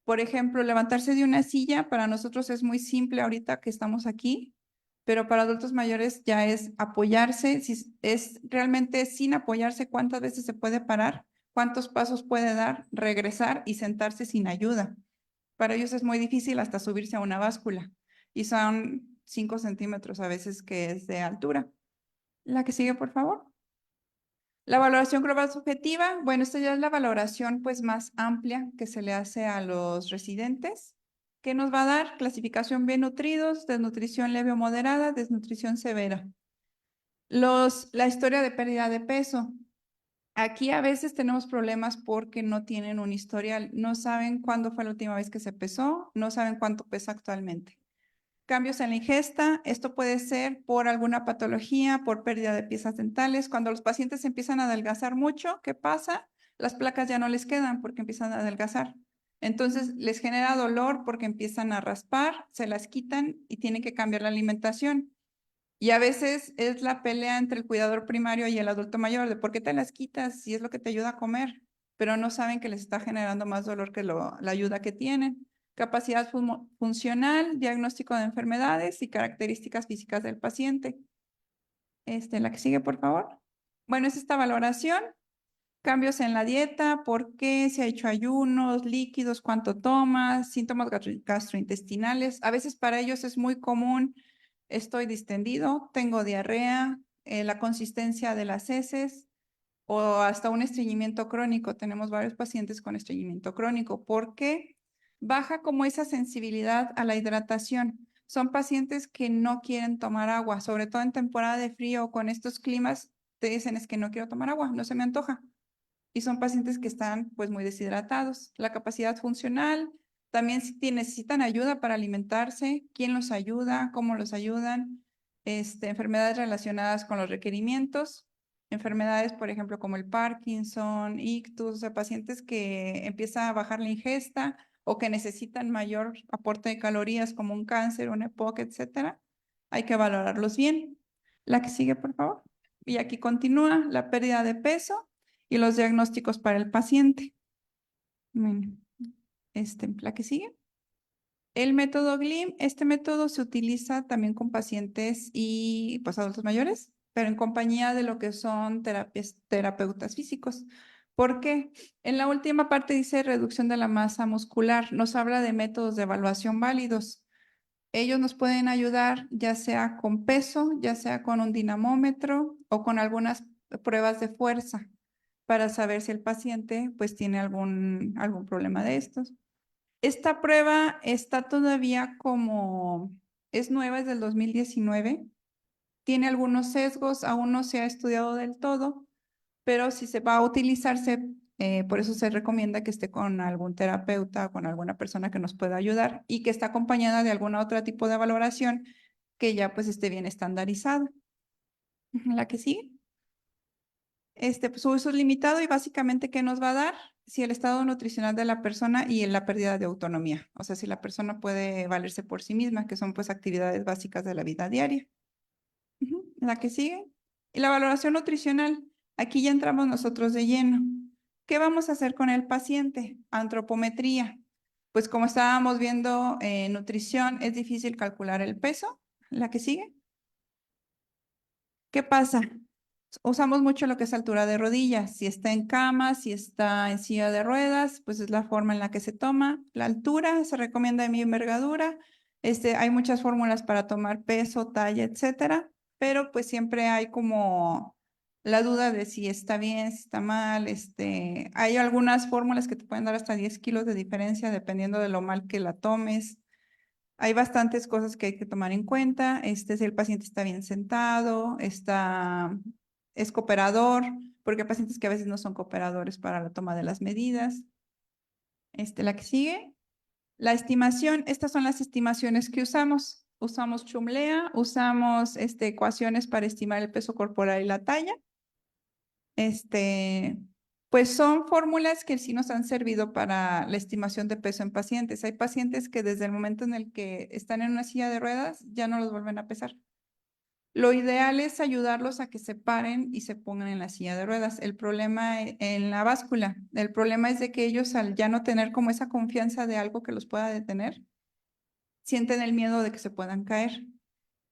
Por ejemplo, levantarse de una silla para nosotros es muy simple ahorita que estamos aquí, pero para adultos mayores ya es apoyarse. Si es realmente sin apoyarse, ¿cuántas veces se puede parar? ¿Cuántos pasos puede dar? Regresar y sentarse sin ayuda. Para ellos es muy difícil hasta subirse a una báscula y son 5 centímetros a veces que es de altura. La que sigue, por favor. La valoración global subjetiva, bueno, esta ya es la valoración pues más amplia que se le hace a los residentes. ¿Qué nos va a dar? Clasificación bien nutridos, desnutrición leve o moderada, desnutrición severa. La historia de pérdida de peso. Aquí a veces tenemos problemas porque no tienen un historial, no saben cuándo fue la última vez que se pesó, no saben cuánto pesa actualmente. Cambios en la ingesta, esto puede ser por alguna patología, por pérdida de piezas dentales. Cuando los pacientes empiezan a adelgazar mucho, ¿qué pasa? Las placas ya no les quedan porque empiezan a adelgazar. Entonces les genera dolor porque empiezan a raspar, se las quitan y tienen que cambiar la alimentación. Y a veces es la pelea entre el cuidador primario y el adulto mayor de por qué te las quitas si es lo que te ayuda a comer, pero no saben que les está generando más dolor que la ayuda que tienen. Capacidad funcional, diagnóstico de enfermedades y características físicas del paciente. La que sigue, por favor. Bueno, es esta valoración. Cambios en la dieta, por qué, se ha hecho ayunos, líquidos, cuánto tomas, síntomas gastrointestinales. A veces para ellos es muy común, estoy distendido, tengo diarrea, la consistencia de las heces o hasta un estreñimiento crónico. Tenemos varios pacientes con estreñimiento crónico. ¿Por qué? Baja como esa sensibilidad a la hidratación. Son pacientes que no quieren tomar agua, sobre todo en temporada de frío o con estos climas, te dicen es que no quiero tomar agua, no se me antoja. Y son pacientes que están pues muy deshidratados. La capacidad funcional, también si necesitan ayuda para alimentarse, quién los ayuda, cómo los ayudan, enfermedades relacionadas con los requerimientos, enfermedades por ejemplo como el Parkinson, ictus, o sea, pacientes que empiezan a bajar la ingesta o que necesitan mayor aporte de calorías como un cáncer, un EPOC, etcétera. Hay que valorarlos bien. La que sigue, por favor. Y aquí continúa la pérdida de peso y los diagnósticos para el paciente. Bueno, la que sigue. El método GLIM, este método se utiliza también con pacientes y pues adultos mayores, pero en compañía de lo que son terapeutas físicos. ¿Por qué? En la última parte dice reducción de la masa muscular. Nos habla de métodos de evaluación válidos. Ellos nos pueden ayudar ya sea con peso, ya sea con un dinamómetro o con algunas pruebas de fuerza para saber si el paciente pues tiene algún problema de estos. Esta prueba está todavía como, es nueva, es del 2019, tiene algunos sesgos, aún no se ha estudiado del todo, pero si se va a utilizarse, por eso se recomienda que esté con algún terapeuta o con alguna persona que nos pueda ayudar y que esté acompañada de algún otro tipo de valoración que ya pues esté bien estandarizada. La que sigue. Pues, su uso es limitado y básicamente, ¿qué nos va a dar? Si el estado nutricional de la persona y la pérdida de autonomía. O sea, si la persona puede valerse por sí misma, que son pues actividades básicas de la vida diaria. La que sigue. Y la valoración nutricional. Aquí ya entramos nosotros de lleno. ¿Qué vamos a hacer con el paciente? Antropometría. Pues como estábamos viendo en nutrición, es difícil calcular el peso. La que sigue. ¿Qué pasa? Usamos mucho lo que es altura de rodillas. Si está en cama, si está en silla de ruedas, pues es la forma en la que se toma. La altura se recomienda de mi envergadura. Hay muchas fórmulas para tomar peso, talla, etcétera, pero pues siempre hay como la duda de si está bien, si está mal. Hay algunas fórmulas que te pueden dar hasta 10 kilos de diferencia dependiendo de lo mal que la tomes. Hay bastantes cosas que hay que tomar en cuenta. Si el paciente está bien sentado, es cooperador, porque hay pacientes que a veces no son cooperadores para la toma de las medidas. La que sigue. La estimación, estas son las estimaciones que usamos. Usamos Chumlea, usamos ecuaciones para estimar el peso corporal y la talla. Pues son fórmulas que sí nos han servido para la estimación de peso en pacientes. Hay pacientes que desde el momento en el que están en una silla de ruedas ya no los vuelven a pesar. Lo ideal es ayudarlos a que se paren y se pongan en la silla de ruedas. El problema en la báscula, el problema es de que ellos al ya no tener como esa confianza de algo que los pueda detener, sienten el miedo de que se puedan caer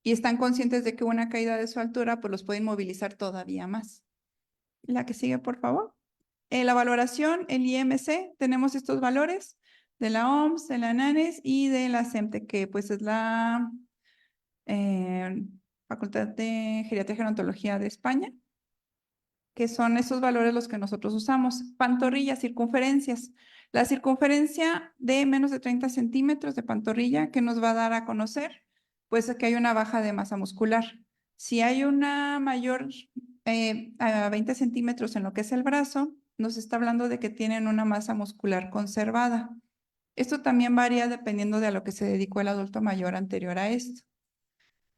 y están conscientes de que una caída de su altura pues los puede inmovilizar todavía más. La que sigue, por favor. La valoración, el IMC, tenemos estos valores de la OMS, de la ANANES y de la CEMTE, que pues es la Facultad de Geriatría y Gerontología de España, que son esos valores los que nosotros usamos. Pantorrillas, circunferencias. La circunferencia de menos de 30 centímetros de pantorrilla, que nos va a dar a conocer, pues que hay una baja de masa muscular. Si hay una mayor a 20 centímetros en lo que es el brazo, nos está hablando de que tienen una masa muscular conservada. Esto también varía dependiendo de a lo que se dedicó el adulto mayor anterior a esto.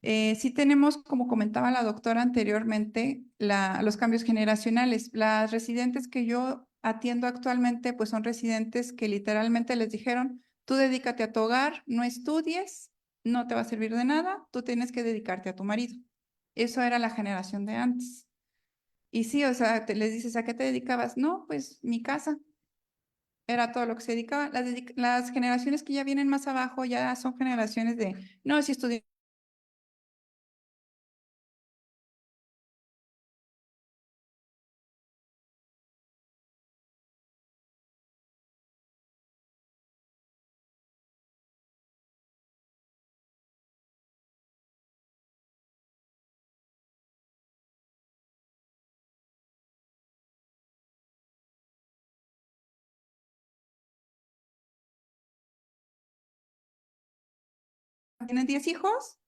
Sí tenemos, como comentaba la doctora anteriormente, los cambios generacionales. Las residentes que yo atiendo actualmente, pues son residentes que literalmente les dijeron, tú dedícate a tu hogar, no estudies, no te va a servir de nada, tú tienes que dedicarte a tu marido. Eso era la generación de antes. Y sí, o sea, les dices, ¿a qué te dedicabas? No, pues mi casa. Era todo lo que se dedicaba. Las generaciones que ya vienen más abajo ya son generaciones de, no, si estudié. ¿Tienen 10 hijos?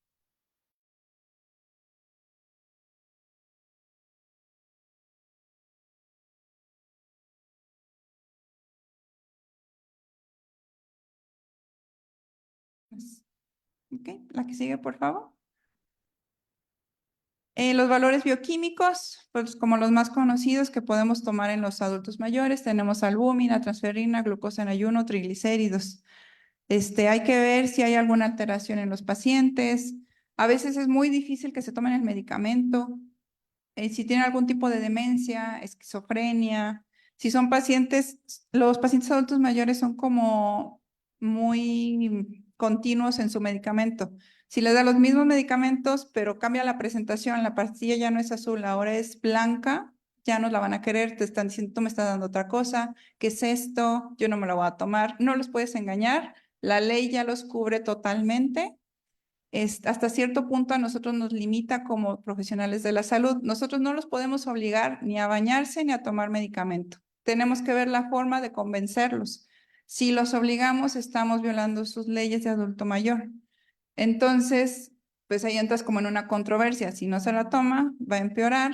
Ok, la que sigue, por favor. Los valores bioquímicos, pues como los más conocidos que podemos tomar en los adultos mayores, tenemos albúmina, transferrina, glucosa en ayuno, triglicéridos. Hay que ver si hay alguna alteración en los pacientes. A veces es muy difícil que se tomen el medicamento. Si tienen algún tipo de demencia, esquizofrenia. Si son pacientes, los pacientes adultos mayores son como muy continuos en su medicamento. Si les da los mismos medicamentos, pero cambia la presentación, la pastilla ya no es azul, ahora es blanca, ya no la van a querer, te están diciendo, tú me estás dando otra cosa, ¿qué es esto? Yo no me la voy a tomar. No los puedes engañar, la ley ya los cubre totalmente. Hasta cierto punto a nosotros nos limita como profesionales de la salud. Nosotros no los podemos obligar ni a bañarse ni a tomar medicamento. Tenemos que ver la forma de convencerlos. Si los obligamos, estamos violando sus leyes de adulto mayor. Entonces, pues ahí entras como en una controversia. Si no se la toma, va a empeorar,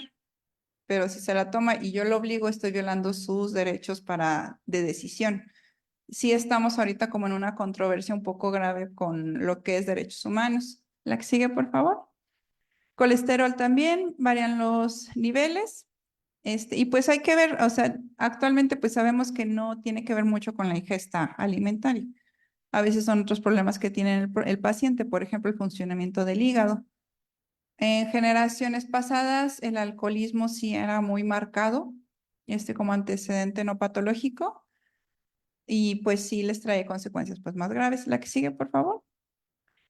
pero si se la toma y yo lo obligo, estoy violando sus derechos de decisión. Sí estamos ahorita como en una controversia un poco grave con lo que es derechos humanos. La que sigue, por favor. Colesterol también, varían los niveles. Y pues hay que ver, o sea, actualmente pues sabemos que no tiene que ver mucho con la ingesta alimentaria. A veces son otros problemas que tiene el paciente, por ejemplo, el funcionamiento del hígado. En generaciones pasadas, el alcoholismo sí era muy marcado, como antecedente no patológico, y pues sí les trae consecuencias pues más graves. La que sigue, por favor.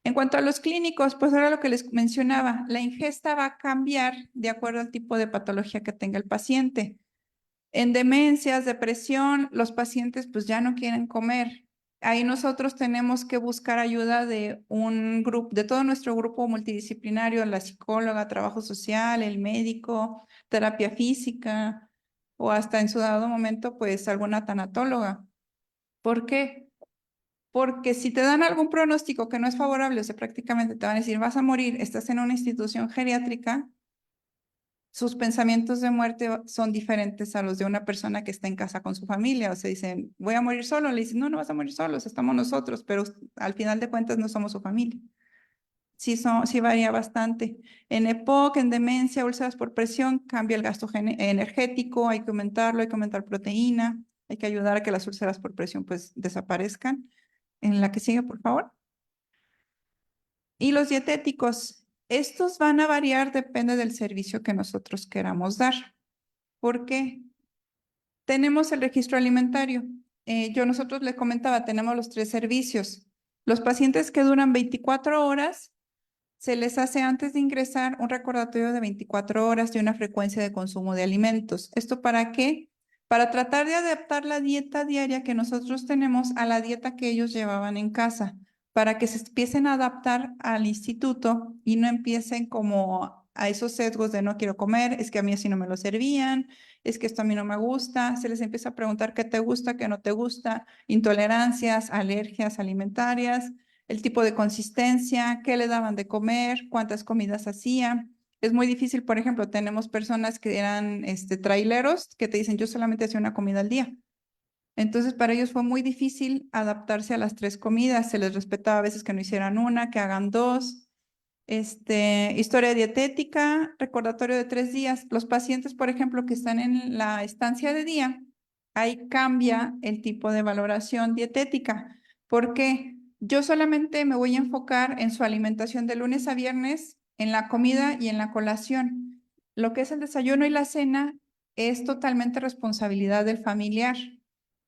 En cuanto a los clínicos, pues ahora lo que les mencionaba, la ingesta va a cambiar de acuerdo al tipo de patología que tenga el paciente. En demencias, depresión, los pacientes pues ya no quieren comer. Ahí nosotros tenemos que buscar ayuda de un grupo, de todo nuestro grupo multidisciplinario, la psicóloga, trabajo social, el médico, terapia física o hasta en su dado momento pues alguna tanatóloga. ¿Por qué? Porque si te dan algún pronóstico que no es favorable, o sea, prácticamente te van a decir, vas a morir, estás en una institución geriátrica, sus pensamientos de muerte son diferentes a los de una persona que está en casa con su familia. O sea, dicen, voy a morir solo. Le dicen, no, no vas a morir solo, estamos nosotros, pero al final de cuentas no somos su familia. Sí varía bastante. En EPOC, en demencia, úlceras por presión, cambia el gasto energético, hay que aumentarlo, hay que aumentar proteína, hay que ayudar a que las úlceras por presión pues desaparezcan. En la que sigue, por favor. Y los dietéticos, estos van a variar, depende del servicio que nosotros queramos dar. ¿Por qué? Tenemos el registro alimentario. Nosotros les comentaba, tenemos los 3 servicios. Los pacientes que duran 24 horas, se les hace antes de ingresar un recordatorio de 24 horas de una frecuencia de consumo de alimentos. ¿Esto para qué? Para tratar de adaptar la dieta diaria que nosotros tenemos a la dieta que ellos llevaban en casa, para que se empiecen a adaptar al instituto y no empiecen como a esos sesgos de no quiero comer, es que a mí así no me lo servían, es que esto a mí no me gusta, se les empieza a preguntar qué te gusta, qué no te gusta, intolerancias, alergias alimentarias, el tipo de consistencia, qué le daban de comer, cuántas comidas hacía. Es muy difícil, por ejemplo, tenemos personas que eran traileros que te dicen, yo solamente hacía una comida al día. Entonces, para ellos fue muy difícil adaptarse a las 3 comidas. Se les respetaba a veces que no hicieran una, que hagan 2. Historia dietética, recordatorio de 3 días. Los pacientes, por ejemplo, que están en la estancia de día, ahí cambia el tipo de valoración dietética. ¿Por qué? Yo solamente me voy a enfocar en su alimentación de lunes a viernes, en la comida y en la colación. Lo que es el desayuno y la cena es totalmente responsabilidad del familiar.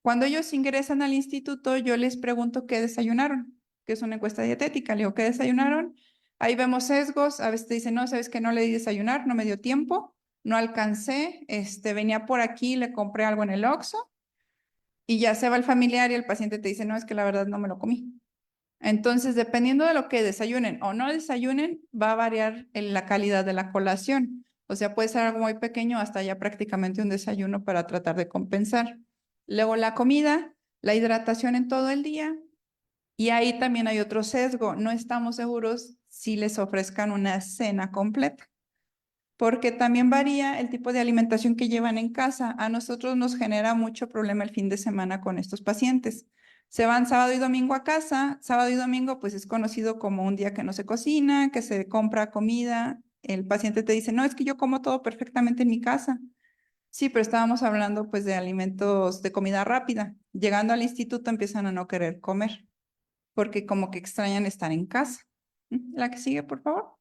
Cuando ellos ingresan al instituto, yo les pregunto qué desayunaron, que es una encuesta dietética. Le digo, ¿qué desayunaron? Ahí vemos sesgos. A veces te dicen, no, sabes que no le di desayunar, no me dio tiempo, no alcancé, venía por aquí, le compré algo en el Oxxo y ya se va el familiar y el paciente te dice, no, es que la verdad no me lo comí. Entonces, dependiendo de lo que desayunen o no desayunen, va a variar la calidad de la colación. O sea, puede ser algo muy pequeño hasta ya prácticamente un desayuno para tratar de compensar. Luego la comida, la hidratación en todo el día. Y ahí también hay otro sesgo. No estamos seguros si les ofrezcan una cena completa, porque también varía el tipo de alimentación que llevan en casa. A nosotros nos genera mucho problema el fin de semana con estos pacientes. Se van sábado y domingo a casa. Sábado y domingo pues es conocido como un día que no se cocina, que se compra comida. El paciente te dice, no, es que yo como todo perfectamente en mi casa. Sí, pero estábamos hablando pues de alimentos de comida rápida. Llegando al instituto empiezan a no querer comer, porque como que extrañan estar en casa. La que sigue, por favor.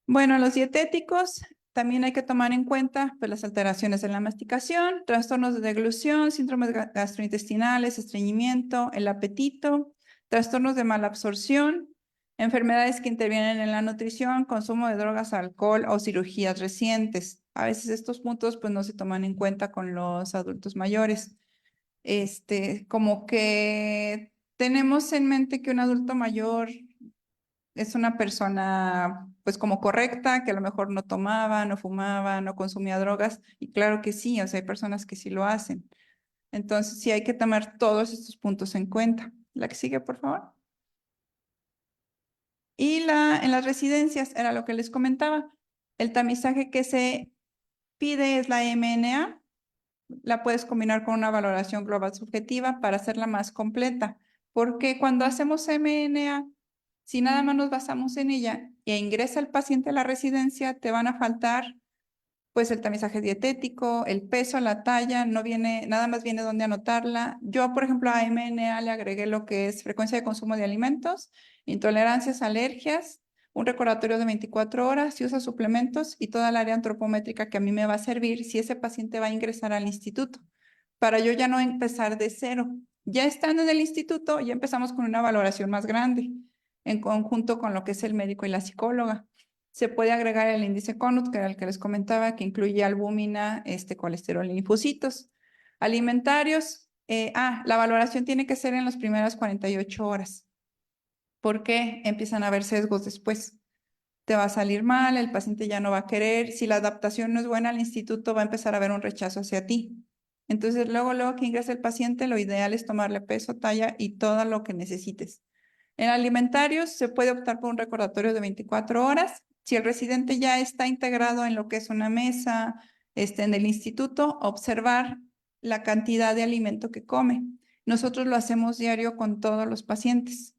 Bueno, los dietéticos también hay que tomar en cuenta pues, las alteraciones en la masticación, trastornos de deglución, síndromes gastrointestinales, estreñimiento, el apetito, trastornos de malabsorción, enfermedades que intervienen en la nutrición, consumo de drogas, alcohol o cirugías recientes. A veces estos puntos pues no se toman en cuenta con los adultos mayores. Como que tenemos en mente que un adulto mayor es una persona pues como correcta, que a lo mejor no tomaba, no fumaba, no consumía drogas, y claro que sí, o sea, hay personas que sí lo hacen. Entonces sí hay que tomar todos estos puntos en cuenta. La que sigue, por favor. Y en las residencias, era lo que les comentaba, el tamizaje que se pide es la MNA, la puedes combinar con una valoración global subjetiva para hacerla más completa, porque cuando hacemos MNA, si nada más nos basamos en ella e ingresa el paciente a la residencia, te van a faltar pues el tamizaje dietético, el peso, la talla, no viene, nada más viene dónde anotarla. Yo, por ejemplo, a MNA le agregué lo que es frecuencia de consumo de alimentos, intolerancias, alergias, un recordatorio de 24 horas, si usa suplementos y toda el área antropométrica que a mí me va a servir si ese paciente va a ingresar al instituto, para yo ya no empezar de cero. Ya estando en el instituto, ya empezamos con una valoración más grande, en conjunto con lo que es el médico y la psicóloga. Se puede agregar el índice CONUT, que era el que les comentaba, que incluye albúmina, colesterol y linfocitos. Alimentarios, la valoración tiene que ser en las primeras 48 horas. ¿Por qué? Empiezan a haber sesgos después. Te va a salir mal, el paciente ya no va a querer. Si la adaptación no es buena al instituto, va a empezar a haber un rechazo hacia ti. Entonces, luego que ingresa el paciente, lo ideal es tomarle peso, talla y todo lo que necesites. En alimentarios se puede optar por un recordatorio de 24 horas. Si el residente ya está integrado en lo que es una mesa, en el instituto, observar la cantidad de alimento que come. Nosotros lo hacemos diario con todos los pacientes.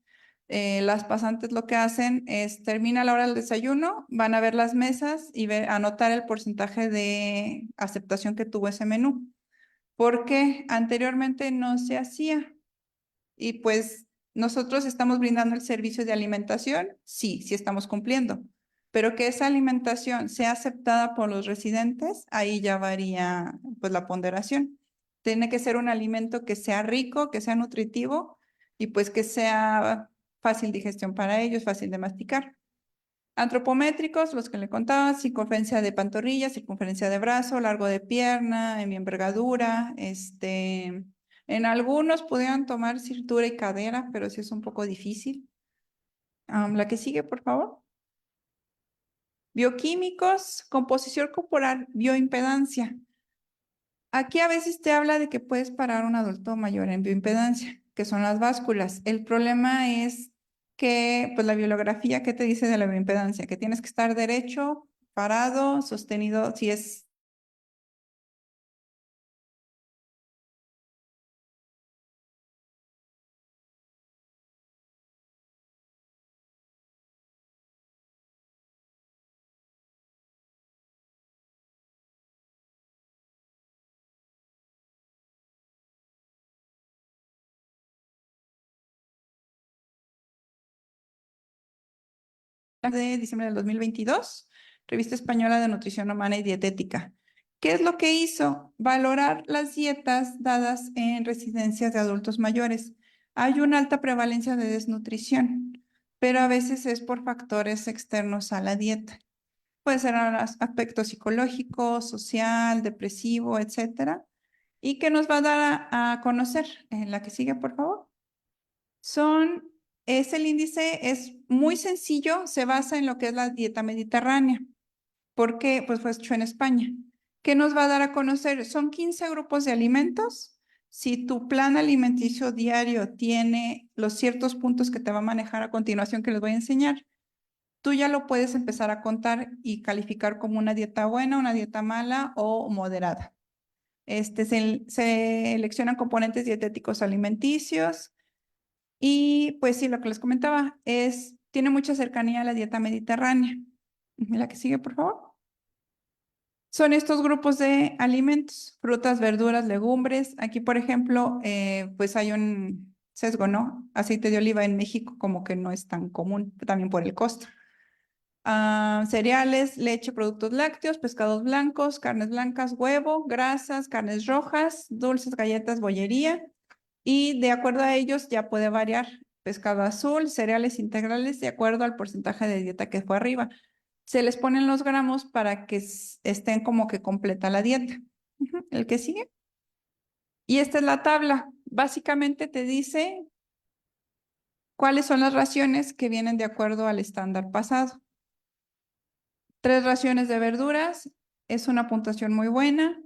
Las pasantes lo que hacen es, termina la hora del desayuno, van a ver las mesas y anotar el porcentaje de aceptación que tuvo ese menú. Porque anteriormente no se hacía. Y pues nosotros estamos brindando el servicio de alimentación, sí estamos cumpliendo, pero que esa alimentación sea aceptada por los residentes, ahí ya varía pues la ponderación. Tiene que ser un alimento que sea rico, que sea nutritivo y pues que sea fácil digestión para ellos, fácil de masticar. Antropométricos, los que le contaba, circunferencia de pantorrilla, circunferencia de brazo, largo de pierna, en mi envergadura, en algunos pudieran tomar cintura y cadera, pero sí es un poco difícil. La que sigue, por favor. Bioquímicos, composición corporal, bioimpedancia. Aquí a veces te habla de que puedes parar a un adulto mayor en bioimpedancia, que son las básculas. El problema es que, pues la bibliografía, ¿qué te dice de la bioimpedancia? Que tienes que estar derecho, parado, sostenido, si es de diciembre del 2022, Revista Española de Nutrición Humana y Dietética. ¿Qué es lo que hizo? Valorar las dietas dadas en residencias de adultos mayores. Hay una alta prevalencia de desnutrición, pero a veces es por factores externos a la dieta. Puede ser aspecto psicológico, social, depresivo, etcétera. ¿Y qué nos va a dar a conocer? En la que sigue, por favor. El índice es muy sencillo, se basa en lo que es la dieta mediterránea, porque pues fue hecho en España. ¿Qué nos va a dar a conocer? Son 15 grupos de alimentos. Si tu plan alimenticio diario tiene los ciertos puntos que te va a manejar a continuación que les voy a enseñar, tú ya lo puedes empezar a contar y calificar como una dieta buena, una dieta mala o moderada. Se seleccionan componentes dietéticos alimenticios. Y pues sí, lo que les comentaba tiene mucha cercanía a la dieta mediterránea. La que sigue, por favor. Son estos grupos de alimentos, frutas, verduras, legumbres. Aquí, por ejemplo, pues hay un sesgo, ¿no? Aceite de oliva en México como que no es tan común, también por el costo. Cereales, leche, productos lácteos, pescados blancos, carnes blancas, huevo, grasas, carnes rojas, dulces, galletas, bollería. Y de acuerdo a ellos ya puede variar pescado azul, cereales integrales, de acuerdo al porcentaje de dieta que fue arriba. Se les ponen los gramos para que estén como que completa la dieta. El que sigue. Y esta es la tabla. Básicamente te dice cuáles son las raciones que vienen de acuerdo al estándar pasado. 3 raciones de verduras es una puntuación muy buena.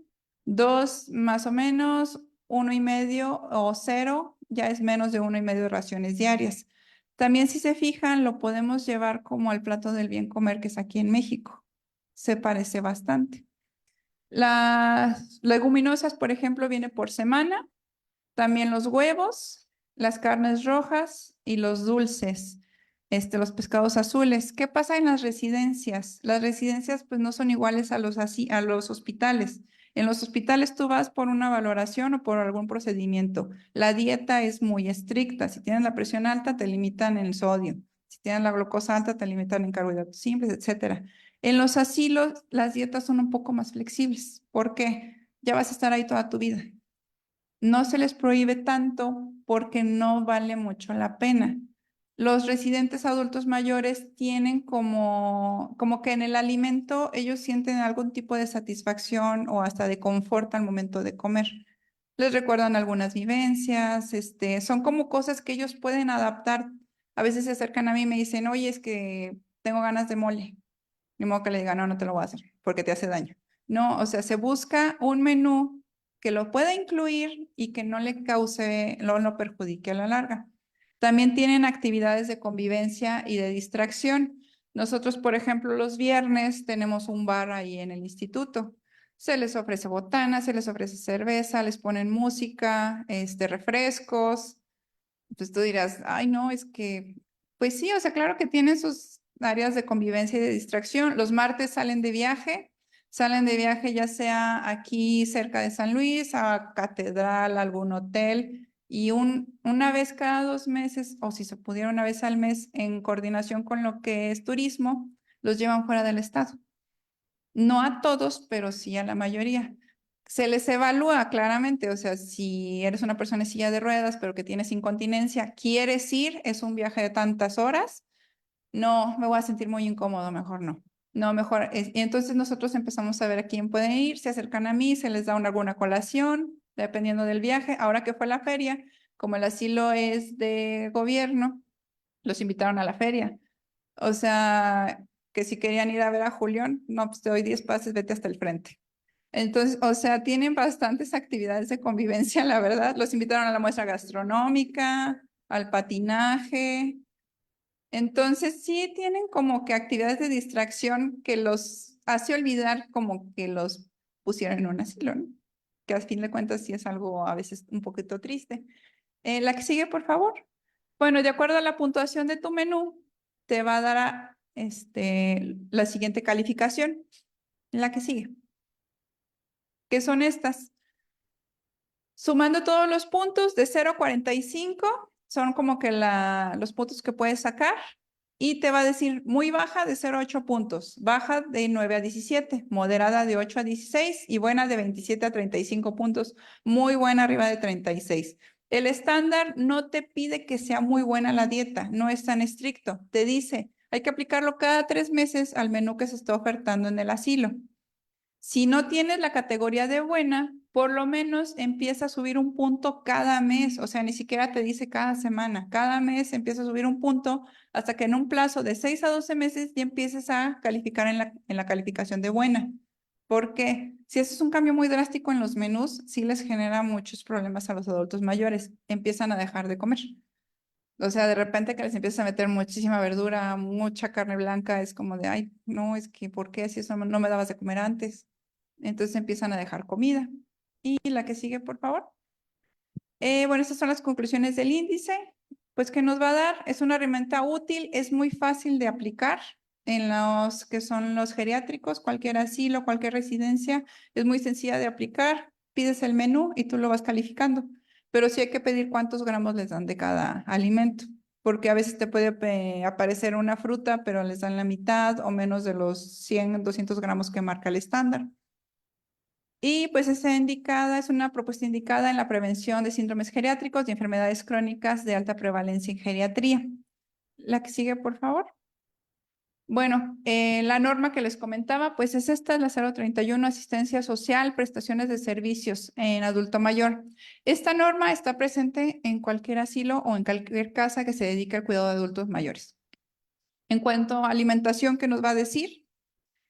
2 más o menos, 1,5 o 0 ya es menos de 1,5 raciones diarias. También si se fijan, lo podemos llevar como al plato del bien comer que es aquí en México. Se parece bastante. Las leguminosas, por ejemplo, viene por semana. También los huevos, las carnes rojas y los dulces, los pescados azules. ¿Qué pasa en las residencias? Las residencias pues no son iguales a los hospitales. En los hospitales tú vas por una valoración o por algún procedimiento. La dieta es muy estricta. Si tienes la presión alta, te limitan en sodio. Si tienes la glucosa alta, te limitan en carbohidratos simples, etcétera. En los asilos, las dietas son un poco más flexibles. ¿Por qué? Ya vas a estar ahí toda tu vida. No se les prohíbe tanto porque no vale mucho la pena. Los residentes adultos mayores tienen como que en el alimento ellos sienten algún tipo de satisfacción o hasta de confort al momento de comer. Les recuerdan algunas vivencias, son como cosas que ellos pueden adaptar. A veces se acercan a mí y me dicen, oye, es que tengo ganas de mole. Ni modo que le diga, no, no te lo voy a hacer porque te hace daño. No, o sea, se busca un menú que lo pueda incluir y que no le cause, no lo perjudique a la larga. También tienen actividades de convivencia y de distracción. Nosotros, por ejemplo, los viernes tenemos un bar ahí en el instituto. Se les ofrece botana, se les ofrece cerveza, les ponen música, refrescos. Pues tú dirás, ay, no, es que, pues sí, o sea, claro que tienen sus áreas de convivencia y de distracción. Los martes salen de viaje ya sea aquí cerca de San Luis, a Catedral, a algún hotel, y una vez cada 2 meses, o si se pudiera una vez al mes, en coordinación con lo que es turismo, los llevan fuera del estado. No a todos, pero sí a la mayoría. Se les evalúa claramente, o sea, si eres una persona en silla de ruedas, pero que tienes incontinencia, quieres ir, es un viaje de tantas horas, no, me voy a sentir muy incómodo, mejor no. No, mejor. Y entonces nosotros empezamos a ver a quién puede ir, se acercan a mí, se les da alguna colación, dependiendo del viaje. Ahora que fue la feria, como el asilo es de gobierno, los invitaron a la feria. O sea, que si querían ir a ver a Julián, no, pues te doy 10 pases, vete hasta el frente. Entonces, o sea, tienen bastantes actividades de convivencia, la verdad. Los invitaron a la muestra gastronómica, al patinaje. Entonces, sí tienen como que actividades de distracción que los hace olvidar como que los pusieron en un asilo, ¿no? Que al fin de cuentas sí es algo a veces un poquito triste. La que sigue, por favor. Bueno, de acuerdo a la puntuación de tu menú, te va a dar la siguiente calificación. La que sigue. Que son estas. Sumando todos los puntos de 0 a 45, son como que los puntos que puedes sacar. Y te va a decir muy baja de 0 a 8 puntos, baja de 9 a 17, moderada de 8 a 16 y buena de 27 a 35 puntos, muy buena arriba de 36. El estándar no te pide que sea muy buena la dieta, no es tan estricto. Te dice, hay que aplicarlo cada 3 meses al menú que se está ofertando en el asilo. Si no tienes la categoría de buena, por lo menos empieza a subir un punto cada mes, o sea, ni siquiera te dice cada semana, cada mes empieza a subir un punto hasta que en un plazo de 6 a 12 meses ya empieces a calificar en la calificación de buena. Porque si haces un cambio muy drástico en los menús, sí les genera muchos problemas a los adultos mayores, empiezan a dejar de comer. O sea, de repente que les empiezas a meter muchísima verdura, mucha carne blanca, es como de, ay, no, es que, ¿por qué? Si eso no me dabas de comer antes. Entonces empiezan a dejar comida. Y la que sigue, por favor. Bueno, estas son las conclusiones del índice. Pues, ¿qué nos va a dar? Es una herramienta útil, es muy fácil de aplicar en los que son los geriátricos, cualquier asilo, cualquier residencia. Es muy sencilla de aplicar. Pides el menú y tú lo vas calificando. Pero sí hay que pedir cuántos gramos les dan de cada alimento, porque a veces te puede aparecer una fruta, pero les dan la mitad o menos de los 100, 200 gramos que marca el estándar. Y pues es una propuesta indicada en la prevención de síndromes geriátricos y enfermedades crónicas de alta prevalencia en geriatría. La que sigue, por favor. Bueno, la norma que les comentaba, pues es esta, la 031, asistencia social, prestaciones de servicios en adulto mayor. Esta norma está presente en cualquier asilo o en cualquier casa que se dedique al cuidado de adultos mayores. En cuanto a alimentación, ¿qué nos va a decir?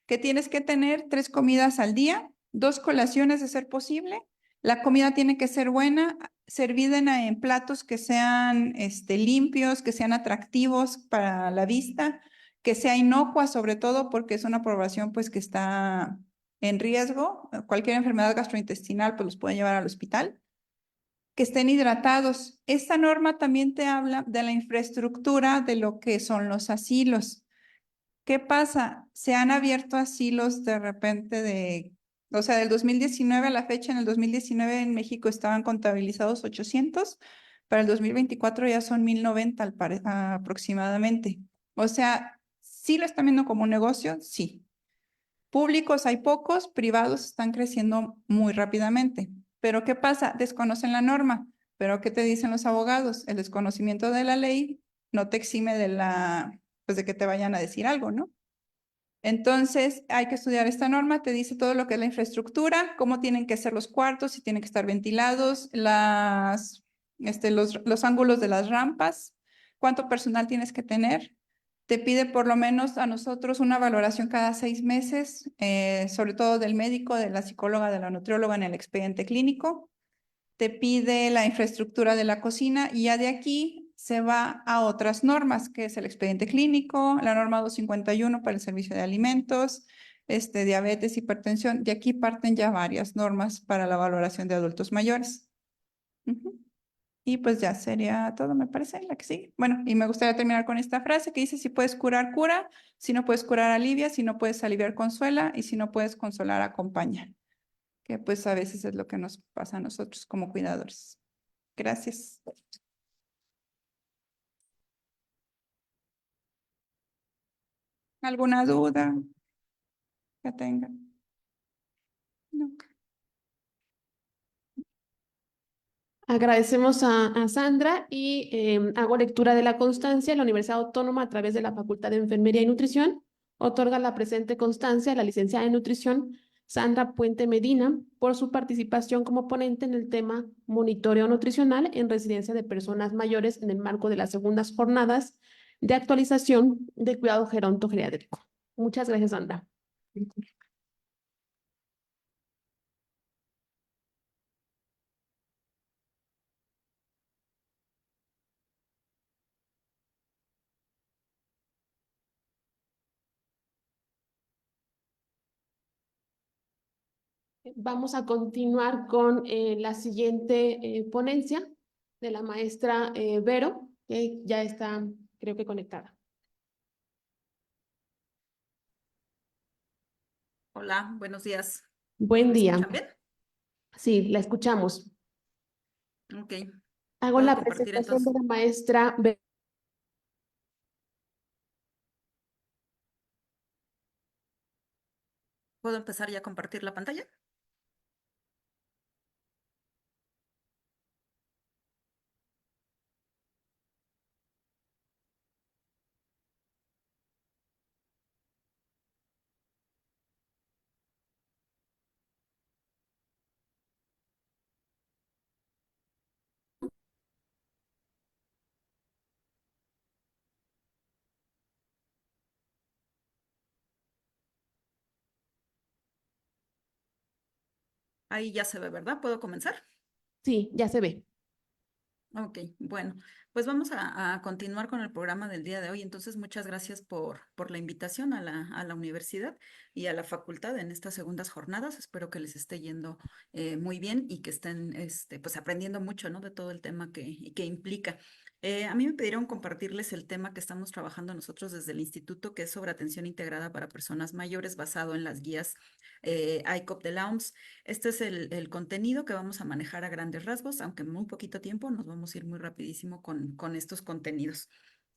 Que tienes que tener 3 comidas al día, 2 colaciones de ser posible. La comida tiene que ser buena, servida en platos que sean limpios, que sean atractivos para la vista, que sea inocua sobre todo porque es una población pues que está en riesgo. Cualquier enfermedad gastrointestinal pues los puede llevar al hospital. Que estén hidratados. Esta norma también te habla de la infraestructura de lo que son los asilos. ¿Qué pasa? Se han abierto asilos de repente o sea, del 2019 a la fecha, en el 2019 en México estaban contabilizados 800, para el 2024 ya son 1090 aproximadamente. O sea, ¿sí lo están viendo como un negocio? Sí. Públicos hay pocos, privados están creciendo muy rápidamente. Pero ¿qué pasa? Desconocen la norma. Pero ¿qué te dicen los abogados? El desconocimiento de la ley no te exime pues de que te vayan a decir algo, ¿no? Entonces, hay que estudiar esta norma, te dice todo lo que es la infraestructura, cómo tienen que ser los cuartos, si tienen que estar ventilados, los ángulos de las rampas, cuánto personal tienes que tener. Te pide por lo menos a nosotros una valoración cada 6 meses, sobre todo del médico, de la psicóloga, de la nutrióloga en el expediente clínico. Te pide la infraestructura de la cocina y ya de aquí se va a otras normas, que es el expediente clínico, la norma 251 para el servicio de alimentos, diabetes, hipertensión. De aquí parten ya varias normas para la valoración de adultos mayores. Y pues ya sería todo, me parece, la que sigue. Bueno, y me gustaría terminar con esta frase que dice, si puedes curar, cura, si no puedes curar, alivia, si no puedes aliviar, consuela, y si no puedes consolar, acompaña. Que pues a veces es lo que nos pasa a nosotros como cuidadores. Gracias. ¿Alguna duda que tengan? No. Agradecemos a Sandra y hago lectura de la constancia. La Universidad Autónoma, a través de la Facultad de Enfermería y Nutrición, otorga la presente constancia a la licenciada en Nutrición Sandra Puente Medina por su participación como ponente en el tema monitoreo nutricional en residencia de personas mayores en el marco de las segundas jornadas de actualización de cuidado gerontogeriátrico. Muchas gracias, Sandra. Vamos a continuar con la siguiente ponencia de la maestra Vero, que ya está, creo que conectada. Hola, buenos días. Buen ¿Me día. escuchan bien? Sí, la escuchamos. Ok. Hago ¿Puedo la compartir presentación de entonces? la maestra Vero. ¿Puedo empezar ya a compartir la pantalla? Ahí ya se ve, ¿verdad? ¿Puedo comenzar? Sí, ya se ve. Ok, bueno, pues vamos a continuar con el programa del día de hoy. Entonces, muchas gracias por la invitación a la universidad y a la facultad en estas segundas jornadas. Espero que les esté yendo muy bien y que estén pues aprendiendo mucho, ¿no? De todo el tema que implica. A mí me pidieron compartirles el tema que estamos trabajando nosotros desde el instituto, que es sobre atención integrada para personas mayores, basado en las guías ICOP de la OMS. Este es el contenido que vamos a manejar a grandes rasgos, aunque en muy poquito tiempo nos vamos a ir muy rapidísimo con estos contenidos.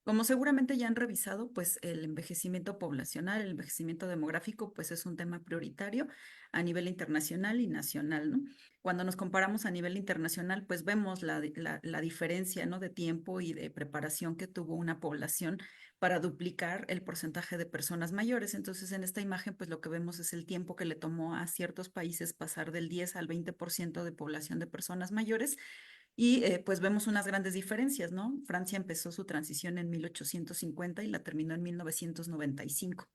Como seguramente ya han revisado, pues el envejecimiento poblacional, el envejecimiento demográfico, pues es un tema prioritario a nivel internacional y nacional, ¿no? Cuando nos comparamos a nivel internacional, pues vemos la diferencia, ¿no? De tiempo y de preparación que tuvo una población para duplicar el porcentaje de personas mayores. Entonces, en esta imagen, pues lo que vemos es el tiempo que le tomó a ciertos países pasar del 10 al 20% de población de personas mayores. Y pues vemos unas grandes diferencias, ¿no? Francia empezó su transición en 1850 y la terminó en 1995.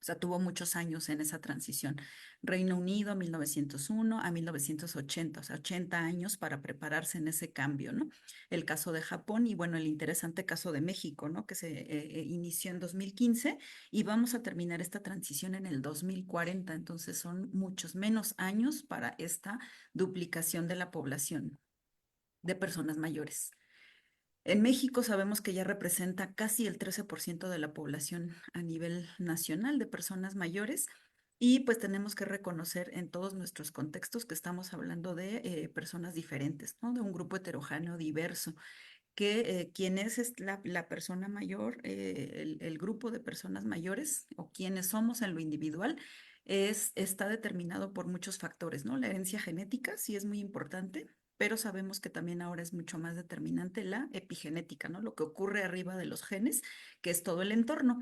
O sea, tuvo muchos años en esa transición. Reino Unido, 1901 a 1980, o sea, 80 años para prepararse en ese cambio, ¿no? El caso de Japón y, bueno, el interesante caso de México, ¿no? Que se inició en 2015 y vamos a terminar esta transición en el 2040. Entonces, son muchos menos años para esta duplicación de la población de personas mayores. En México sabemos que ya representa casi el 13% de la población a nivel nacional de personas mayores y pues tenemos que reconocer en todos nuestros contextos que estamos hablando de personas diferentes, ¿no? De un grupo heterogéneo diverso, que quién es la persona mayor, el grupo de personas mayores o quiénes somos en lo individual. Está determinado por muchos factores, ¿no? La herencia genética sí es muy importante, pero sabemos que también ahora es mucho más determinante la epigenética, ¿no? Lo que ocurre arriba de los genes, que es todo el entorno,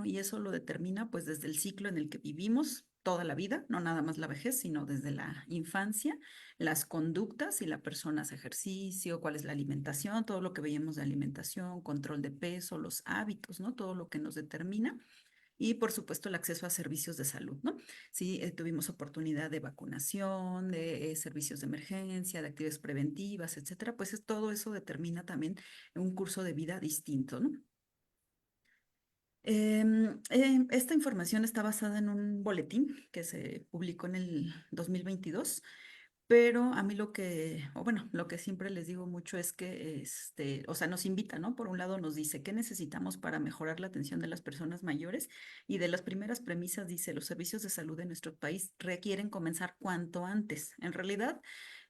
y eso lo determina pues desde el ciclo en el que vivimos toda la vida, no nada más la vejez, sino desde la infancia, las conductas, si la persona hace ejercicio, cuál es la alimentación, todo lo que veíamos de alimentación, control de peso, los hábitos, ¿no? Todo lo que nos determina. Y por supuesto el acceso a servicios de salud, ¿no? Sí, tuvimos oportunidad de vacunación, de servicios de emergencia, de actividades preventivas, etcétera, pues todo eso determina también un curso de vida distinto, ¿no? Esta información está basada en un boletín que se publicó en el 2022. Pero a mí lo que siempre les digo mucho es que, o sea, nos invita, ¿no? Por un lado nos dice qué necesitamos para mejorar la atención de las personas mayores y de las primeras premisas dice, los servicios de salud de nuestro país requieren comenzar cuanto antes. En realidad,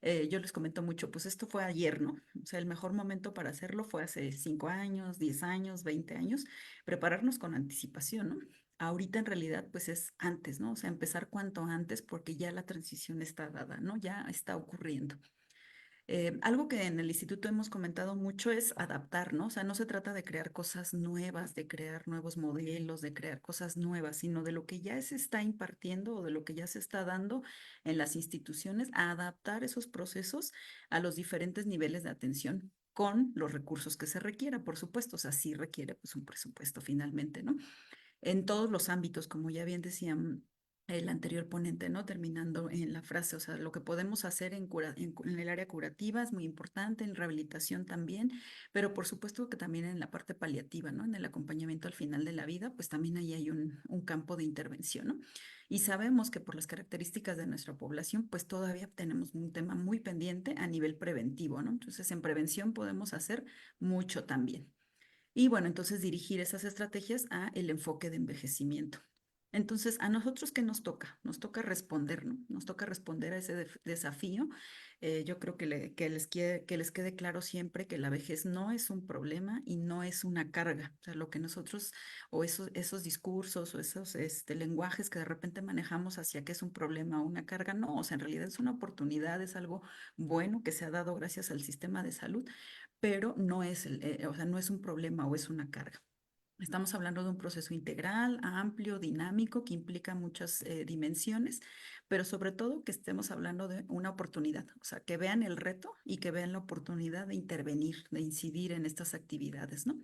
yo les comento mucho, pues esto fue ayer, ¿no? O sea, el mejor momento para hacerlo fue hace 5 años, 10 años, 20 años, prepararnos con anticipación, ¿no? Ahorita en realidad pues es antes, ¿no? O sea, empezar cuanto antes porque ya la transición está dada, ¿no? Ya está ocurriendo. Algo que en el instituto hemos comentado mucho es adaptar, ¿no? O sea, no se trata de crear cosas nuevas, de crear nuevos modelos, de crear cosas nuevas, sino de lo que ya se está impartiendo o de lo que ya se está dando en las instituciones, a adaptar esos procesos a los diferentes niveles de atención con los recursos que se requiera, por supuesto. O sea, sí requiere pues un presupuesto finalmente, ¿no? En todos los ámbitos, como ya bien decía el anterior ponente, ¿no? Terminando en la frase, o sea, lo que podemos hacer en el área curativa es muy importante, en rehabilitación también, pero por supuesto que también en la parte paliativa, ¿no? En el acompañamiento al final de la vida, pues también ahí hay un campo de intervención, ¿no? Y sabemos que por las características de nuestra población, pues todavía tenemos un tema muy pendiente a nivel preventivo, ¿no? Entonces, en prevención podemos hacer mucho también. Y bueno, entonces dirigir esas estrategias a el enfoque de envejecimiento. Entonces, ¿a nosotros qué nos toca? Nos toca responder, ¿no? Nos toca responder a ese desafío. Yo creo que les quede claro siempre que la vejez no es un problema y no es una carga. O sea, lo que nosotros, o esos discursos o esos lenguajes que de repente manejamos hacia que es un problema o una carga, no, o sea, en realidad es una oportunidad, es algo bueno que se ha dado gracias al sistema de salud, pero no es, o sea, no es un problema o es una carga. Estamos hablando de un proceso integral, amplio, dinámico, que implica muchas dimensiones, pero sobre todo que estemos hablando de una oportunidad, o sea, que vean el reto y que vean la oportunidad de intervenir, de incidir en estas actividades, ¿no?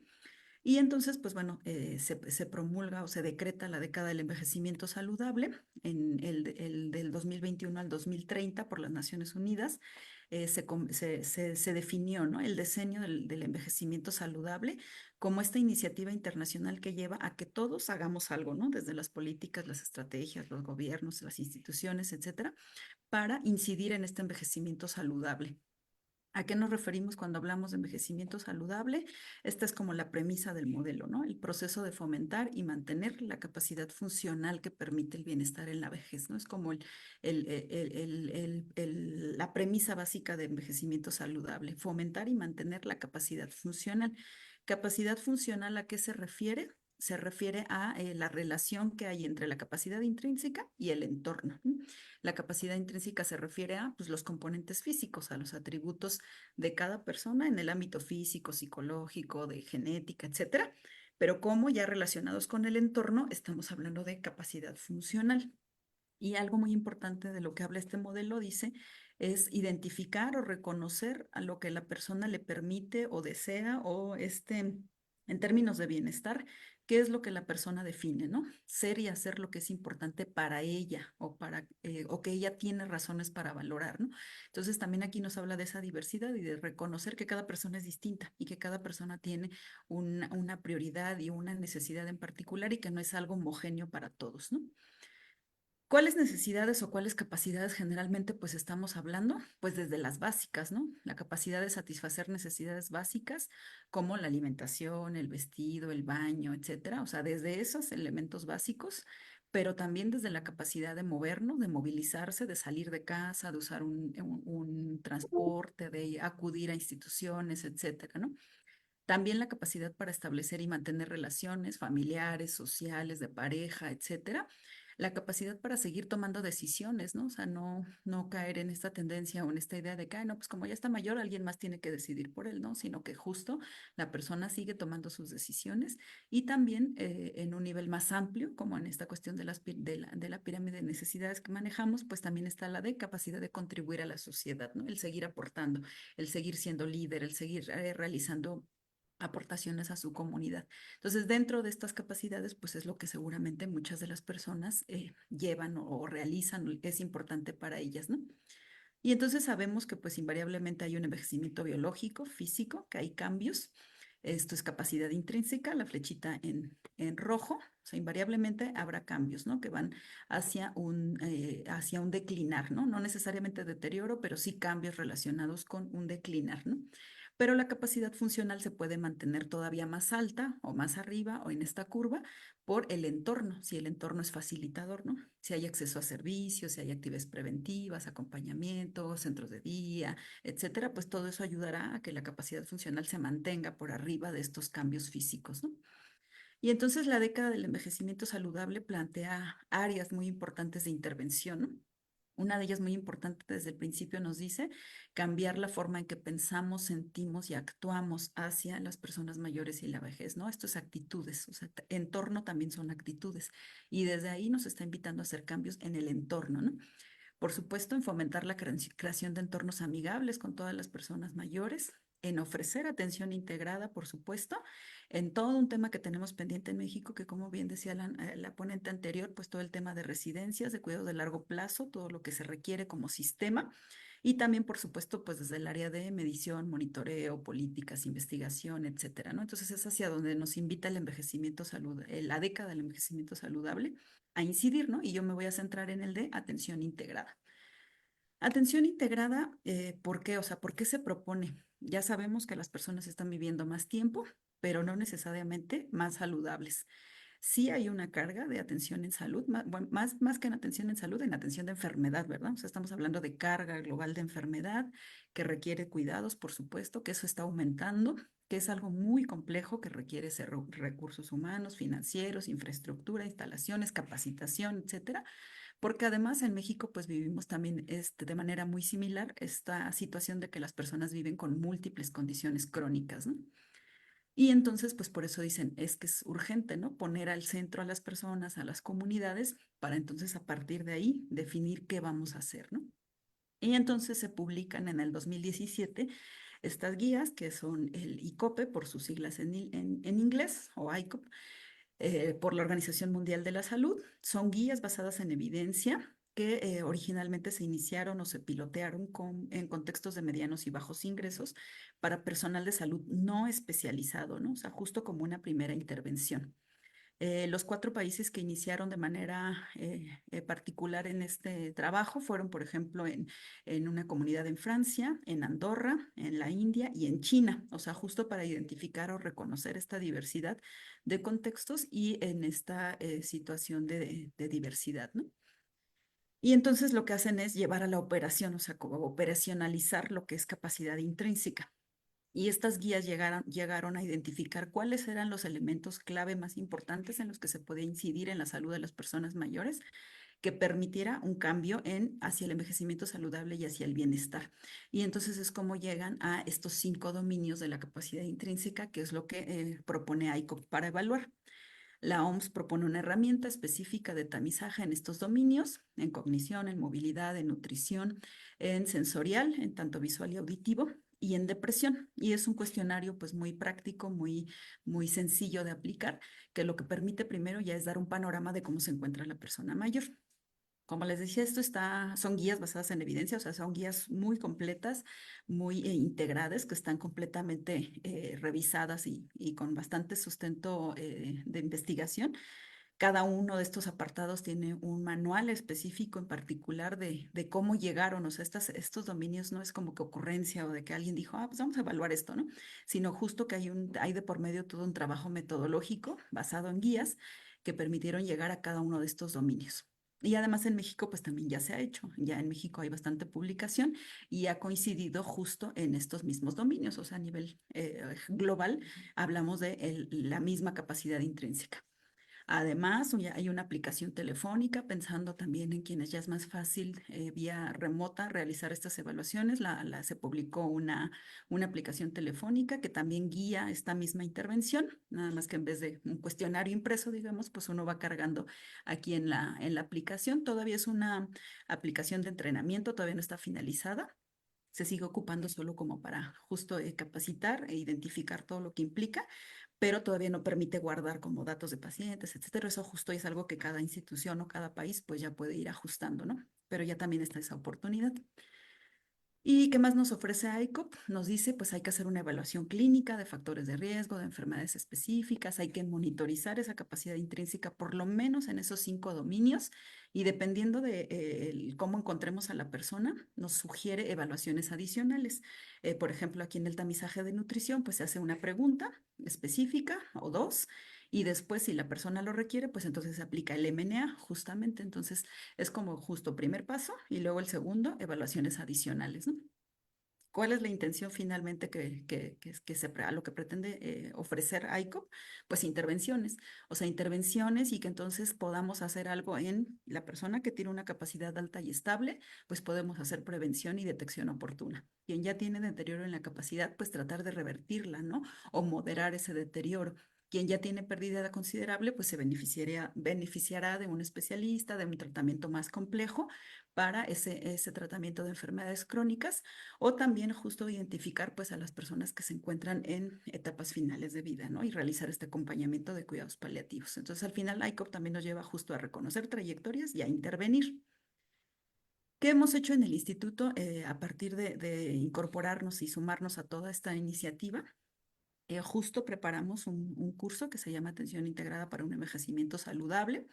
Y entonces, pues bueno, se promulga o se decreta la década del envejecimiento saludable en el del 2021 al 2030 por las Naciones Unidas. Se definió, ¿no? El diseño del envejecimiento saludable como esta iniciativa internacional que lleva a que todos hagamos algo, ¿no? Desde las políticas, las estrategias, los gobiernos, las instituciones, etcétera, para incidir en este envejecimiento saludable. ¿A qué nos referimos cuando hablamos de envejecimiento saludable? Esta es como la premisa del modelo, ¿no? El proceso de fomentar y mantener la capacidad funcional que permite el bienestar en la vejez, ¿no? Es como la premisa básica de envejecimiento saludable, fomentar y mantener la capacidad funcional. ¿Capacidad funcional a qué se refiere? Se refiere a la relación que hay entre la capacidad intrínseca y el entorno. La capacidad intrínseca se refiere a pues, los componentes físicos, a los atributos de cada persona en el ámbito físico, psicológico, de genética, etcétera. Pero como ya relacionados con el entorno, estamos hablando de capacidad funcional. Y algo muy importante de lo que habla este modelo, dice, es identificar o reconocer a lo que la persona le permite o desea o en términos de bienestar, qué es lo que la persona define, ¿no? Ser y hacer lo que es importante para ella o que ella tiene razones para valorar, ¿no? Entonces también aquí nos habla de esa diversidad y de reconocer que cada persona es distinta y que cada persona tiene una prioridad y una necesidad en particular y que no es algo homogéneo para todos, ¿no? ¿Cuáles necesidades o cuáles capacidades generalmente pues estamos hablando? Pues desde las básicas, ¿no? La capacidad de satisfacer necesidades básicas como la alimentación, el vestido, el baño, etcétera. O sea, desde esos elementos básicos, pero también desde la capacidad de movernos, de movilizarse, de salir de casa, de usar un transporte, de acudir a instituciones, etcétera, ¿no? También la capacidad para establecer y mantener relaciones familiares, sociales, de pareja, etcétera. La capacidad para seguir tomando decisiones, ¿no? O sea, no caer en esta tendencia o en esta idea de que, no, pues como ya está mayor, alguien más tiene que decidir por él, ¿no? Sino que justo la persona sigue tomando sus decisiones y también en un nivel más amplio, como en esta cuestión de la pirámide de necesidades que manejamos, pues también está la de capacidad de contribuir a la sociedad, ¿no? El seguir aportando, el seguir siendo líder, el seguir realizando aportaciones a su comunidad. Entonces, dentro de estas capacidades, pues es lo que seguramente muchas de las personas llevan o realizan, es importante para ellas, ¿no? Y entonces sabemos que pues invariablemente hay un envejecimiento biológico, físico, que hay cambios. Esto es capacidad intrínseca, la flechita en rojo, o sea, invariablemente habrá cambios, ¿no? Que van hacia un declinar, ¿no? No necesariamente deterioro, pero sí cambios relacionados con un declinar, ¿no? Pero la capacidad funcional se puede mantener todavía más alta o más arriba o en esta curva por el entorno, si el entorno es facilitador, ¿no? Si hay acceso a servicios, si hay actividades preventivas, acompañamiento, centros de día, etcétera, pues todo eso ayudará a que la capacidad funcional se mantenga por arriba de estos cambios físicos, ¿no? Y entonces la década del envejecimiento saludable plantea áreas muy importantes de intervención, ¿no? Una de ellas muy importante desde el principio nos dice cambiar la forma en que pensamos, sentimos y actuamos hacia las personas mayores y la vejez, ¿no? Esto es actitudes, o sea, entorno también son actitudes. Y desde ahí nos está invitando a hacer cambios en el entorno, ¿no? Por supuesto, en fomentar la creación de entornos amigables con todas las personas mayores, en ofrecer atención integrada, por supuesto, en todo un tema que tenemos pendiente en México, que como bien decía la ponente anterior, pues todo el tema de residencias, de cuidado de largo plazo, todo lo que se requiere como sistema, y también, por supuesto, pues desde el área de medición, monitoreo, políticas, investigación, etcétera, ¿no? Entonces es hacia donde nos invita el envejecimiento la década del envejecimiento saludable a incidir, ¿no? Y yo me voy a centrar en el de atención integrada. Atención integrada, ¿por qué? O sea, ¿por qué se propone? Ya sabemos que las personas están viviendo más tiempo, pero no necesariamente más saludables. Sí hay una carga de atención en salud, más que en atención en salud, en atención de enfermedad, ¿verdad? O sea, estamos hablando de carga global de enfermedad que requiere cuidados, por supuesto, que eso está aumentando, que es algo muy complejo que requiere recursos humanos, financieros, infraestructura, instalaciones, capacitación, etcétera. Porque además en México pues vivimos también de manera muy similar esta situación de que las personas viven con múltiples condiciones crónicas, ¿no? Y entonces pues por eso dicen, es que es urgente, ¿no? Poner al centro a las personas, a las comunidades, para entonces a partir de ahí definir qué vamos a hacer, ¿no? Y entonces se publican en el 2017 estas guías que son el ICOPE por sus siglas en inglés o ICOP, por la Organización Mundial de la Salud. Son guías basadas en evidencia que originalmente se iniciaron o se pilotearon en contextos de medianos y bajos ingresos para personal de salud no especializado, ¿no? O sea, justo como una primera intervención. Los 4 países que iniciaron de manera particular en este trabajo fueron, por ejemplo, en una comunidad en Francia, en Andorra, en la India y en China, o sea, justo para identificar o reconocer esta diversidad de contextos y en esta situación de diversidad, ¿no? Y entonces lo que hacen es llevar a la operación, o sea, como operacionalizar lo que es capacidad intrínseca. Y estas guías llegaron a identificar cuáles eran los elementos clave más importantes en los que se podía incidir en la salud de las personas mayores, que permitiera un cambio hacia el envejecimiento saludable y hacia el bienestar. Y entonces es como llegan a estos 5 dominios de la capacidad intrínseca, que es lo que propone ICOP para evaluar. La OMS propone una herramienta específica de tamizaje en estos dominios, en cognición, en movilidad, en nutrición, en sensorial, en tanto visual y auditivo, y en depresión. Y es un cuestionario pues muy práctico, muy sencillo de aplicar, que lo que permite primero ya es dar un panorama de cómo se encuentra la persona mayor. Como les decía, son guías basadas en evidencia, o sea, son guías muy completas, muy integradas, que están completamente revisadas y con bastante sustento de investigación. Cada uno de estos apartados tiene un manual específico en particular de cómo llegaron, o sea, estos dominios no es como que ocurrencia o de que alguien dijo, pues vamos a evaluar esto, ¿no? Sino justo que hay de por medio todo un trabajo metodológico basado en guías que permitieron llegar a cada uno de estos dominios. Y además en México, pues también ya se ha hecho, ya en México hay bastante publicación y ha coincidido justo en estos mismos dominios, o sea, a nivel global hablamos de la misma capacidad intrínseca. Además, ya hay una aplicación telefónica, pensando también en quienes ya es más fácil vía remota realizar estas evaluaciones. Se publicó una aplicación telefónica que también guía esta misma intervención, nada más que en vez de un cuestionario impreso, digamos, pues uno va cargando aquí en la aplicación. Todavía es una aplicación de entrenamiento, todavía no está finalizada. Se sigue ocupando solo como para justo capacitar e identificar todo lo que implica, pero todavía no permite guardar como datos de pacientes, etcétera. Eso justo es algo que cada institución o cada país pues ya puede ir ajustando, ¿no? Pero ya también está esa oportunidad. ¿Y qué más nos ofrece ICOP? Nos dice, pues hay que hacer una evaluación clínica de factores de riesgo, de enfermedades específicas, hay que monitorizar esa capacidad intrínseca por lo menos en esos 5 dominios y dependiendo de cómo encontremos a la persona, nos sugiere evaluaciones adicionales. Por ejemplo, aquí en el tamizaje de nutrición, pues se hace una pregunta específica o dos y después si la persona lo requiere, pues entonces se aplica el MNA justamente. Entonces es como justo primer paso y luego el segundo, evaluaciones adicionales, ¿no? ¿Cuál es la intención finalmente a lo que pretende ofrecer ICOP? Pues intervenciones, o sea, intervenciones y que entonces podamos hacer algo en la persona que tiene una capacidad alta y estable, pues podemos hacer prevención y detección oportuna. Quien ya tiene deterioro en la capacidad, pues tratar de revertirla, ¿no? O moderar ese deterioro. Quien ya tiene pérdida considerable, pues se beneficiará de un especialista, de un tratamiento más complejo para ese tratamiento de enfermedades crónicas o también justo identificar pues a las personas que se encuentran en etapas finales de vida, ¿no? Y realizar este acompañamiento de cuidados paliativos. Entonces al final ICOP también nos lleva justo a reconocer trayectorias y a intervenir. ¿Qué hemos hecho en el instituto a partir de incorporarnos y sumarnos a toda esta iniciativa? Justo preparamos un curso que se llama Atención Integrada para un Envejecimiento Saludable.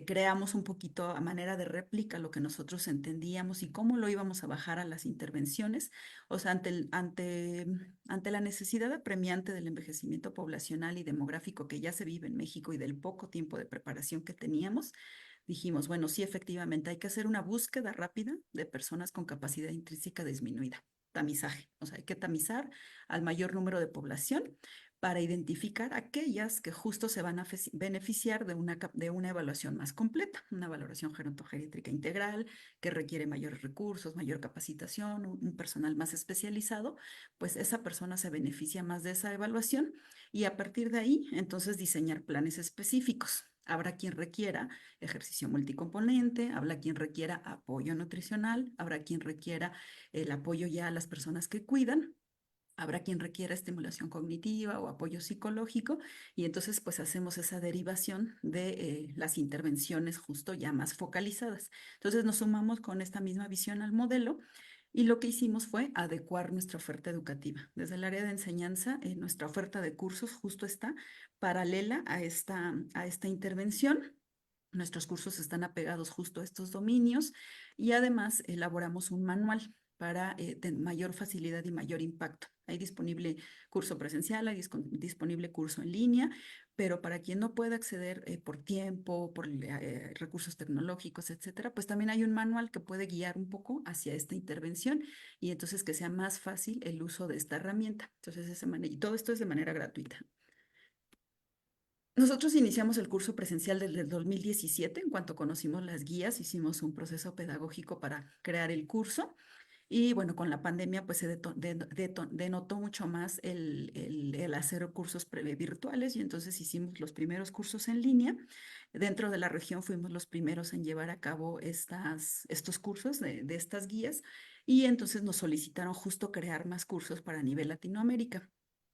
Creamos un poquito a manera de réplica lo que nosotros entendíamos y cómo lo íbamos a bajar a las intervenciones, o sea, ante la necesidad apremiante del envejecimiento poblacional y demográfico que ya se vive en México y del poco tiempo de preparación que teníamos, dijimos, bueno, sí, efectivamente, hay que hacer una búsqueda rápida de personas con capacidad intrínseca disminuida. Tamizaje, o sea, hay que tamizar al mayor número de población para identificar aquellas que justo se van a beneficiar de una evaluación más completa, una valoración gerontogeriátrica integral que requiere mayores recursos, mayor capacitación, un personal más especializado, pues esa persona se beneficia más de esa evaluación y a partir de ahí, entonces diseñar planes específicos. Habrá quien requiera ejercicio multicomponente, habrá quien requiera apoyo nutricional, habrá quien requiera el apoyo ya a las personas que cuidan, habrá quien requiera estimulación cognitiva o apoyo psicológico y entonces pues hacemos esa derivación de las intervenciones justo ya más focalizadas. Entonces nos sumamos con esta misma visión al modelo y lo que hicimos fue adecuar nuestra oferta educativa. Desde el área de enseñanza, nuestra oferta de cursos justo está paralela a esta intervención. Nuestros cursos están apegados justo a estos dominios y además elaboramos un manual para mayor facilidad y mayor impacto. Hay disponible curso presencial, hay disponible curso en línea, pero para quien no pueda acceder por tiempo, por recursos tecnológicos, etcétera, pues también hay un manual que puede guiar un poco hacia esta intervención y entonces que sea más fácil el uso de esta herramienta. Entonces, y todo esto es de manera gratuita. Nosotros iniciamos el curso presencial desde el 2017. En cuanto conocimos las guías, hicimos un proceso pedagógico para crear el curso. Y bueno, con la pandemia pues se denotó mucho más el hacer cursos virtuales y entonces hicimos los primeros cursos en línea. Dentro de la región fuimos los primeros en llevar a cabo estos cursos de estas guías y entonces nos solicitaron justo crear más cursos para nivel Latinoamérica.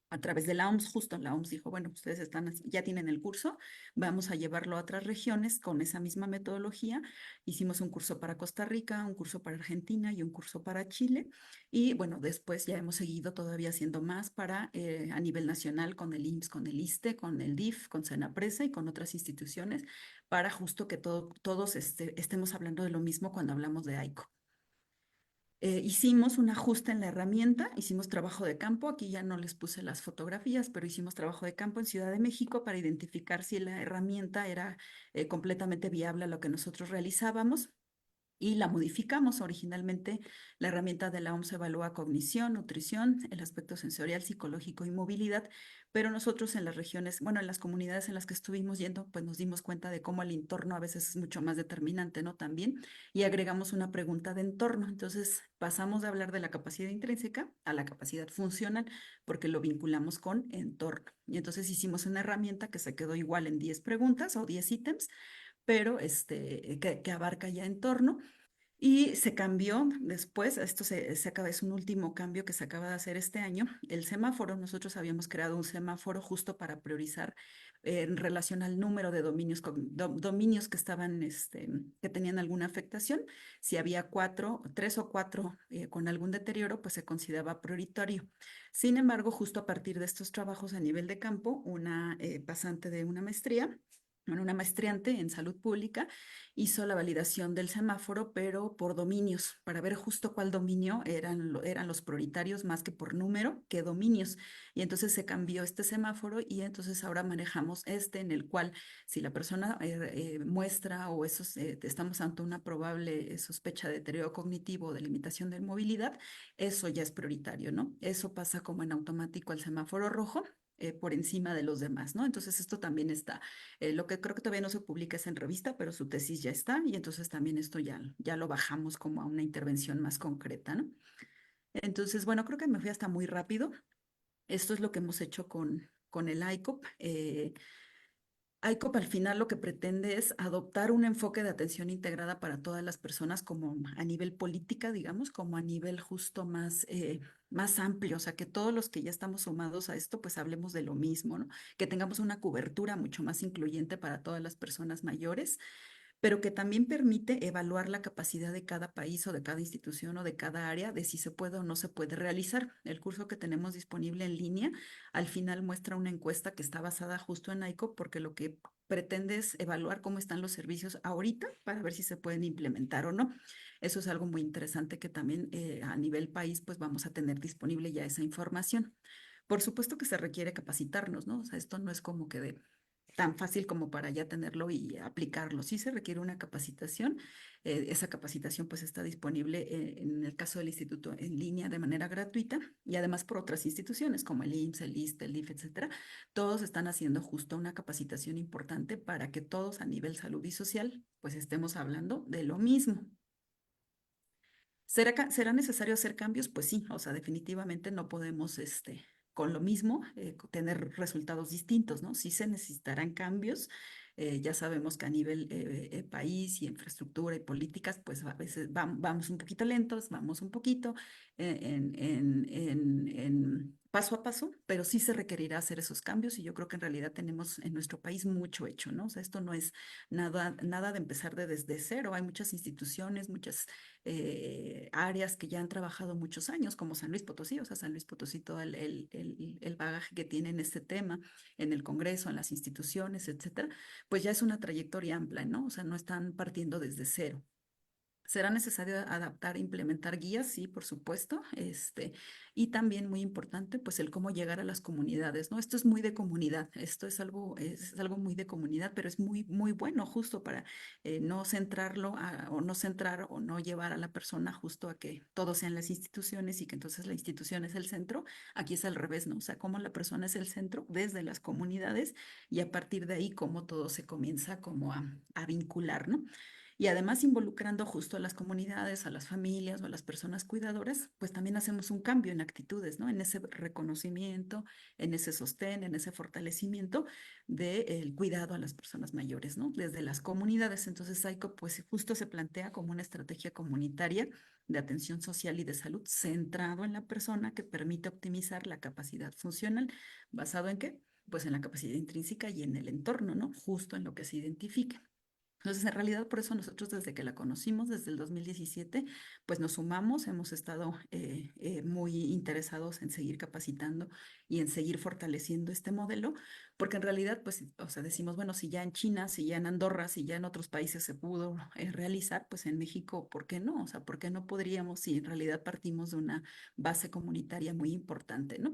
A través de la OMS, justo la OMS dijo, bueno, ustedes ya tienen el curso, vamos a llevarlo a otras regiones con esa misma metodología. Hicimos un curso para Costa Rica, un curso para Argentina y un curso para Chile. Y bueno, después ya hemos seguido todavía haciendo más para a nivel nacional con el IMSS, con el ISSSTE, con el DIF, con Senapresa y con otras instituciones, para justo que todos estemos hablando de lo mismo cuando hablamos de AICO. Hicimos un ajuste en la herramienta, hicimos trabajo de campo, aquí ya no les puse las fotografías, pero hicimos trabajo de campo en Ciudad de México para identificar si la herramienta era completamente viable a lo que nosotros realizábamos. Y la modificamos. Originalmente, la herramienta de la OMS evalúa cognición, nutrición, el aspecto sensorial, psicológico y movilidad, pero nosotros en las regiones, bueno, en las comunidades en las que estuvimos yendo, pues nos dimos cuenta de cómo el entorno a veces es mucho más determinante, ¿no? También, y agregamos una pregunta de entorno. Entonces, pasamos de hablar de la capacidad intrínseca a la capacidad funcional, porque lo vinculamos con entorno. Y entonces hicimos una herramienta que se quedó igual en 10 preguntas o 10 ítems, pero que abarca ya entorno. Y se cambió después, esto es un último cambio que se acaba de hacer este año, el semáforo. Nosotros habíamos creado un semáforo justo para priorizar en relación al número de dominios que estaban, que tenían alguna afectación. Si había 3 o 4 con algún deterioro, pues se consideraba prioritario. Sin embargo, justo a partir de estos trabajos a nivel de campo, una pasante de una maestría, bueno, una maestriante en salud pública, hizo la validación del semáforo, pero por dominios, para ver justo cuál dominio eran los prioritarios más que por número, qué dominios. Y entonces se cambió este semáforo y entonces ahora manejamos en el cual si la persona muestra o estamos ante una probable sospecha de deterioro cognitivo o de limitación de movilidad, eso ya es prioritario, ¿no? Eso pasa como en automático al semáforo rojo. Por encima de los demás, ¿no? Entonces esto también está. Lo que creo que todavía no se publica es en revista, pero su tesis ya está y entonces también esto ya lo bajamos como a una intervención más concreta, ¿no? Entonces, bueno, creo que me fui hasta muy rápido. Esto es lo que hemos hecho con el ICOP. ICOP al final lo que pretende es adoptar un enfoque de atención integrada para todas las personas como a nivel política, digamos, como a nivel justo más amplio, o sea, que todos los que ya estamos sumados a esto, pues hablemos de lo mismo, ¿no? Que tengamos una cobertura mucho más incluyente para todas las personas mayores, pero que también permite evaluar la capacidad de cada país o de cada institución o de cada área de si se puede o no se puede realizar. El curso que tenemos disponible en línea al final muestra una encuesta que está basada justo en ICOP porque lo que pretende es evaluar cómo están los servicios ahorita para ver si se pueden implementar o no. Eso es algo muy interesante que también a nivel país pues vamos a tener disponible ya esa información. Por supuesto que se requiere capacitarnos, ¿no? O sea, esto no es como que tan fácil como para ya tenerlo y aplicarlo. Sí se requiere una capacitación. Esa capacitación pues está disponible en el caso del instituto en línea de manera gratuita y además por otras instituciones como el IMSS, el ISSSTE, el DIF, etcétera. Todos están haciendo justo una capacitación importante para que todos a nivel salud y social pues estemos hablando de lo mismo. ¿Será necesario hacer cambios? Pues sí, o sea, definitivamente no podemos con lo mismo tener resultados distintos, ¿no? Sí se necesitarán cambios. Ya sabemos que a nivel país y infraestructura y políticas, pues a veces vamos un poquito lentos, vamos un poquito en paso a paso, pero sí se requerirá hacer esos cambios y yo creo que en realidad tenemos en nuestro país mucho hecho, ¿no? O sea, esto no es nada de empezar desde cero. Hay muchas instituciones, muchas áreas que ya han trabajado muchos años, como San Luis Potosí, o sea, San Luis Potosí, todo el bagaje que tiene en este tema, en el Congreso, en las instituciones, etcétera, pues ya es una trayectoria amplia, ¿no? O sea, no están partiendo desde cero. ¿Será necesario adaptar e implementar guías? Sí, por supuesto. Y también muy importante, pues el cómo llegar a las comunidades, ¿no? Esto es muy de comunidad, esto es algo muy de comunidad, pero es muy, muy bueno justo para no centrarlo o no centrar o no llevar a la persona justo a que todos sean las instituciones y que entonces la institución es el centro. Aquí es al revés, ¿no? O sea, cómo la persona es el centro desde las comunidades y a partir de ahí cómo todo se comienza como a vincular, ¿no? y además involucrando justo a las comunidades, a las familias o a las personas cuidadoras, pues también hacemos un cambio en actitudes, ¿no? En ese reconocimiento, en ese sostén, en ese fortalecimiento del cuidado a las personas mayores, ¿no? Desde las comunidades. Entonces, ICOP pues justo se plantea como una estrategia comunitaria de atención social y de salud centrado en la persona que permite optimizar la capacidad funcional. ¿Basado en qué? Pues en la capacidad intrínseca y en el entorno, ¿no? Justo en lo que se identifique. Entonces, en realidad, por eso nosotros desde que la conocimos, desde el 2017, pues nos sumamos, hemos estado muy interesados en seguir capacitando y en seguir fortaleciendo este modelo, porque en realidad, pues, o sea, decimos, bueno, si ya en China, si ya en Andorra, si ya en otros países se pudo realizar, pues en México, ¿por qué no? O sea, ¿por qué no podríamos si en realidad partimos de una base comunitaria muy importante, ¿no?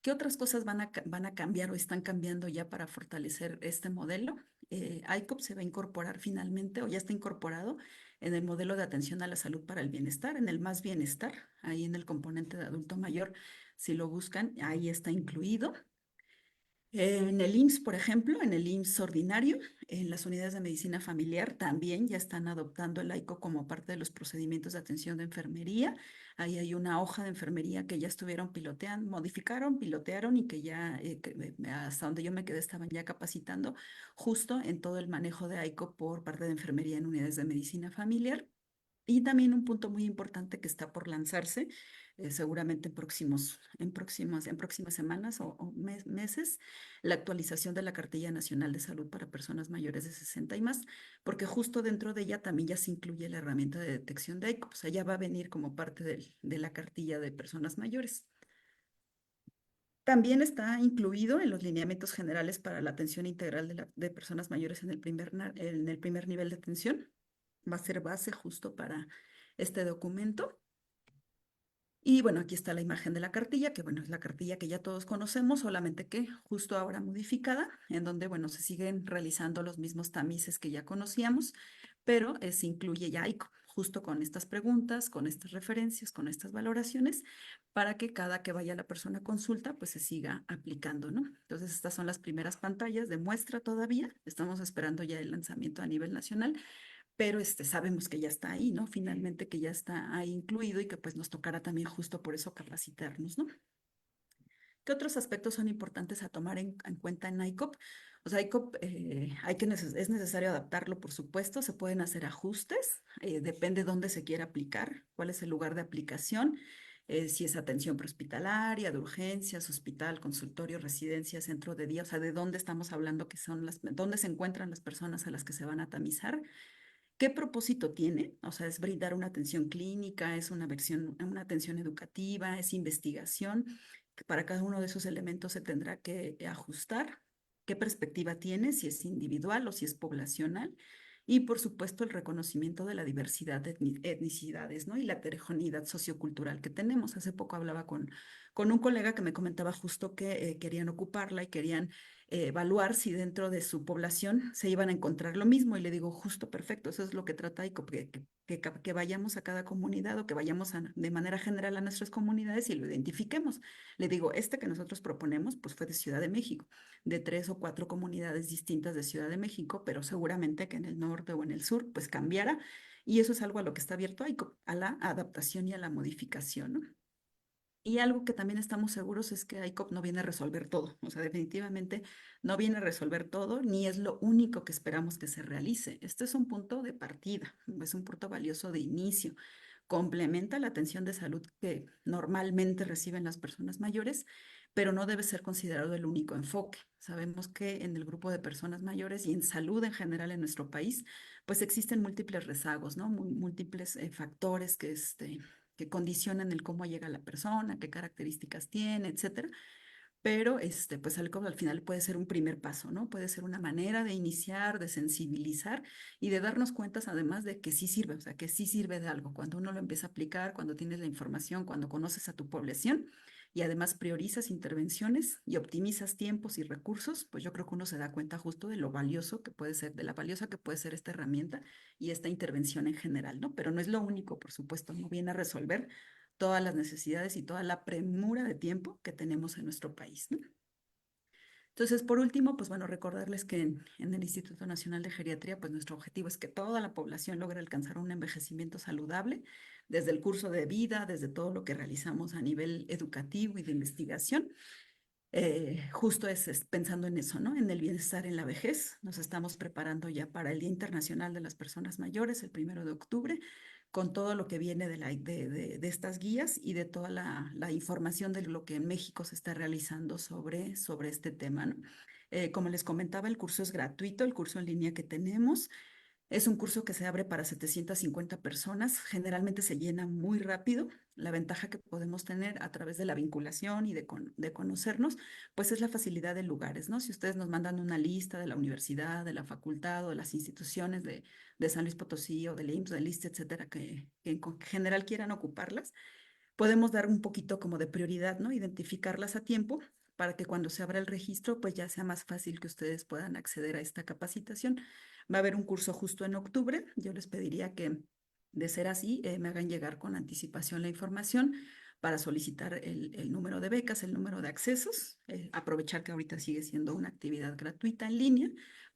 ¿Qué otras cosas van a cambiar o están cambiando ya para fortalecer este modelo? ICOP se va a incorporar finalmente o ya está incorporado en el modelo de atención a la salud para el bienestar, en el Más Bienestar, ahí en el componente de adulto mayor, si lo buscan, ahí está incluido. En el IMSS, por ejemplo, en el IMSS ordinario, en las unidades de medicina familiar también ya están adoptando el ICOP como parte de los procedimientos de atención de enfermería. Ahí hay una hoja de enfermería que ya estuvieron piloteando, modificaron, pilotearon y que ya, hasta donde yo me quedé, estaban ya capacitando justo en todo el manejo de ICOP por parte de enfermería en unidades de medicina familiar. Y también un punto muy importante que está por lanzarse, seguramente en próximas semanas o meses, la actualización de la Cartilla Nacional de Salud para personas mayores de 60 y más, porque justo dentro de ella también ya se incluye la herramienta de detección de ICOP, o sea, ya va a venir como parte de la cartilla de personas mayores. También está incluido en los lineamientos generales para la atención integral de personas mayores en el primer nivel de atención. Va a ser base justo para este documento. Y bueno, aquí está la imagen de la cartilla, que bueno, es la cartilla que ya todos conocemos, solamente que justo ahora modificada, en donde bueno, se siguen realizando los mismos tamices que ya conocíamos, pero se incluye ya ICOP, justo con estas preguntas, con estas referencias, con estas valoraciones, para que cada que vaya la persona a consulta, pues se siga aplicando, ¿no? Entonces, estas son las primeras pantallas de muestra todavía, estamos esperando ya el lanzamiento a nivel nacional, pero sabemos que ya está ahí, ¿no? Finalmente que ya está ahí incluido y que pues nos tocará también justo por eso capacitarnos, ¿no? ¿Qué otros aspectos son importantes a tomar en cuenta en ICOP? O sea, ICOP es necesario adaptarlo, por supuesto, se pueden hacer ajustes, depende dónde se quiera aplicar, cuál es el lugar de aplicación, si es atención prehospitalaria, de urgencias, hospital, consultorio, residencia, centro de día, o sea, de dónde estamos hablando que son dónde se encuentran las personas a las que se van a tamizar. ¿Qué propósito tiene? O sea, es brindar una atención clínica, es una atención educativa, es investigación. Para cada uno de esos elementos se tendrá que ajustar. ¿Qué perspectiva tiene? Si es individual o si es poblacional. Y por supuesto el reconocimiento de la diversidad de etnicidades, ¿no? Y la heterogeneidad sociocultural que tenemos. Hace poco hablaba con un colega que me comentaba justo que querían ocuparla y querían evaluar si dentro de su población se iban a encontrar lo mismo. Y le digo, justo perfecto, eso es lo que trata ICOP, que vayamos a cada comunidad o que vayamos de manera general a nuestras comunidades y lo identifiquemos. Le digo, que nosotros proponemos, pues fue de Ciudad de México, de 3 o 4 comunidades distintas de Ciudad de México, pero seguramente que en el norte o en el sur, pues cambiara. Y eso es algo a lo que está abierto ICOP, a la adaptación y a la modificación, ¿no? Y algo que también estamos seguros es que ICOP no viene a resolver todo, o sea, definitivamente no viene a resolver todo, ni es lo único que esperamos que se realice. Este es un punto de partida, es un punto valioso de inicio. Complementa la atención de salud que normalmente reciben las personas mayores, pero no debe ser considerado el único enfoque. Sabemos que en el grupo de personas mayores y en salud en general en nuestro país, pues existen múltiples rezagos, ¿no? Múltiples factores que condicionan el cómo llega la persona, qué características tiene, etcétera. Pero pues algo al final puede ser un primer paso, ¿no? Puede ser una manera de iniciar, de sensibilizar y de darnos cuentas además de que sí sirve, o sea, que sí sirve de algo. Cuando uno lo empieza a aplicar, cuando tienes la información, cuando conoces a tu población y además priorizas intervenciones y optimizas tiempos y recursos, pues yo creo que uno se da cuenta justo de lo valioso que puede ser, de la valiosa que puede ser esta herramienta y esta intervención en general, ¿no? Pero no es lo único, por supuesto, no viene a resolver todas las necesidades y toda la premura de tiempo que tenemos en nuestro país, ¿no? Entonces, por último, pues bueno, recordarles que en el Instituto Nacional de Geriatría, pues nuestro objetivo es que toda la población logre alcanzar un envejecimiento saludable, desde el curso de vida, desde todo lo que realizamos a nivel educativo y de investigación. Justo es pensando en eso, ¿no? En el bienestar en la vejez. Nos estamos preparando ya para el Día Internacional de las Personas Mayores, el 1 de octubre, con todo lo que viene de estas guías y de toda la información de lo que en México se está realizando sobre este tema, ¿no? Como les comentaba, el curso es gratuito, el curso en línea que tenemos. Es un curso que se abre para 750 personas, generalmente se llena muy rápido. La ventaja que podemos tener a través de la vinculación y de conocernos, pues es la facilidad de lugares, ¿no? Si ustedes nos mandan una lista de la universidad, de la facultad o de las instituciones de San Luis Potosí o del IMSS, del ISSSTE, etcétera, que en general quieran ocuparlas, podemos dar un poquito como de prioridad, ¿no? Identificarlas a tiempo para que cuando se abra el registro, pues ya sea más fácil que ustedes puedan acceder a esta capacitación. Va a haber un curso justo en octubre. Yo les pediría que, de ser así, me hagan llegar con anticipación la información para solicitar el número de becas, el número de accesos, aprovechar que ahorita sigue siendo una actividad gratuita en línea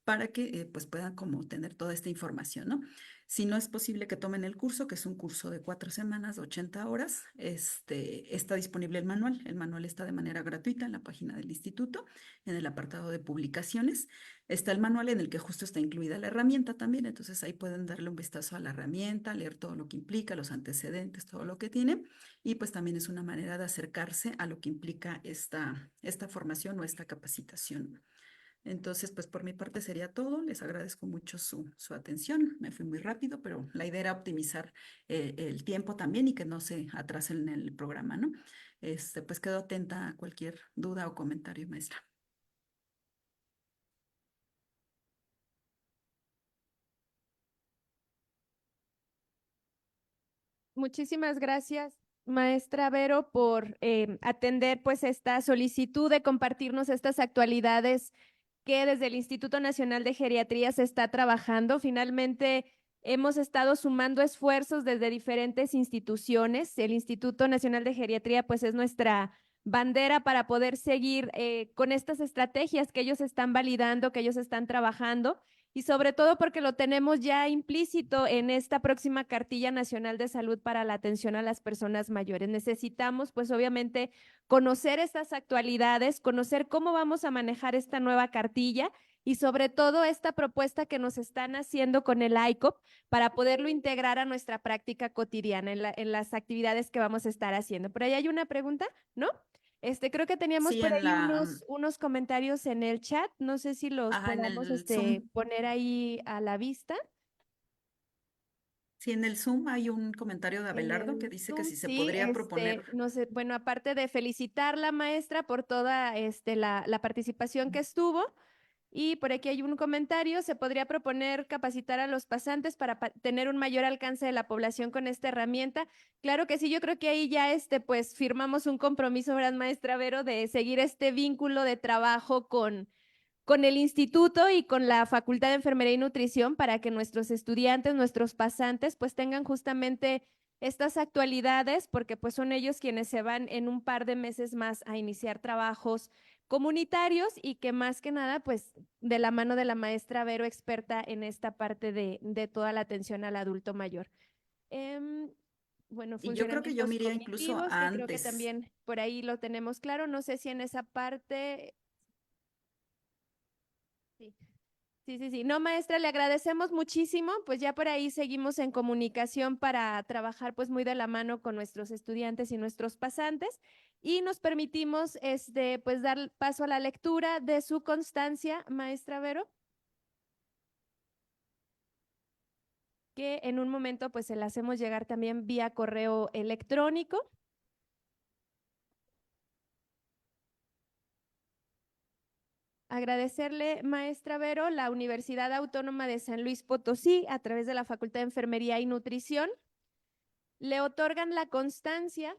para que pues puedan como tener toda esta información, ¿no? Si no es posible que tomen el curso, que es un curso de 4 semanas, 80 horas, está disponible el manual. El manual está de manera gratuita en la página del instituto, en el apartado de publicaciones. Está el manual en el que justo está incluida la herramienta también, entonces ahí pueden darle un vistazo a la herramienta, leer todo lo que implica, los antecedentes, todo lo que tiene, y pues también es una manera de acercarse a lo que implica esta formación o esta capacitación. Entonces, pues por mi parte sería todo. Les agradezco mucho su atención. Me fui muy rápido, pero la idea era optimizar el tiempo también y que no se atrasen en el programa, ¿no? Pues quedo atenta a cualquier duda o comentario, maestra. Muchísimas gracias, maestra Vero, por atender pues esta solicitud de compartirnos estas actualidades que desde el Instituto Nacional de Geriatría se está trabajando. Finalmente, hemos estado sumando esfuerzos desde diferentes instituciones. El Instituto Nacional de Geriatría pues es nuestra bandera para poder seguir con estas estrategias que ellos están validando, que ellos están trabajando, y sobre todo porque lo tenemos ya implícito en esta próxima Cartilla Nacional de Salud para la atención a las personas mayores. Necesitamos, pues obviamente, conocer estas actualidades, conocer cómo vamos a manejar esta nueva cartilla y sobre todo esta propuesta que nos están haciendo con el ICOP para poderlo integrar a nuestra práctica cotidiana en las actividades que vamos a estar haciendo. Por ahí hay una pregunta, ¿no? Creo que teníamos Sí, por en ahí unos comentarios en el chat, no sé si los en podamos el Zoom. poner ahí a la vista. Sí, en el Zoom hay un comentario de En Abelardo que el dice que Zoom, si se sí, podría proponer. no sé, bueno, aparte de felicitar la maestra por toda la participación que estuvo, y por aquí hay un comentario, se podría proponer capacitar a los pasantes para tener un mayor alcance de la población con esta herramienta. Claro que sí, yo creo que ahí ya pues firmamos un compromiso, ¿verdad, maestra Vero, de seguir este vínculo de trabajo con el instituto y con la Facultad de Enfermería y Nutrición para que nuestros estudiantes, nuestros pasantes, pues tengan justamente estas actualidades, porque pues son ellos quienes se van en un par de meses más a iniciar trabajos comunitarios y que más que nada, pues de la mano de la maestra Vero, experta en esta parte de toda la atención al adulto mayor. Bueno, Y yo creo que yo funcionamientos me iría incluso cognitivos, que creo que antes. también por ahí lo tenemos claro. No sé si en esa parte... Sí. Sí. No, maestra, le agradecemos muchísimo. Pues ya por ahí seguimos en comunicación para trabajar pues muy de la mano con nuestros estudiantes y nuestros pasantes. Y nos permitimos pues dar paso a la lectura de su constancia, maestra Vero, que en un momento pues se la hacemos llegar también vía correo electrónico. Agradecerle, maestra Vero, la Universidad Autónoma de San Luis Potosí, a través de la Facultad de Enfermería y Nutrición, le otorgan la constancia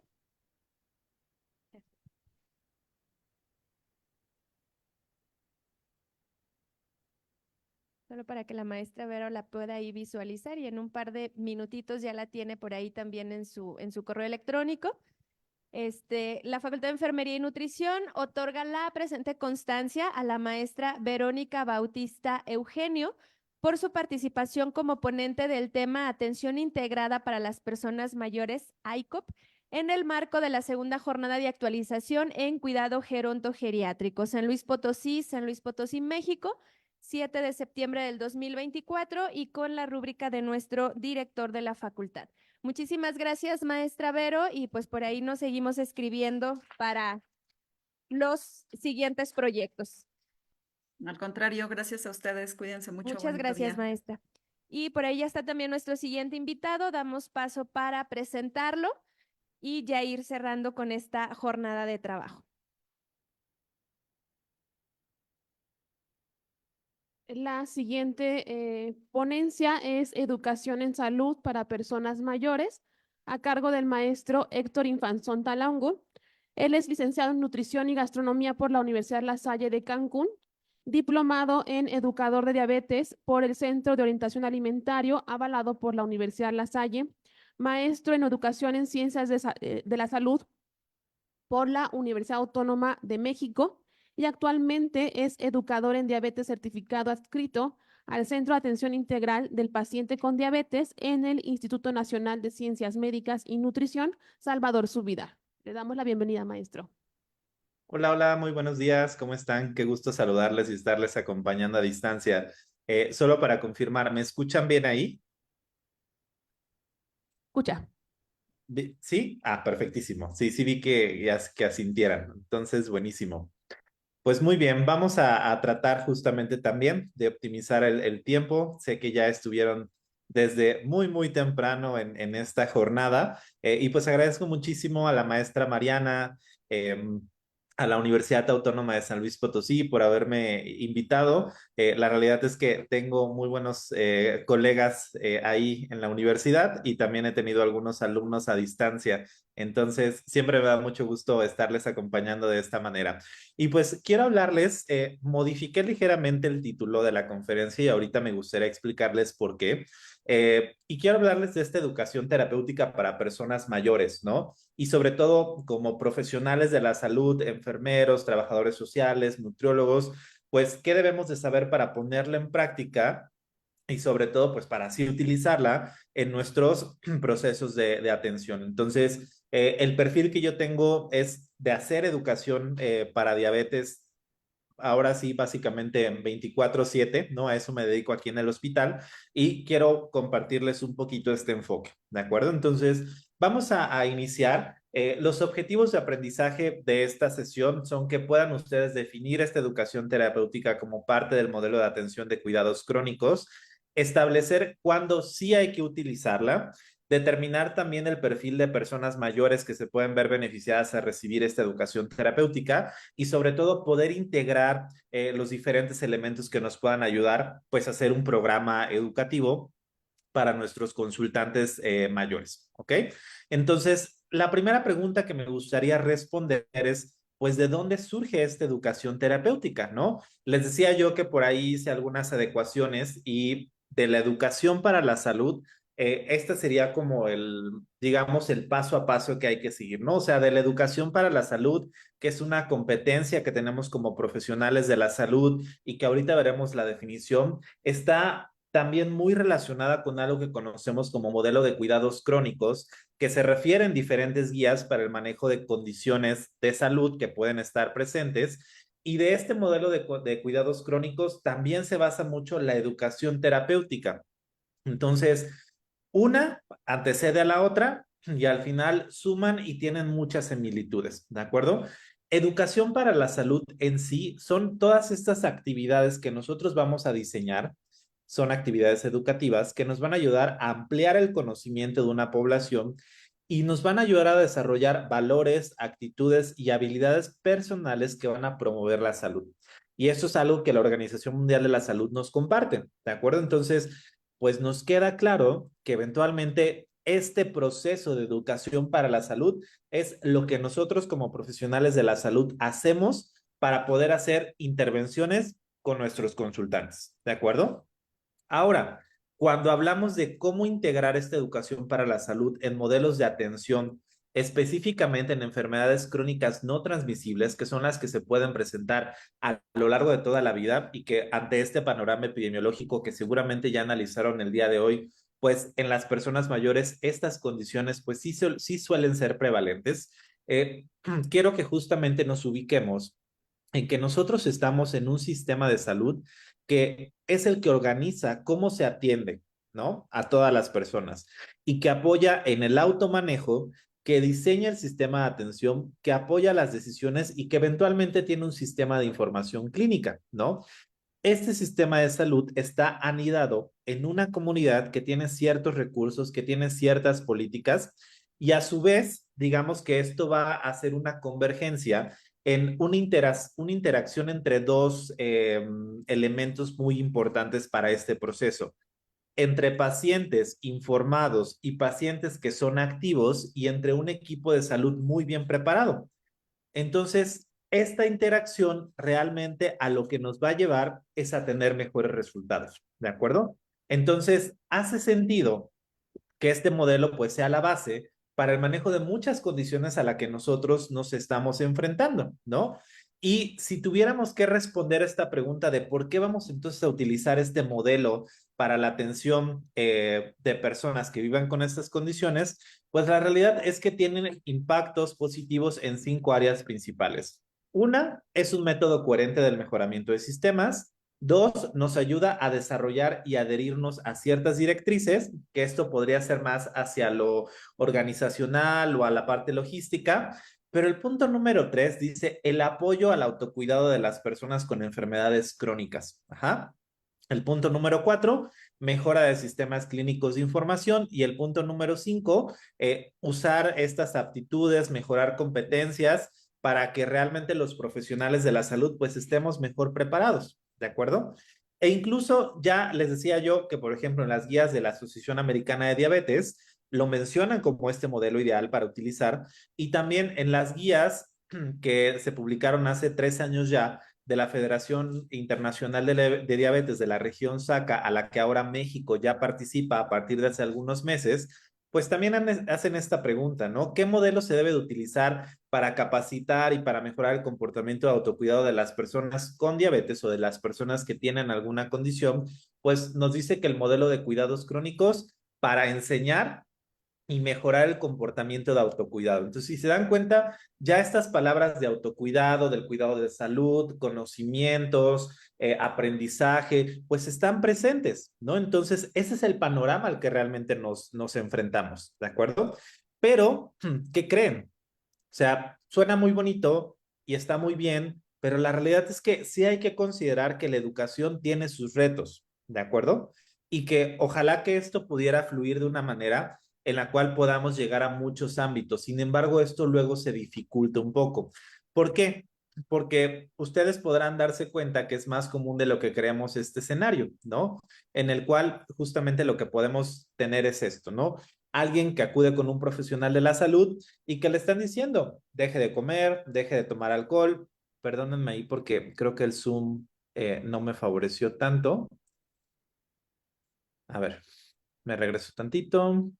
solo para que la maestra Vero la pueda ahí visualizar y en un par de minutitos ya la tiene por ahí también en su correo electrónico. La Facultad de Enfermería y Nutrición otorga la presente constancia a la maestra Verónica Bautista Eugenio por su participación como ponente del tema Atención Integrada para las Personas Mayores, AICOP, en el marco de la segunda jornada de actualización en cuidado gerontogeriátrico, San Luis Potosí, México, 7 de septiembre del 2024, y con la rúbrica de nuestro director de la facultad. Muchísimas gracias, maestra Vero, y pues por ahí nos seguimos escribiendo para los siguientes proyectos. Al contrario, gracias a ustedes. Cuídense mucho. Muchas bonito gracias, día. maestra. Y por ahí ya está también nuestro siguiente invitado. Damos paso para presentarlo y ya ir cerrando con esta jornada de trabajo. La siguiente ponencia es Educación en Salud para Personas Mayores, a cargo del maestro Héctor Infanzón Talango. Él es licenciado en Nutrición y Gastronomía por la Universidad La Salle de Cancún, diplomado en Educador de Diabetes por el Centro de Orientación Alimentario, avalado por la Universidad La Salle, maestro en Educación en Ciencias de la Salud por la Universidad Autónoma de México, y actualmente es educador en diabetes certificado adscrito al Centro de Atención Integral del Paciente con Diabetes en el Instituto Nacional de Ciencias Médicas y Nutrición, Salvador Subirá. Le damos la bienvenida, maestro. Hola, hola, muy buenos días, ¿cómo están? Qué gusto saludarles y estarles acompañando a distancia. Solo para confirmar, ¿me escuchan bien ahí? Escucha. ¿Sí? Ah, perfectísimo. Sí, sí vi que asintieran. Entonces, buenísimo. Pues muy bien, vamos a tratar justamente también de optimizar el tiempo. Sé que ya estuvieron desde muy temprano en esta jornada y pues agradezco muchísimo a la maestra Mariana, a la Universidad Autónoma de San Luis Potosí por haberme invitado. La realidad es que tengo muy buenos colegas ahí en la universidad y también he tenido algunos alumnos a distancia. Entonces, siempre me da mucho gusto estarles acompañando de esta manera. Y pues quiero hablarles, modifiqué ligeramente el título de la conferencia y ahorita me gustaría explicarles por qué. Y quiero hablarles de esta educación terapéutica para personas mayores, ¿no? Y sobre todo como profesionales de la salud, enfermeros, trabajadores sociales, nutriólogos, pues, ¿qué debemos de saber para ponerla en práctica? Y sobre todo, pues, para así utilizarla en nuestros procesos de atención. Entonces, el perfil que yo tengo es de hacer educación para diabetes. Ahora sí, básicamente 24/7, ¿no? A eso me dedico aquí en el hospital y quiero compartirles un poquito este enfoque, ¿de acuerdo? Entonces, vamos a iniciar. Los objetivos de aprendizaje de esta sesión son que puedan ustedes definir esta educación terapéutica como parte del modelo de atención de cuidados crónicos, establecer cuándo sí hay que utilizarla, determinar también el perfil de personas mayores que se pueden ver beneficiadas a recibir esta educación terapéutica y sobre todo poder integrar los diferentes elementos que nos puedan ayudar pues a hacer un programa educativo para nuestros consultantes mayores, ¿ok? Entonces, la primera pregunta que me gustaría responder es, pues, ¿de dónde surge esta educación terapéutica, no? Les decía yo que por ahí hice algunas adecuaciones y de la educación para la salud, esta sería como digamos, el paso a paso que hay que seguir, ¿no? O sea, de la educación para la salud, que es una competencia que tenemos como profesionales de la salud y que ahorita veremos la definición, está también muy relacionada con algo que conocemos como modelo de cuidados crónicos, que se refieren diferentes guías para el manejo de condiciones de salud que pueden estar presentes. Y de este modelo de cuidados crónicos también se basa mucho la educación terapéutica. Entonces, una antecede a la otra y al final suman y tienen muchas similitudes, ¿de acuerdo? Educación para la salud en sí son todas estas actividades que nosotros vamos a diseñar, son actividades educativas que nos van a ayudar a ampliar el conocimiento de una población y nos van a ayudar a desarrollar valores, actitudes y habilidades personales que van a promover la salud. Y esto es algo que la Organización Mundial de la Salud nos comparte, ¿de acuerdo? Entonces, pues nos queda claro que eventualmente este proceso de educación para la salud es lo que nosotros como profesionales de la salud hacemos para poder hacer intervenciones con nuestros consultantes, ¿de acuerdo? Ahora, cuando hablamos de cómo integrar esta educación para la salud en modelos de atención específicamente en enfermedades crónicas no transmisibles, que son las que se pueden presentar a lo largo de toda la vida y que ante este panorama epidemiológico que seguramente ya analizaron el día de hoy, pues en las personas mayores estas condiciones pues sí suelen ser prevalentes. Quiero que justamente nos ubiquemos en que nosotros estamos en un sistema de salud que es el que organiza cómo se atiende, ¿no? A todas las personas y que apoya en el automanejo, que diseña el sistema de atención, que apoya las decisiones y que eventualmente tiene un sistema de información clínica, ¿no? Este sistema de salud está anidado en una comunidad que tiene ciertos recursos, que tiene ciertas políticas y a su vez, digamos que esto va a hacer una convergencia en una interacción entre dos elementos muy importantes para este proceso, entre pacientes informados y pacientes que son activos y entre un equipo de salud muy bien preparado. Entonces, esta interacción realmente a lo que nos va a llevar es a tener mejores resultados, ¿de acuerdo? Entonces, hace sentido que este modelo pues sea la base para el manejo de muchas condiciones a las que nosotros nos estamos enfrentando, ¿no? Y si tuviéramos que responder esta pregunta de por qué vamos entonces a utilizar este modelo para la atención de personas que vivan con estas condiciones, pues la realidad es que tienen impactos positivos en 5 áreas principales. Una, es un método coherente del mejoramiento de sistemas. 2, nos ayuda a desarrollar y adherirnos a ciertas directrices, que esto podría ser más hacia lo organizacional o a la parte logística. Pero el punto número 3 dice el apoyo al autocuidado de las personas con enfermedades crónicas. Ajá. El punto número 4, mejora de sistemas clínicos de información. Y el punto número 5, usar estas aptitudes, mejorar competencias para que realmente los profesionales de la salud pues estemos mejor preparados, ¿de acuerdo? E incluso ya les decía yo que, por ejemplo, en las guías de la Asociación Americana de Diabetes lo mencionan como este modelo ideal para utilizar, y también en las guías que se publicaron hace 3 años ya de la Federación Internacional de Diabetes de la región SACA, a la que ahora México ya participa a partir de hace algunos meses, pues también hacen esta pregunta, ¿no? ¿Qué modelo se debe de utilizar para capacitar y para mejorar el comportamiento de autocuidado de las personas con diabetes o de las personas que tienen alguna condición? Pues nos dice que el modelo de cuidados crónicos para enseñar y mejorar el comportamiento de autocuidado. Entonces, si se dan cuenta, ya estas palabras de autocuidado, del cuidado de salud, conocimientos, aprendizaje, pues están presentes, ¿no? Entonces, ese es el panorama al que realmente nos enfrentamos, ¿de acuerdo? Pero, ¿qué creen? O sea, suena muy bonito y está muy bien, pero la realidad es que sí hay que considerar que la educación tiene sus retos, ¿de acuerdo? Y que ojalá que esto pudiera fluir de una manera en la cual podamos llegar a muchos ámbitos. Sin embargo, esto luego se dificulta un poco. ¿Por qué? Porque ustedes podrán darse cuenta que es más común de lo que creemos este escenario, ¿no? En el cual justamente lo que podemos tener es esto, ¿no? Alguien que acude con un profesional de la salud y que le están diciendo, deje de comer, deje de tomar alcohol. Perdónenme ahí porque creo que el Zoom no me favoreció tanto. A ver, me regreso tantito.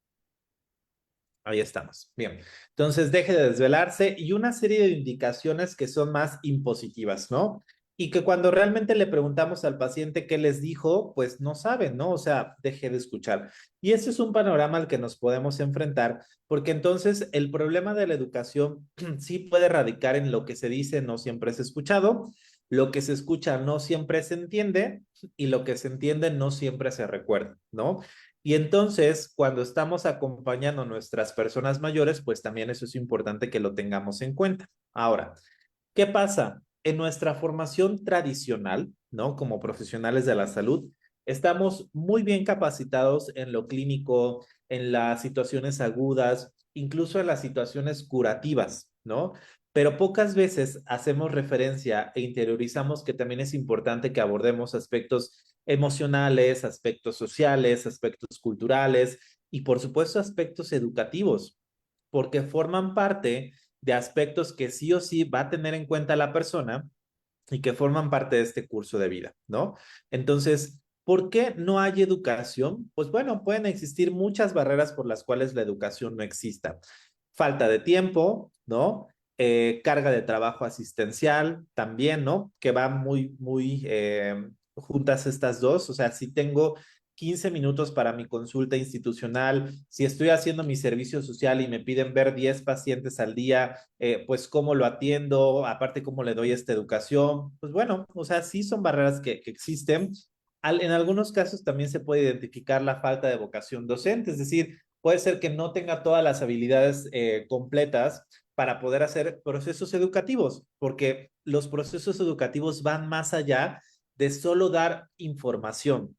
Ahí estamos. Bien. Entonces, deje de desvelarse y una serie de indicaciones que son más impositivas, ¿no? Y que cuando realmente le preguntamos al paciente qué les dijo, pues no saben, ¿no? O sea, deje de escuchar. Y ese es un panorama al que nos podemos enfrentar, porque entonces el problema de la educación sí puede radicar en lo que se dice no siempre es escuchado, lo que se escucha no siempre se entiende y lo que se entiende no siempre se recuerda, ¿no? Y entonces, cuando estamos acompañando a nuestras personas mayores, pues también eso es importante que lo tengamos en cuenta. Ahora, ¿qué pasa? En nuestra formación tradicional, ¿no? Como profesionales de la salud, estamos muy bien capacitados en lo clínico, en las situaciones agudas, incluso en las situaciones curativas, ¿no? Pero pocas veces hacemos referencia e interiorizamos que también es importante que abordemos aspectos emocionales, aspectos sociales, aspectos culturales y por supuesto aspectos educativos, porque forman parte de aspectos que sí o sí va a tener en cuenta la persona y que forman parte de este curso de vida, ¿no? Entonces, ¿por qué no hay educación? Pues bueno, pueden existir muchas barreras por las cuales la educación no exista. falta de tiempo, ¿no? Carga de trabajo asistencial también, ¿no? Que van muy juntas estas dos. O sea, si tengo 15 minutos para mi consulta institucional, si estoy haciendo mi servicio social y me piden ver 10 pacientes al día, pues cómo lo atiendo, aparte cómo le doy esta educación, pues bueno, o sea, sí son barreras que existen. En algunos casos también se puede identificar la falta de vocación docente, es decir, puede ser que no tenga todas las habilidades completas para poder hacer procesos educativos, porque los procesos educativos van más allá de solo dar información.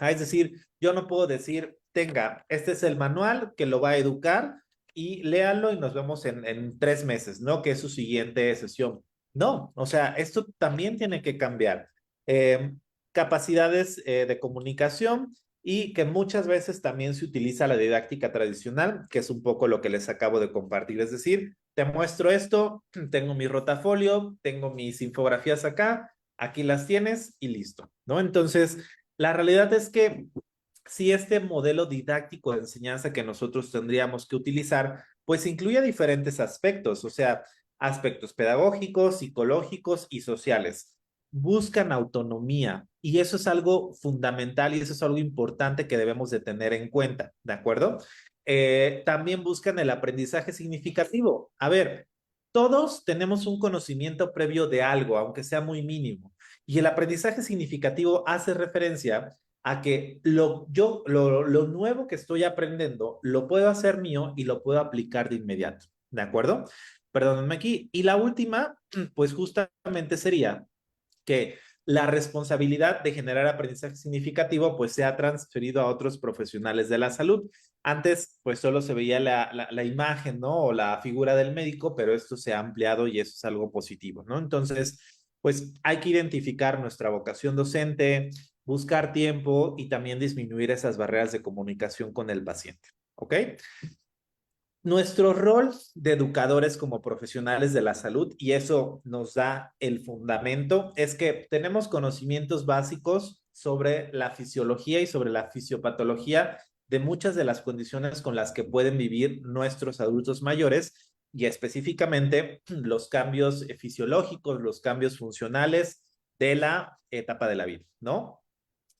Es decir, yo no puedo decir, tenga, este es el manual que lo va a educar y léalo y nos vemos en 3 meses, ¿no? Que es su siguiente sesión. No, o sea, esto también tiene que cambiar. Capacidades de comunicación y que muchas veces también se utiliza la didáctica tradicional, que es un poco lo que les acabo de compartir. Es decir, te muestro esto, tengo mi rotafolio, tengo mis infografías acá, aquí las tienes y listo, ¿no? Entonces, la realidad es que si este modelo didáctico de enseñanza que nosotros tendríamos que utilizar, pues incluye diferentes aspectos, o sea, aspectos pedagógicos, psicológicos y sociales. Buscan autonomía y eso es algo fundamental y eso es algo importante que debemos de tener en cuenta, ¿de acuerdo? También buscan el aprendizaje significativo. A ver, todos tenemos un conocimiento previo de algo, aunque sea muy mínimo. Y el aprendizaje significativo hace referencia a que lo nuevo que estoy aprendiendo lo puedo hacer mío y lo puedo aplicar de inmediato, ¿de acuerdo? Perdónenme aquí. Y la última, pues justamente sería que la responsabilidad de generar aprendizaje significativo pues se ha transferido a otros profesionales de la salud. Antes pues solo se veía la imagen, ¿no? O la figura del médico, pero esto se ha ampliado y eso es algo positivo, ¿no? Entonces, pues hay que identificar nuestra vocación docente, buscar tiempo y también disminuir esas barreras de comunicación con el paciente, ¿ok? Nuestro rol de educadores como profesionales de la salud, y eso nos da el fundamento, es que tenemos conocimientos básicos sobre la fisiología y sobre la fisiopatología de muchas de las condiciones con las que pueden vivir nuestros adultos mayores y específicamente los cambios fisiológicos, los cambios funcionales de la etapa de la vida, ¿no?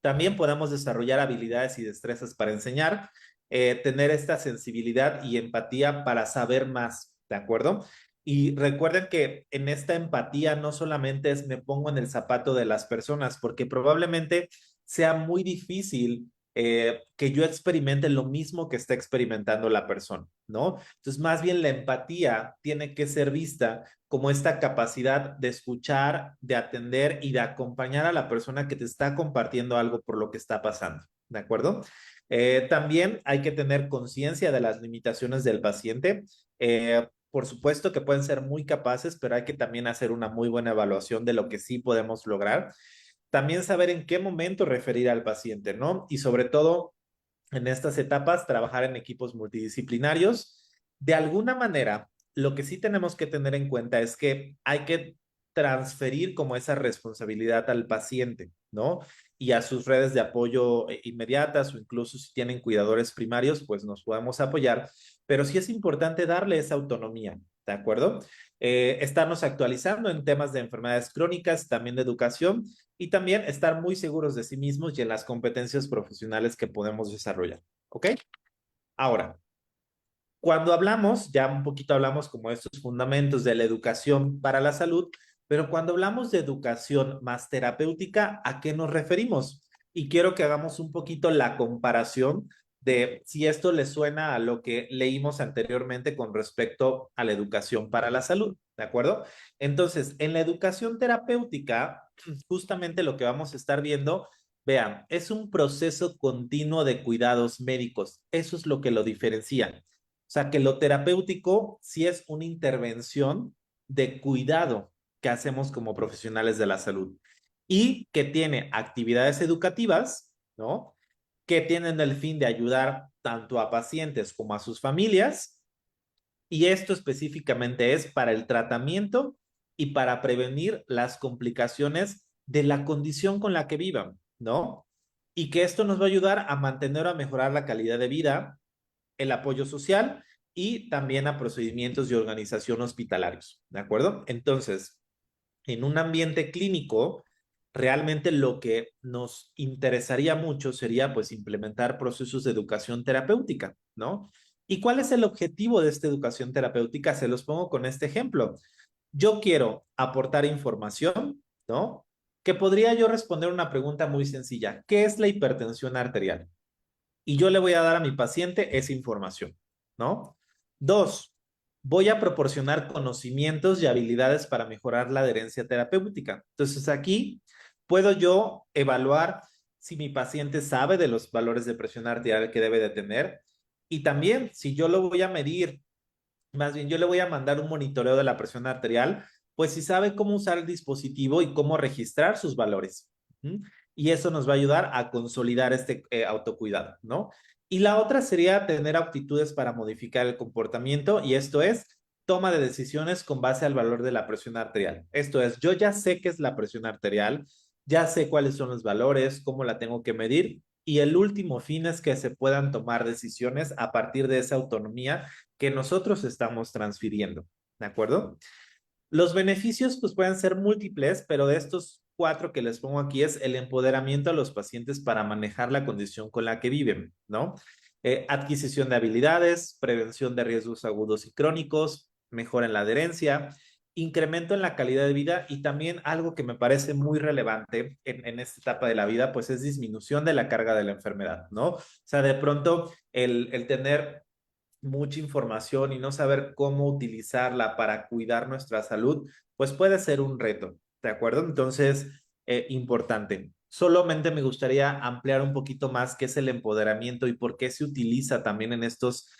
También podemos desarrollar habilidades y destrezas para enseñar, tener esta sensibilidad y empatía para saber más, ¿de acuerdo? Y recuerden que en esta empatía no solamente es me pongo en el zapato de las personas, porque probablemente sea muy difícil que yo experimente lo mismo que está experimentando la persona, ¿no? Entonces, más bien la empatía tiene que ser vista como esta capacidad de escuchar, de atender y de acompañar a la persona que te está compartiendo algo por lo que está pasando, ¿de acuerdo? También hay que tener conciencia de las limitaciones del paciente. Por supuesto que pueden ser muy capaces, pero hay que también hacer una muy buena evaluación de lo que sí podemos lograr. También saber en qué momento referir al paciente, ¿no? Y sobre todo en estas etapas, trabajar en equipos multidisciplinarios. De alguna manera, lo que sí tenemos que tener en cuenta es que hay que transferir como esa responsabilidad al paciente, ¿no? Y a sus redes de apoyo inmediatas o incluso si tienen cuidadores primarios, pues nos podemos apoyar, pero sí es importante darle esa autonomía, ¿de acuerdo? Estarnos actualizando en temas de enfermedades crónicas, también de educación y también estar muy seguros de sí mismos y en las competencias profesionales que podemos desarrollar, ¿ok? Ahora, cuando hablamos, ya un poquito hablamos como de estos fundamentos de la educación para la salud, pero cuando hablamos de educación más terapéutica, ¿a qué nos referimos? Y quiero que hagamos un poquito la comparación de si esto le suena a lo que leímos anteriormente con respecto a la educación para la salud, ¿de acuerdo? Entonces, en la educación terapéutica, justamente lo que vamos a estar viendo, vean, es un proceso continuo de cuidados médicos. Eso es lo que lo diferencia. O sea, que lo terapéutico sí es una intervención de cuidado que hacemos como profesionales de la salud y que tiene actividades educativas, ¿no? Que tienen el fin de ayudar tanto a pacientes como a sus familias. Y esto específicamente es para el tratamiento y para prevenir las complicaciones de la condición con la que vivan, ¿no? Y que esto nos va a ayudar a mantener o a mejorar la calidad de vida, el apoyo social y también a procedimientos de organización hospitalarios, ¿de acuerdo? Entonces, en un ambiente clínico, realmente lo que nos interesaría mucho sería pues implementar procesos de educación terapéutica, ¿no? ¿Y cuál es el objetivo de esta educación terapéutica? Se los pongo con este ejemplo. Yo quiero aportar información, ¿no? Que podría yo responder una pregunta muy sencilla. ¿Qué es la hipertensión arterial? Y yo le voy a dar a mi paciente esa información, ¿no? 2, voy a proporcionar conocimientos y habilidades para mejorar la adherencia terapéutica. Entonces aquí puedo yo evaluar si mi paciente sabe de los valores de presión arterial que debe de tener y también si yo lo voy a medir, más bien yo le voy a mandar un monitoreo de la presión arterial, pues si sabe cómo usar el dispositivo y cómo registrar sus valores. ¿Mm? Y eso nos va a ayudar a consolidar este autocuidado, ¿no? Y la otra sería tener aptitudes para modificar el comportamiento y esto es toma de decisiones con base al valor de la presión arterial. Esto es, yo ya sé qué es la presión arterial, ya sé cuáles son los valores, cómo la tengo que medir y el último fin es que se puedan tomar decisiones a partir de esa autonomía que nosotros estamos transfiriendo, ¿de acuerdo? Los beneficios pues pueden ser múltiples, pero de estos 4 que les pongo aquí es el empoderamiento a los pacientes para manejar la condición con la que viven, ¿no? Adquisición de habilidades, prevención de riesgos agudos y crónicos, mejora en la adherencia, incremento en la calidad de vida y también algo que me parece muy relevante en esta etapa de la vida, pues es disminución de la carga de la enfermedad, ¿no? O sea, de pronto el tener mucha información y no saber cómo utilizarla para cuidar nuestra salud, pues puede ser un reto, ¿de acuerdo? Entonces, importante. Solamente me gustaría ampliar un poquito más qué es el empoderamiento y por qué se utiliza también en estos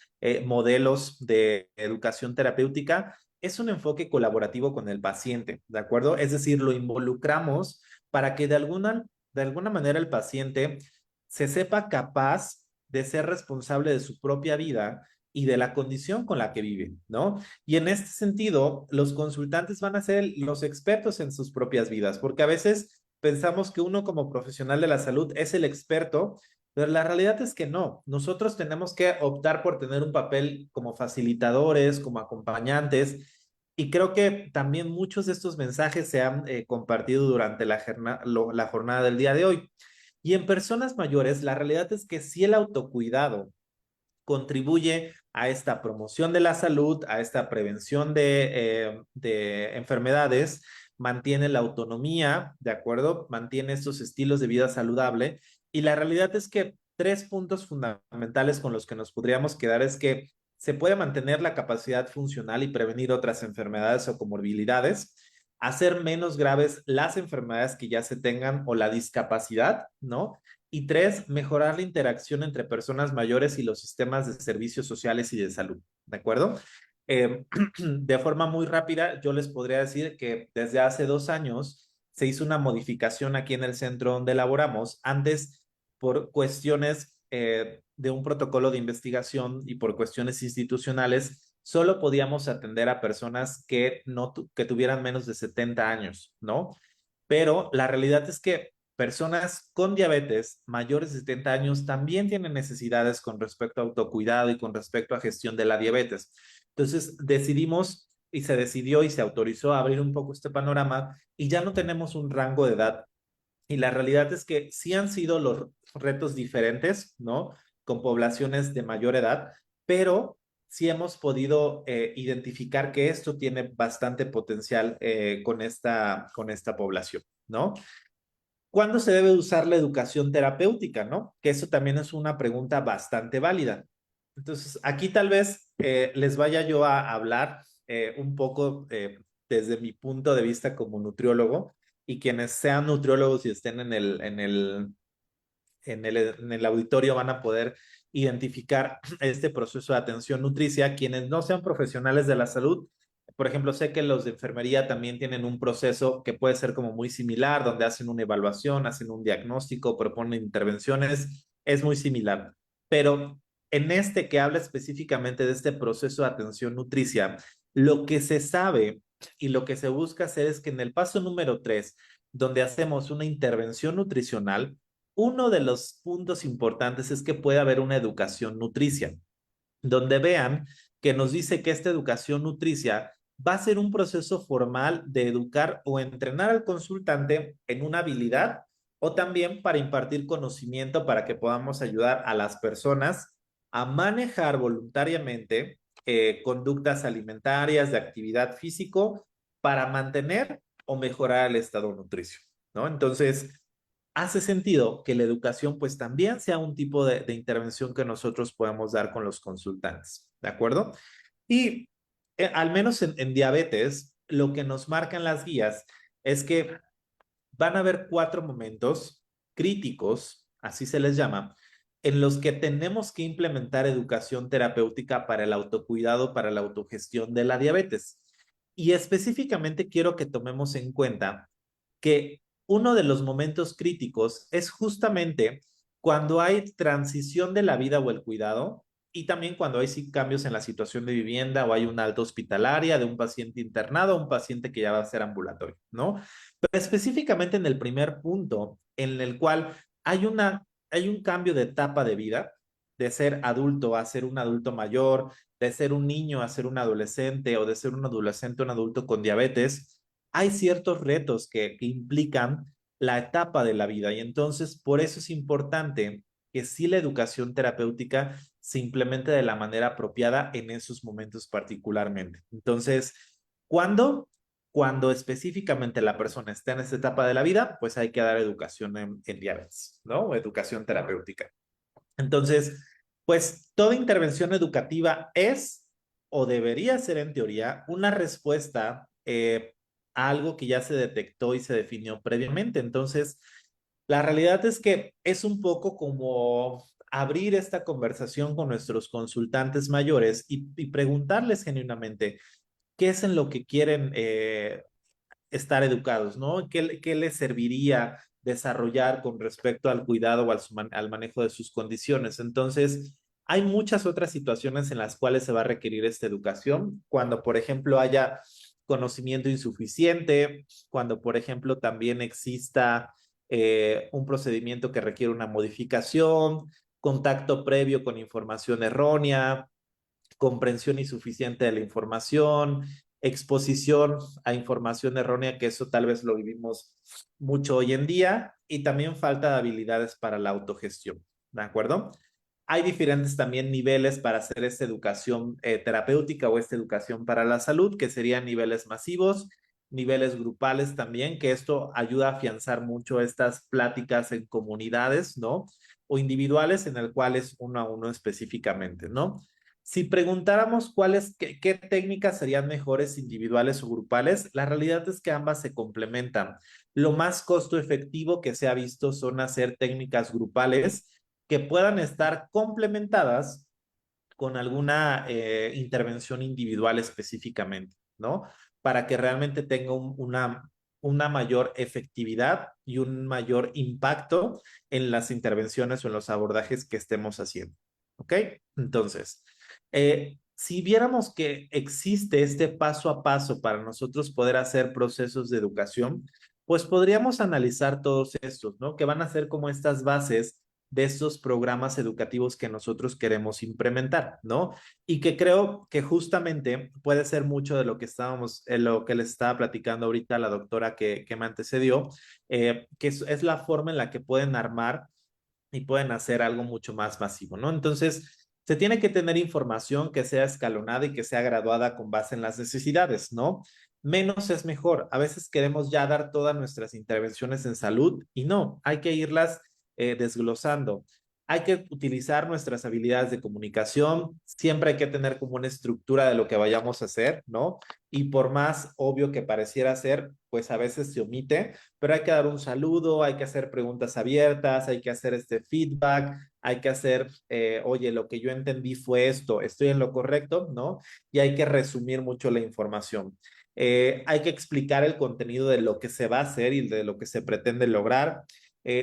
modelos de educación terapéutica. Es un enfoque colaborativo con el paciente, ¿de acuerdo? Es decir, lo involucramos para que de alguna manera el paciente se sepa capaz de ser responsable de su propia vida y de la condición con la que viven, ¿no? Y en este sentido, los consultantes van a ser los expertos en sus propias vidas, porque a veces pensamos que uno como profesional de la salud es el experto, pero la realidad es que no. Nosotros tenemos que optar por tener un papel como facilitadores, como acompañantes, y creo que también muchos de estos mensajes se han compartido durante la jornada del día de hoy. Y en personas mayores, la realidad es que si el autocuidado contribuye a esta promoción de la salud, a esta prevención de enfermedades, mantiene la autonomía, ¿de acuerdo? Mantiene estos estilos de vida saludable. Y la realidad es que 3 puntos fundamentales con los que nos podríamos quedar es que se puede mantener la capacidad funcional y prevenir otras enfermedades o comorbilidades, hacer menos graves las enfermedades que ya se tengan o la discapacidad, ¿no? Y 3, mejorar la interacción entre personas mayores y los sistemas de servicios sociales y de salud, ¿de acuerdo? De forma muy rápida, yo les podría decir que desde hace 2 años se hizo una modificación aquí en el centro donde laboramos. Antes, por cuestiones de un protocolo de investigación y por cuestiones institucionales, solo podíamos atender a personas que tuvieran menos de 70 años, ¿no? Pero la realidad es que personas con diabetes mayores de 70 años también tienen necesidades con respecto a autocuidado y con respecto a gestión de la diabetes. Entonces decidimos y se decidió y se autorizó a abrir un poco este panorama y ya no tenemos un rango de edad. Y la realidad es que sí han sido los retos diferentes, ¿no? Con poblaciones de mayor edad, pero sí hemos podido identificar que esto tiene bastante potencial con esta población, ¿no? ¿Cuándo se debe usar la educación terapéutica, no? Que eso también es una pregunta bastante válida. Entonces, aquí tal vez les vaya yo a hablar un poco desde mi punto de vista como nutriólogo y quienes sean nutriólogos y estén en el auditorio van a poder identificar este proceso de atención nutricia. Quienes no sean profesionales de la salud, por ejemplo, sé que los de enfermería también tienen un proceso que puede ser como muy similar, donde hacen una evaluación, hacen un diagnóstico, proponen intervenciones, es muy similar. Pero en este que habla específicamente de este proceso de atención nutricia, lo que se sabe y lo que se busca hacer es que en el paso número 3, donde hacemos una intervención nutricional, uno de los puntos importantes es que puede haber una educación nutricia, donde vean que nos dice que esta educación nutricia va a ser un proceso formal de educar o entrenar al consultante en una habilidad o también para impartir conocimiento para que podamos ayudar a las personas a manejar voluntariamente conductas alimentarias, de actividad físico, para mantener o mejorar el estado nutricio, ¿no? Entonces, hace sentido que la educación pues también sea un tipo de intervención que nosotros podemos dar con los consultantes, ¿de acuerdo? Y al menos en diabetes, lo que nos marcan las guías es que van a haber 4 momentos críticos, así se les llama, en los que tenemos que implementar educación terapéutica para el autocuidado, para la autogestión de la diabetes. Y específicamente quiero que tomemos en cuenta que uno de los momentos críticos es justamente cuando hay transición de la vida o el cuidado y también cuando hay cambios en la situación de vivienda o hay una alta hospitalaria de un paciente internado o un paciente que ya va a ser ambulatorio, ¿no? Pero específicamente en el primer punto, en el cual hay un cambio de etapa de vida, de ser adulto a ser un adulto mayor, de ser un niño a ser un adolescente o de ser un adolescente a un adulto con diabetes, hay ciertos retos que implican la etapa de la vida y entonces por eso es importante que sí la educación terapéutica se implemente de la manera apropiada en esos momentos particularmente. Entonces, ¿cuándo? Cuando específicamente la persona está en esta etapa de la vida, pues hay que dar educación en diabetes, ¿no? O educación terapéutica. Entonces, pues toda intervención educativa es o debería ser en teoría una respuesta a algo que ya se detectó y se definió previamente. Entonces, la realidad es que es un poco como abrir esta conversación con nuestros consultantes mayores y preguntarles genuinamente qué es en lo que quieren estar educados, ¿no? ¿Qué les serviría desarrollar con respecto al cuidado o al manejo de sus condiciones? Entonces, hay muchas otras situaciones en las cuales se va a requerir esta educación, cuando, por ejemplo, haya conocimiento insuficiente, cuando, por ejemplo, también exista un procedimiento que requiere una modificación, contacto previo con información errónea, comprensión insuficiente de la información, exposición a información errónea, que eso tal vez lo vivimos mucho hoy en día, y también falta de habilidades para la autogestión, ¿de acuerdo? Hay diferentes también niveles para hacer esta educación terapéutica o esta educación para la salud, que serían niveles masivos, niveles grupales también, que esto ayuda a afianzar mucho estas pláticas en comunidades, ¿no? O individuales en el cual es uno a uno específicamente, ¿no? Si preguntáramos qué técnicas serían mejores individuales o grupales, la realidad es que ambas se complementan. Lo más costo efectivo que se ha visto son hacer técnicas grupales que puedan estar complementadas con alguna intervención individual específicamente, ¿no? Para que realmente tenga una mayor efectividad y un mayor impacto en las intervenciones o en los abordajes que estemos haciendo. ¿Ok? Entonces, si viéramos que existe este paso a paso para nosotros poder hacer procesos de educación, pues podríamos analizar todos estos, ¿no? Que van a ser como estas bases de estos programas educativos que nosotros queremos implementar, ¿no? Y que creo que justamente puede ser mucho de lo que lo que les estaba platicando ahorita la doctora que me antecedió, que es la forma en la que pueden armar y pueden hacer algo mucho más masivo, ¿no? Entonces, se tiene que tener información que sea escalonada y que sea graduada con base en las necesidades, ¿no? Menos es mejor. A veces queremos ya dar todas nuestras intervenciones en salud y no, hay que irlas desglosando. Hay que utilizar nuestras habilidades de comunicación, siempre hay que tener como una estructura de lo que vayamos a hacer, ¿no? Y por más obvio que pareciera ser, pues a veces se omite, pero hay que dar un saludo, hay que hacer preguntas abiertas, hay que hacer este feedback, hay que hacer, oye, lo que yo entendí fue esto, estoy en lo correcto, ¿no? Y hay que resumir mucho la información. Hay que explicar el contenido de lo que se va a hacer y de lo que se pretende lograr.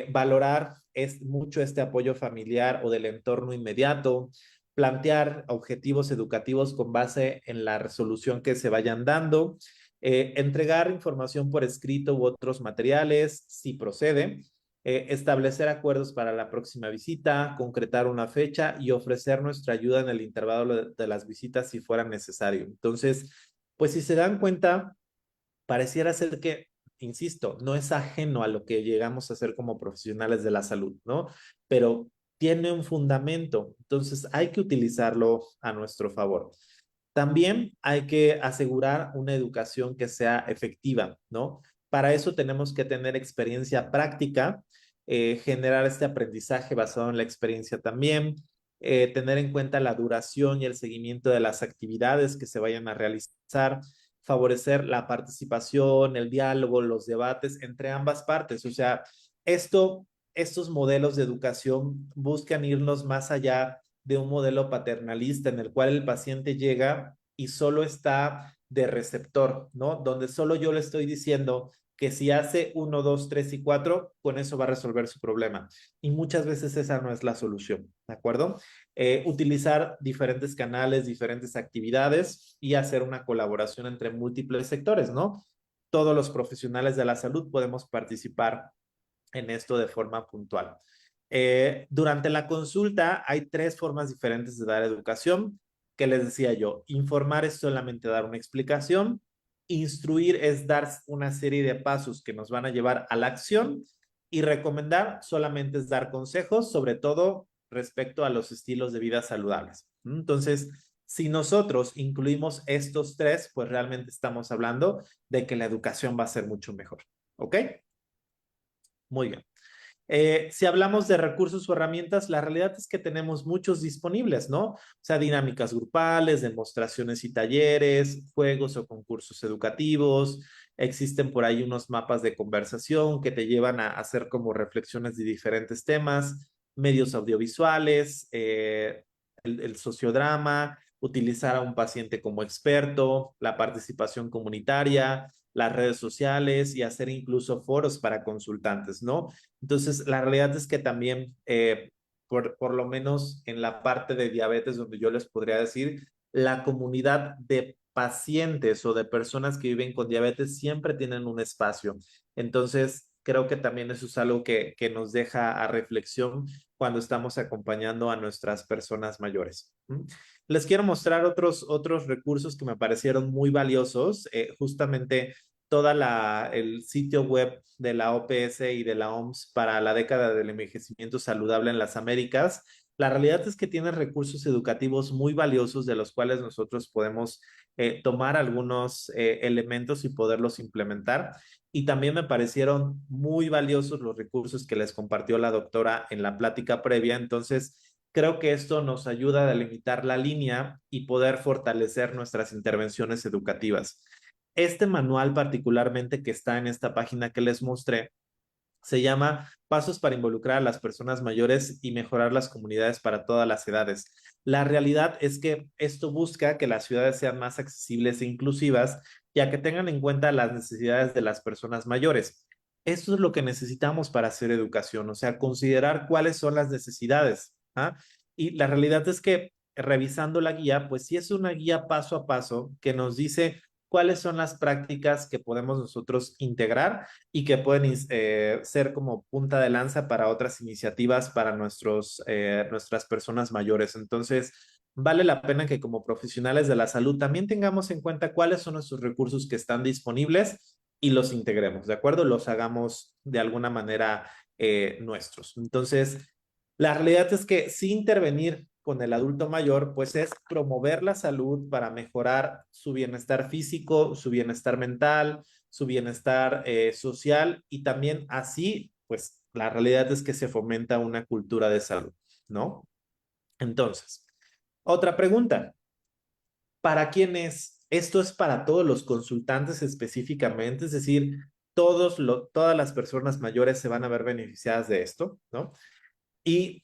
Valorar mucho este apoyo familiar o del entorno inmediato, plantear objetivos educativos con base en la resolución que se vayan dando, entregar información por escrito u otros materiales, si procede, establecer acuerdos para la próxima visita, concretar una fecha y ofrecer nuestra ayuda en el intervalo de las visitas si fuera necesario. Entonces, pues si se dan cuenta, pareciera ser que, insisto, no es ajeno a lo que llegamos a hacer como profesionales de la salud, ¿no? Pero tiene un fundamento, entonces hay que utilizarlo a nuestro favor. También hay que asegurar una educación que sea efectiva, ¿no? Para eso tenemos que tener experiencia práctica, generar este aprendizaje basado en la experiencia también, tener en cuenta la duración y el seguimiento de las actividades que se vayan a realizar, favorecer la participación, el diálogo, los debates entre ambas partes. O sea, estos modelos de educación buscan irnos más allá de un modelo paternalista en el cual el paciente llega y solo está de receptor, ¿no? Donde solo yo le estoy diciendo que si hace 1, 2, 3 y 4, con eso va a resolver su problema. Y muchas veces esa no es la solución, ¿de acuerdo? Utilizar diferentes canales, diferentes actividades y hacer una colaboración entre múltiples sectores, ¿no? Todos los profesionales de la salud podemos participar en esto de forma puntual. Durante la consulta hay 3 formas diferentes de dar educación, que les decía yo. Informar es solamente dar una explicación, instruir es dar una serie de pasos que nos van a llevar a la acción y recomendar solamente es dar consejos, sobre todo respecto a los estilos de vida saludables. Entonces, si nosotros incluimos estos 3, pues realmente estamos hablando de que la educación va a ser mucho mejor. ¿Ok? Muy bien. Si hablamos de recursos o herramientas, la realidad es que tenemos muchos disponibles, ¿no? O sea, dinámicas grupales, demostraciones y talleres, juegos o concursos educativos. Existen por ahí unos mapas de conversación que te llevan a hacer como reflexiones de diferentes temas, medios audiovisuales, el sociodrama, utilizar a un paciente como experto, la participación comunitaria, las redes sociales y hacer incluso foros para consultantes, ¿no? Entonces, la realidad es que también, por lo menos en la parte de diabetes, donde yo les podría decir, la comunidad de pacientes o de personas que viven con diabetes siempre tienen un espacio. Entonces, creo que también eso es algo que nos deja a reflexión cuando estamos acompañando a nuestras personas mayores. Les quiero mostrar otros recursos que me parecieron muy valiosos. Justamente el sitio web de la OPS y de la OMS para la década del envejecimiento saludable en las Américas. La realidad es que tiene recursos educativos muy valiosos de los cuales nosotros podemos tomar algunos elementos y poderlos implementar. Y también me parecieron muy valiosos los recursos que les compartió la doctora en la plática previa. Entonces, creo que esto nos ayuda a delimitar la línea y poder fortalecer nuestras intervenciones educativas. Este manual particularmente que está en esta página que les mostré, se llama Pasos para involucrar a las personas mayores y mejorar las comunidades para todas las edades. La realidad es que esto busca que las ciudades sean más accesibles e inclusivas, ya que tengan en cuenta las necesidades de las personas mayores. Esto es lo que necesitamos para hacer educación, o sea, considerar cuáles son las necesidades. ¿Ah? Y la realidad es que revisando la guía, pues sí es una guía paso a paso que nos dice cuáles son las prácticas que podemos nosotros integrar y que pueden ser como punta de lanza para otras iniciativas para nuestras personas mayores. Entonces, vale la pena que como profesionales de la salud también tengamos en cuenta cuáles son nuestros recursos que están disponibles y los integremos, ¿de acuerdo? Los hagamos de alguna manera nuestros. Entonces, la realidad es que sí intervenir con el adulto mayor, pues es promover la salud para mejorar su bienestar físico, su bienestar mental, su bienestar social y también así, pues la realidad es que se fomenta una cultura de salud, ¿no? Entonces, otra pregunta. ¿Para quién es? Esto es para todos los consultantes específicamente, es decir, todas las personas mayores se van a ver beneficiadas de esto, ¿no? Y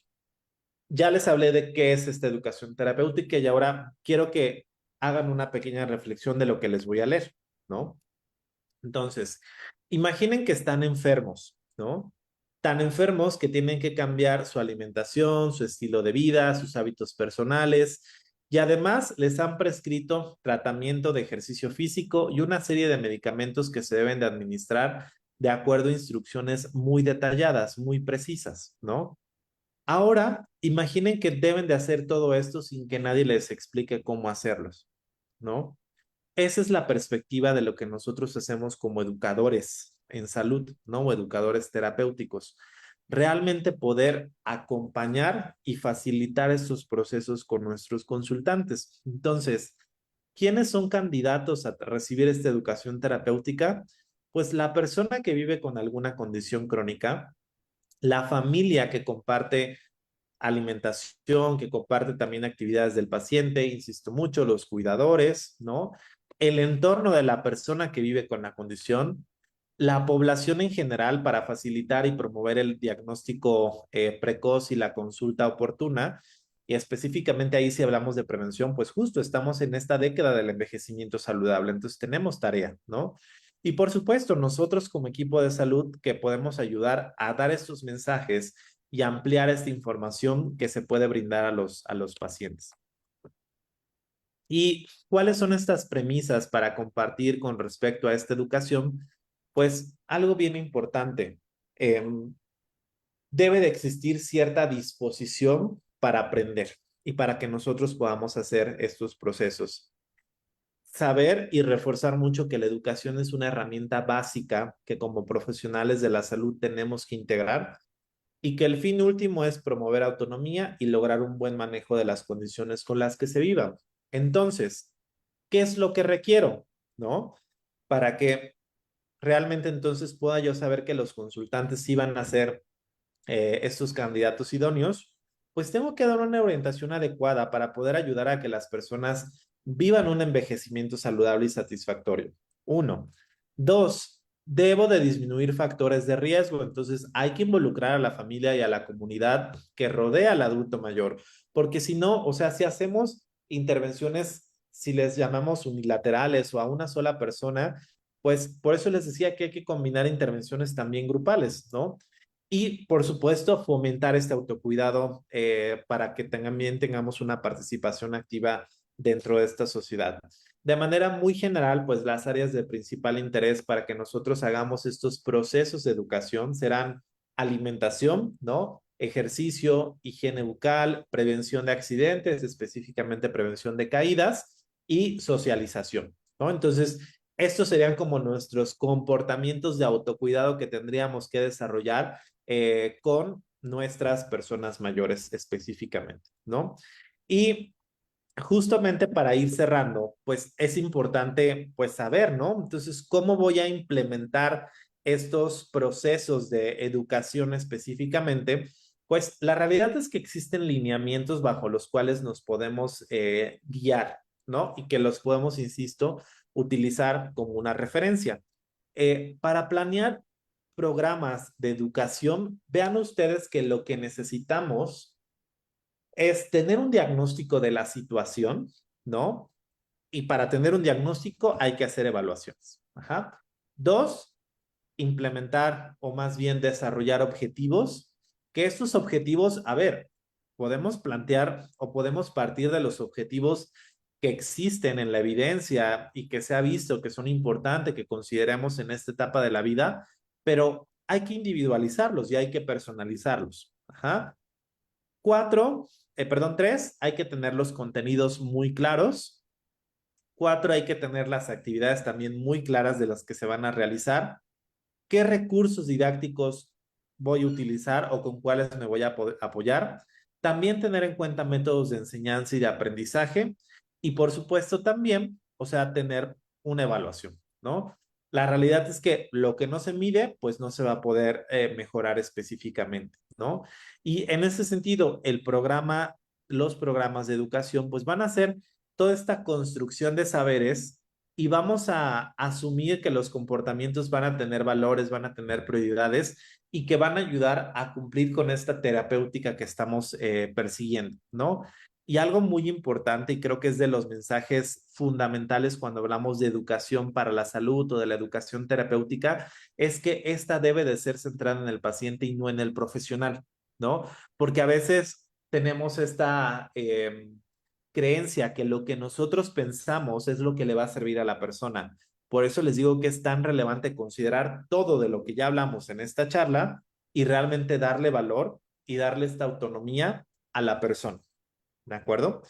ya les hablé de qué es esta educación terapéutica y ahora quiero que hagan una pequeña reflexión de lo que les voy a leer, ¿no? Entonces, imaginen que están enfermos, ¿no? Tan enfermos que tienen que cambiar su alimentación, su estilo de vida, sus hábitos personales y además les han prescrito tratamiento de ejercicio físico y una serie de medicamentos que se deben de administrar de acuerdo a instrucciones muy detalladas, muy precisas, ¿no? Ahora, imaginen que deben de hacer todo esto sin que nadie les explique cómo hacerlos, ¿no? Esa es la perspectiva de lo que nosotros hacemos como educadores en salud, ¿no? O educadores terapéuticos. Realmente poder acompañar y facilitar estos procesos con nuestros consultantes. Entonces, ¿quiénes son candidatos a recibir esta educación terapéutica? Pues la persona que vive con alguna condición crónica, la familia que comparte alimentación, que comparte también actividades del paciente, insisto mucho, los cuidadores, ¿no? El entorno de la persona que vive con la condición, la población en general para facilitar y promover el diagnóstico precoz y la consulta oportuna. Y específicamente ahí si hablamos de prevención, pues justo estamos en esta década del envejecimiento saludable, entonces tenemos tarea, ¿no? Y por supuesto, nosotros como equipo de salud que podemos ayudar a dar estos mensajes y ampliar esta información que se puede brindar a los pacientes. ¿Y cuáles son estas premisas para compartir con respecto a esta educación? Pues algo bien importante, debe de existir cierta disposición para aprender y para que nosotros podamos hacer estos procesos. Saber y reforzar mucho que la educación es una herramienta básica que como profesionales de la salud tenemos que integrar y que el fin último es promover autonomía y lograr un buen manejo de las condiciones con las que se vivan. Entonces, ¿qué es lo que requiero? ¿No? Para que realmente entonces pueda yo saber que los consultantes sí van a ser estos candidatos idóneos, pues tengo que dar una orientación adecuada para poder ayudar a que las personas vivan un envejecimiento saludable y satisfactorio. 1. 2. Debo de disminuir factores de riesgo, entonces hay que involucrar a la familia y a la comunidad que rodea al adulto mayor, porque si no, o sea, si hacemos intervenciones, si les llamamos unilaterales o a una sola persona, pues por eso les decía que hay que combinar intervenciones también grupales, ¿no? Y, por supuesto, fomentar este autocuidado para que también tengamos una participación activa dentro de esta sociedad. De manera muy general, pues las áreas de principal interés para que nosotros hagamos estos procesos de educación serán alimentación, ¿no? Ejercicio, higiene bucal, prevención de accidentes, específicamente prevención de caídas y socialización, ¿no? Entonces, estos serían como nuestros comportamientos de autocuidado que tendríamos que desarrollar con nuestras personas mayores específicamente, ¿no? Y justamente para ir cerrando, pues es importante pues saber, ¿no? Entonces, ¿cómo voy a implementar estos procesos de educación específicamente? Pues la realidad es que existen lineamientos bajo los cuales nos podemos guiar, ¿no? Y que los podemos, insisto, utilizar como una referencia. Para planear programas de educación, vean ustedes que lo que necesitamos es tener un diagnóstico de la situación, ¿no? Y para tener un diagnóstico hay que hacer evaluaciones. Ajá. 2, implementar o más bien desarrollar objetivos, que estos objetivos, a ver, podemos plantear o podemos partir de los objetivos que existen en la evidencia y que se ha visto que son importantes, que consideremos en esta etapa de la vida, pero hay que individualizarlos y hay que personalizarlos. Ajá. 3, hay que tener los contenidos muy claros. 4, hay que tener las actividades también muy claras de las que se van a realizar. ¿Qué recursos didácticos voy a utilizar o con cuáles me voy a poder apoyar? También tener en cuenta métodos de enseñanza y de aprendizaje. Y por supuesto también, o sea, tener una evaluación, ¿no? La realidad es que lo que no se mide, pues no se va a poder mejorar específicamente, ¿no? Y en ese sentido, los programas de educación, pues van a ser toda esta construcción de saberes y vamos a asumir que los comportamientos van a tener valores, van a tener prioridades y que van a ayudar a cumplir con esta terapéutica que estamos persiguiendo, ¿no? Y algo muy importante, y creo que es de los mensajes fundamentales cuando hablamos de educación para la salud o de la educación terapéutica, es que esta debe de ser centrada en el paciente y no en el profesional, ¿no? Porque a veces tenemos esta creencia que lo que nosotros pensamos es lo que le va a servir a la persona. Por eso les digo que es tan relevante considerar todo de lo que ya hablamos en esta charla y realmente darle valor y darle esta autonomía a la persona. ¿De acuerdo?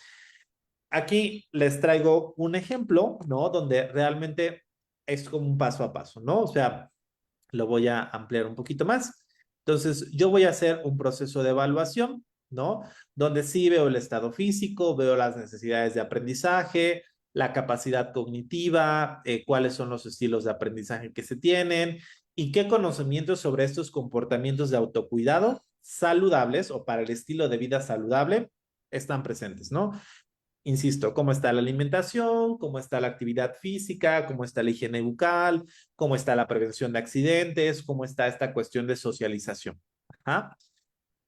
Aquí les traigo un ejemplo, ¿no? Donde realmente es como un paso a paso, ¿no? O sea, lo voy a ampliar un poquito más. Entonces, yo voy a hacer un proceso de evaluación, ¿no? Donde sí veo el estado físico, veo las necesidades de aprendizaje, la capacidad cognitiva, cuáles son los estilos de aprendizaje que se tienen y qué conocimientos sobre estos comportamientos de autocuidado saludables o para el estilo de vida saludable están presentes, ¿no? Insisto, cómo está la alimentación, cómo está la actividad física, cómo está la higiene bucal, cómo está la prevención de accidentes, cómo está esta cuestión de socialización. Ajá.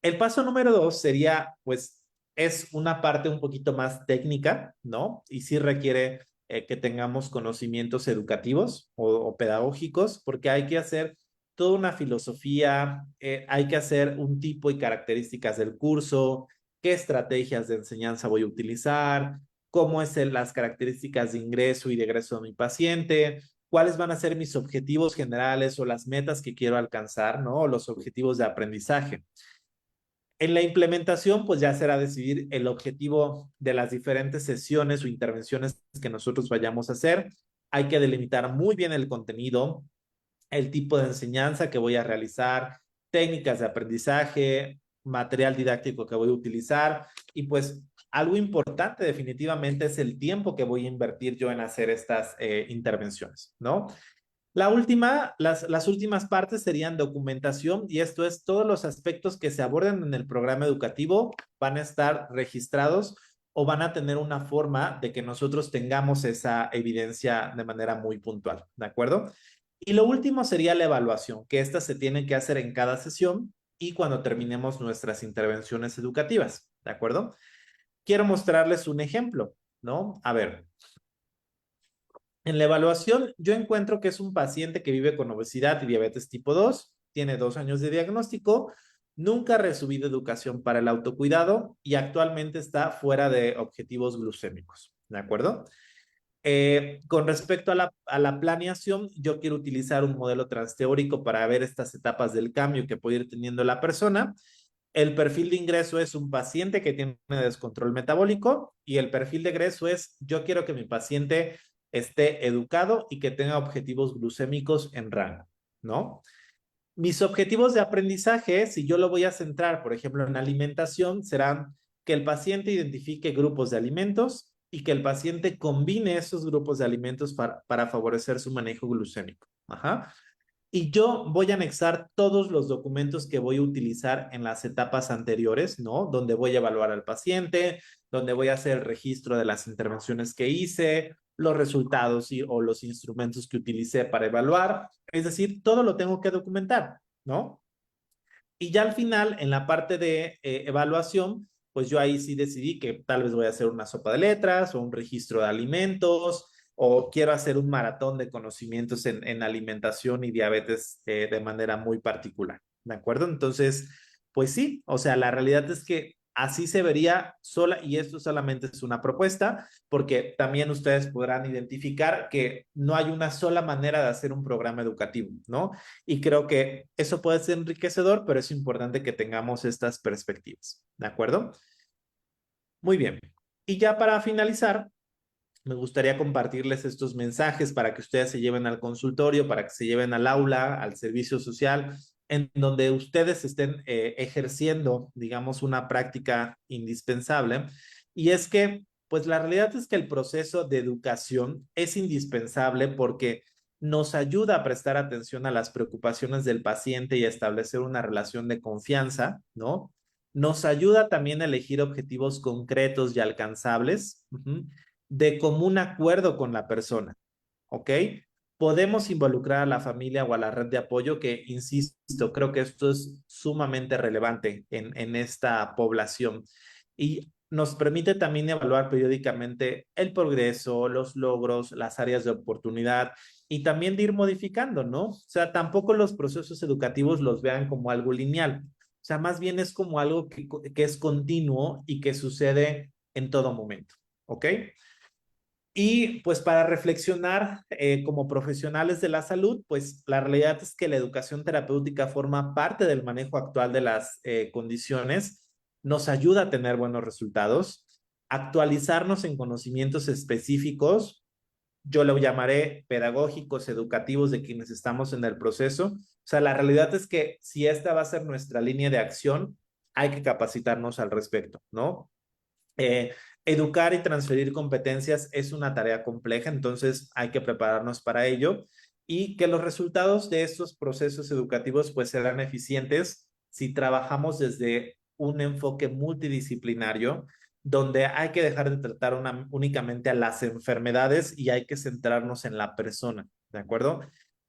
El paso número 2 sería, pues, es una parte un poquito más técnica, ¿no? Y sí requiere que tengamos conocimientos educativos o pedagógicos, porque hay que hacer toda una filosofía, hay que hacer un tipo y características del curso, qué estrategias de enseñanza voy a utilizar, cómo es las características de ingreso y de egreso de mi paciente, cuáles van a ser mis objetivos generales o las metas que quiero alcanzar, ¿no? O los objetivos de aprendizaje. En la implementación, pues ya será decidir el objetivo de las diferentes sesiones o intervenciones que nosotros vayamos a hacer. Hay que delimitar muy bien el contenido, el tipo de enseñanza que voy a realizar, técnicas de aprendizaje, material didáctico que voy a utilizar y pues algo importante definitivamente es el tiempo que voy a invertir yo en hacer estas intervenciones, ¿no? Las últimas partes serían documentación y esto es todos los aspectos que se aborden en el programa educativo van a estar registrados o van a tener una forma de que nosotros tengamos esa evidencia de manera muy puntual, ¿de acuerdo? Y lo último sería la evaluación, que esta se tiene que hacer en cada sesión y cuando terminemos nuestras intervenciones educativas, ¿de acuerdo? Quiero mostrarles un ejemplo, ¿no? A ver, en la evaluación yo encuentro que es un paciente que vive con obesidad y diabetes tipo 2, tiene 2 años de diagnóstico, nunca ha recibido educación para el autocuidado y actualmente está fuera de objetivos glucémicos, ¿de acuerdo? Con respecto a la planeación, yo quiero utilizar un modelo transteórico para ver estas etapas del cambio que puede ir teniendo la persona. El perfil de ingreso es un paciente que tiene descontrol metabólico y el perfil de egreso es yo quiero que mi paciente esté educado y que tenga objetivos glucémicos en rango, ¿no? Mis objetivos de aprendizaje, si yo lo voy a centrar, por ejemplo, en alimentación, serán que el paciente identifique grupos de alimentos y que el paciente combine esos grupos de alimentos para favorecer su manejo glucémico. Ajá. Y yo voy a anexar todos los documentos que voy a utilizar en las etapas anteriores, ¿no? Donde voy a evaluar al paciente, donde voy a hacer el registro de las intervenciones que hice, los resultados o los instrumentos que utilicé para evaluar. Es decir, todo lo tengo que documentar, ¿no? Y ya al final, en la parte de evaluación, pues yo ahí sí decidí que tal vez voy a hacer una sopa de letras o un registro de alimentos o quiero hacer un maratón de conocimientos en alimentación y diabetes de manera muy particular, ¿de acuerdo? Entonces, pues sí, o sea, la realidad es que así se vería sola y esto solamente es una propuesta porque también ustedes podrán identificar que no hay una sola manera de hacer un programa educativo, ¿no? Y creo que eso puede ser enriquecedor, pero es importante que tengamos estas perspectivas, ¿de acuerdo? Muy bien. Y ya para finalizar, me gustaría compartirles estos mensajes para que ustedes se lleven al consultorio, para que se lleven al aula, al servicio social, en donde ustedes estén ejerciendo, digamos, una práctica indispensable. Y es que, pues la realidad es que el proceso de educación es indispensable porque nos ayuda a prestar atención a las preocupaciones del paciente y a establecer una relación de confianza, ¿no? Nos ayuda también a elegir objetivos concretos y alcanzables, de común acuerdo con la persona, ¿ok? Podemos involucrar a la familia o a la red de apoyo que, insisto, creo que esto es sumamente relevante en esta población y nos permite también evaluar periódicamente el progreso, los logros, las áreas de oportunidad y también de ir modificando, ¿no? O sea, tampoco los procesos educativos los vean como algo lineal, o sea, más bien es como algo que es continuo y que sucede en todo momento, ¿ok? Y pues para reflexionar como profesionales de la salud, pues la realidad es que la educación terapéutica forma parte del manejo actual de las condiciones, nos ayuda a tener buenos resultados, actualizarnos en conocimientos específicos, yo lo llamaré pedagógicos, educativos de quienes estamos en el proceso. O sea, la realidad es que si esta va a ser nuestra línea de acción, hay que capacitarnos al respecto, ¿no? Educar y transferir competencias es una tarea compleja, entonces hay que prepararnos para ello y que los resultados de estos procesos educativos pues serán eficientes si trabajamos desde un enfoque multidisciplinario donde hay que dejar de tratar únicamente a las enfermedades y hay que centrarnos en la persona, ¿de acuerdo?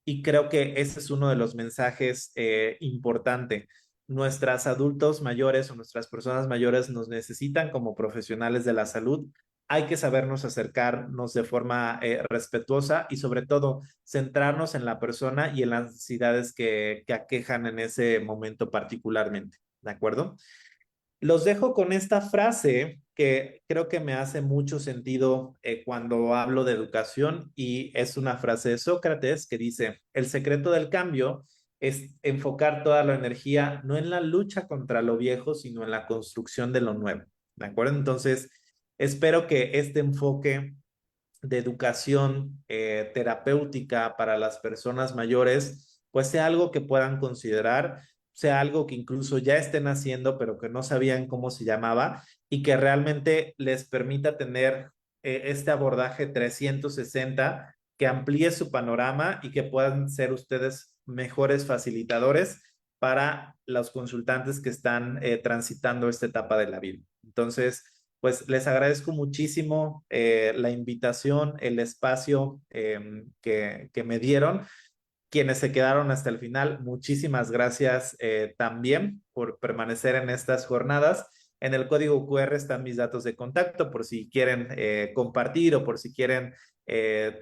Y creo que ese es uno de los mensajes importantes. Nuestras adultos mayores o nuestras personas mayores nos necesitan como profesionales de la salud. Hay que sabernos acercarnos de forma respetuosa y sobre todo centrarnos en la persona y en las necesidades que aquejan en ese momento particularmente, ¿de acuerdo? Los dejo con esta frase que creo que me hace mucho sentido cuando hablo de educación y es una frase de Sócrates que dice, el secreto del cambio es enfocar toda la energía no en la lucha contra lo viejo, sino en la construcción de lo nuevo, ¿de acuerdo? Entonces, espero que este enfoque de educación terapéutica para las personas mayores, pues sea algo que puedan considerar, sea algo que incluso ya estén haciendo, pero que no sabían cómo se llamaba y que realmente les permita tener este abordaje 360 que amplíe su panorama y que puedan ser ustedes mejores facilitadores para los consultantes que están transitando esta etapa de la vida. Entonces, pues les agradezco muchísimo la invitación, el espacio que me dieron. Quienes se quedaron hasta el final, muchísimas gracias también por permanecer en estas jornadas. En el código QR están mis datos de contacto por si quieren compartir o por si quieren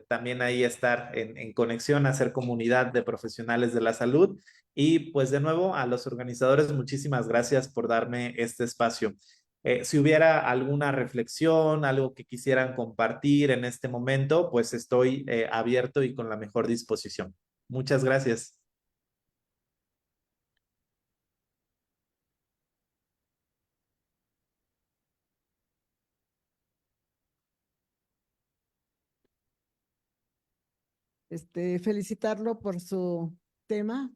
también ahí estar en conexión, hacer comunidad de profesionales de la salud. Y pues de nuevo a los organizadores, muchísimas gracias por darme este espacio. Si hubiera alguna reflexión, algo que quisieran compartir en este momento, pues estoy abierto y con la mejor disposición. Muchas gracias. Felicitarlo por su tema,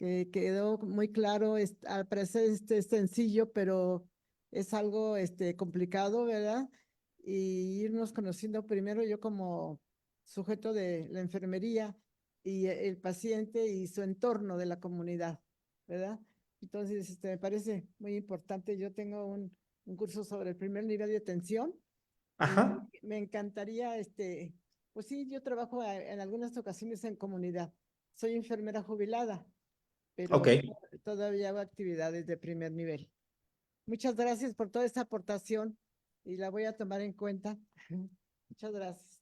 que quedó muy claro, al parecer es sencillo, pero es algo complicado, ¿verdad? Y irnos conociendo primero yo como sujeto de la enfermería y el paciente y su entorno de la comunidad, ¿verdad? Entonces, me parece muy importante. Yo tengo un curso sobre el primer nivel de atención. Ajá. Y me encantaría, pues sí, yo trabajo en algunas ocasiones en comunidad. Soy enfermera jubilada, pero Okay. todavía hago actividades de primer nivel. Muchas gracias por toda esta aportación y la voy a tomar en cuenta. Muchas gracias.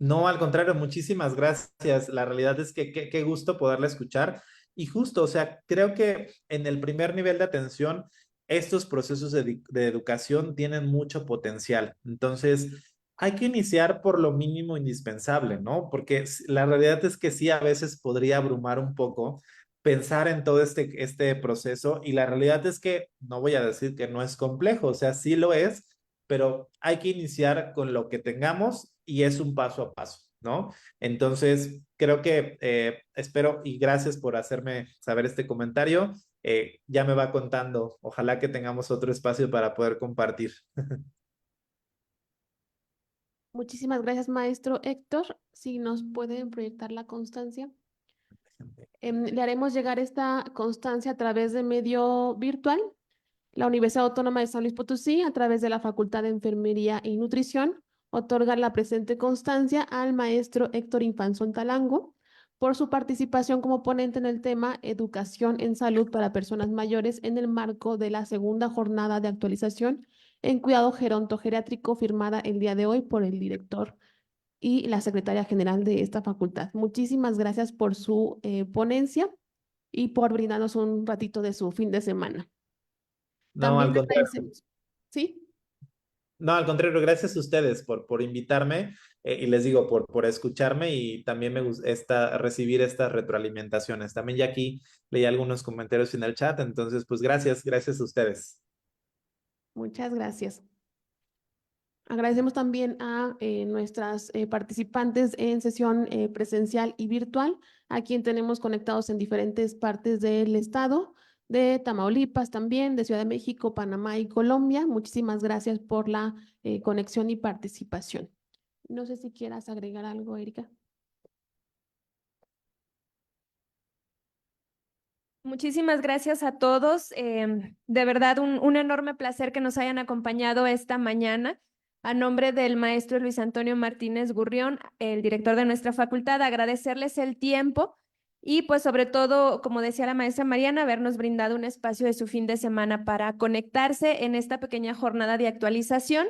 No, al contrario, muchísimas gracias. La realidad es que qué gusto poderla escuchar. Y justo, o sea, creo que en el primer nivel de atención, estos procesos de educación tienen mucho potencial. Entonces, hay que iniciar por lo mínimo indispensable, ¿no? Porque la realidad es que sí, a veces podría abrumar un poco pensar en todo este proceso y la realidad es que no voy a decir que no es complejo, o sea, sí lo es, pero hay que iniciar con lo que tengamos y es un paso a paso, ¿no? Entonces, creo que espero y gracias por hacerme saber este comentario. Ya me va contando, ojalá que tengamos otro espacio para poder compartir. Muchísimas gracias, maestro Héctor. Si nos pueden proyectar la constancia. Le haremos llegar esta constancia a través de medio virtual. La Universidad Autónoma de San Luis Potosí, a través de la Facultad de Enfermería y Nutrición, otorga la presente constancia al maestro Héctor Infanzón Talango por su participación como ponente en el tema Educación en Salud para Personas Mayores en el marco de la segunda jornada de actualización en cuidado gerontogeriátrico firmada el día de hoy por el director y la secretaria general de esta facultad. Muchísimas gracias por su ponencia y por brindarnos un ratito de su fin de semana. No, al contrario. ¿Sí? No, al contrario, gracias a ustedes por invitarme. y les digo, por escucharme y también me gusta recibir estas retroalimentaciones. También ya aquí leí algunos comentarios en el chat, entonces pues gracias a ustedes. Muchas gracias. Agradecemos también a nuestras participantes en sesión presencial y virtual, a quien tenemos conectados en diferentes partes del estado, de Tamaulipas también, de Ciudad de México, Panamá y Colombia. Muchísimas gracias por la conexión y participación. No sé si quieras agregar algo, Erika. Muchísimas gracias a todos. De verdad, un enorme placer que nos hayan acompañado esta mañana. A nombre del maestro Luis Antonio Martínez Gurrión, el director de nuestra facultad, agradecerles el tiempo y pues sobre todo, como decía la maestra Mariana, habernos brindado un espacio de su fin de semana para conectarse en esta pequeña jornada de actualización.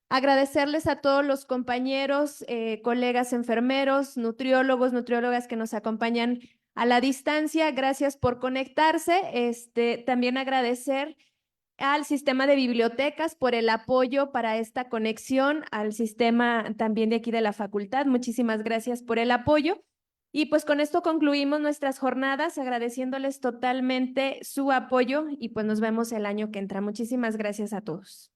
Agradecerles a todos los compañeros, colegas enfermeros, nutriólogos, nutriólogas que nos acompañan a la distancia. Gracias por conectarse. También agradecer al sistema de bibliotecas por el apoyo para esta conexión, al sistema también de aquí de la facultad. Muchísimas gracias por el apoyo. Y pues con esto concluimos nuestras jornadas, agradeciéndoles totalmente su apoyo y pues nos vemos el año que entra. Muchísimas gracias a todos.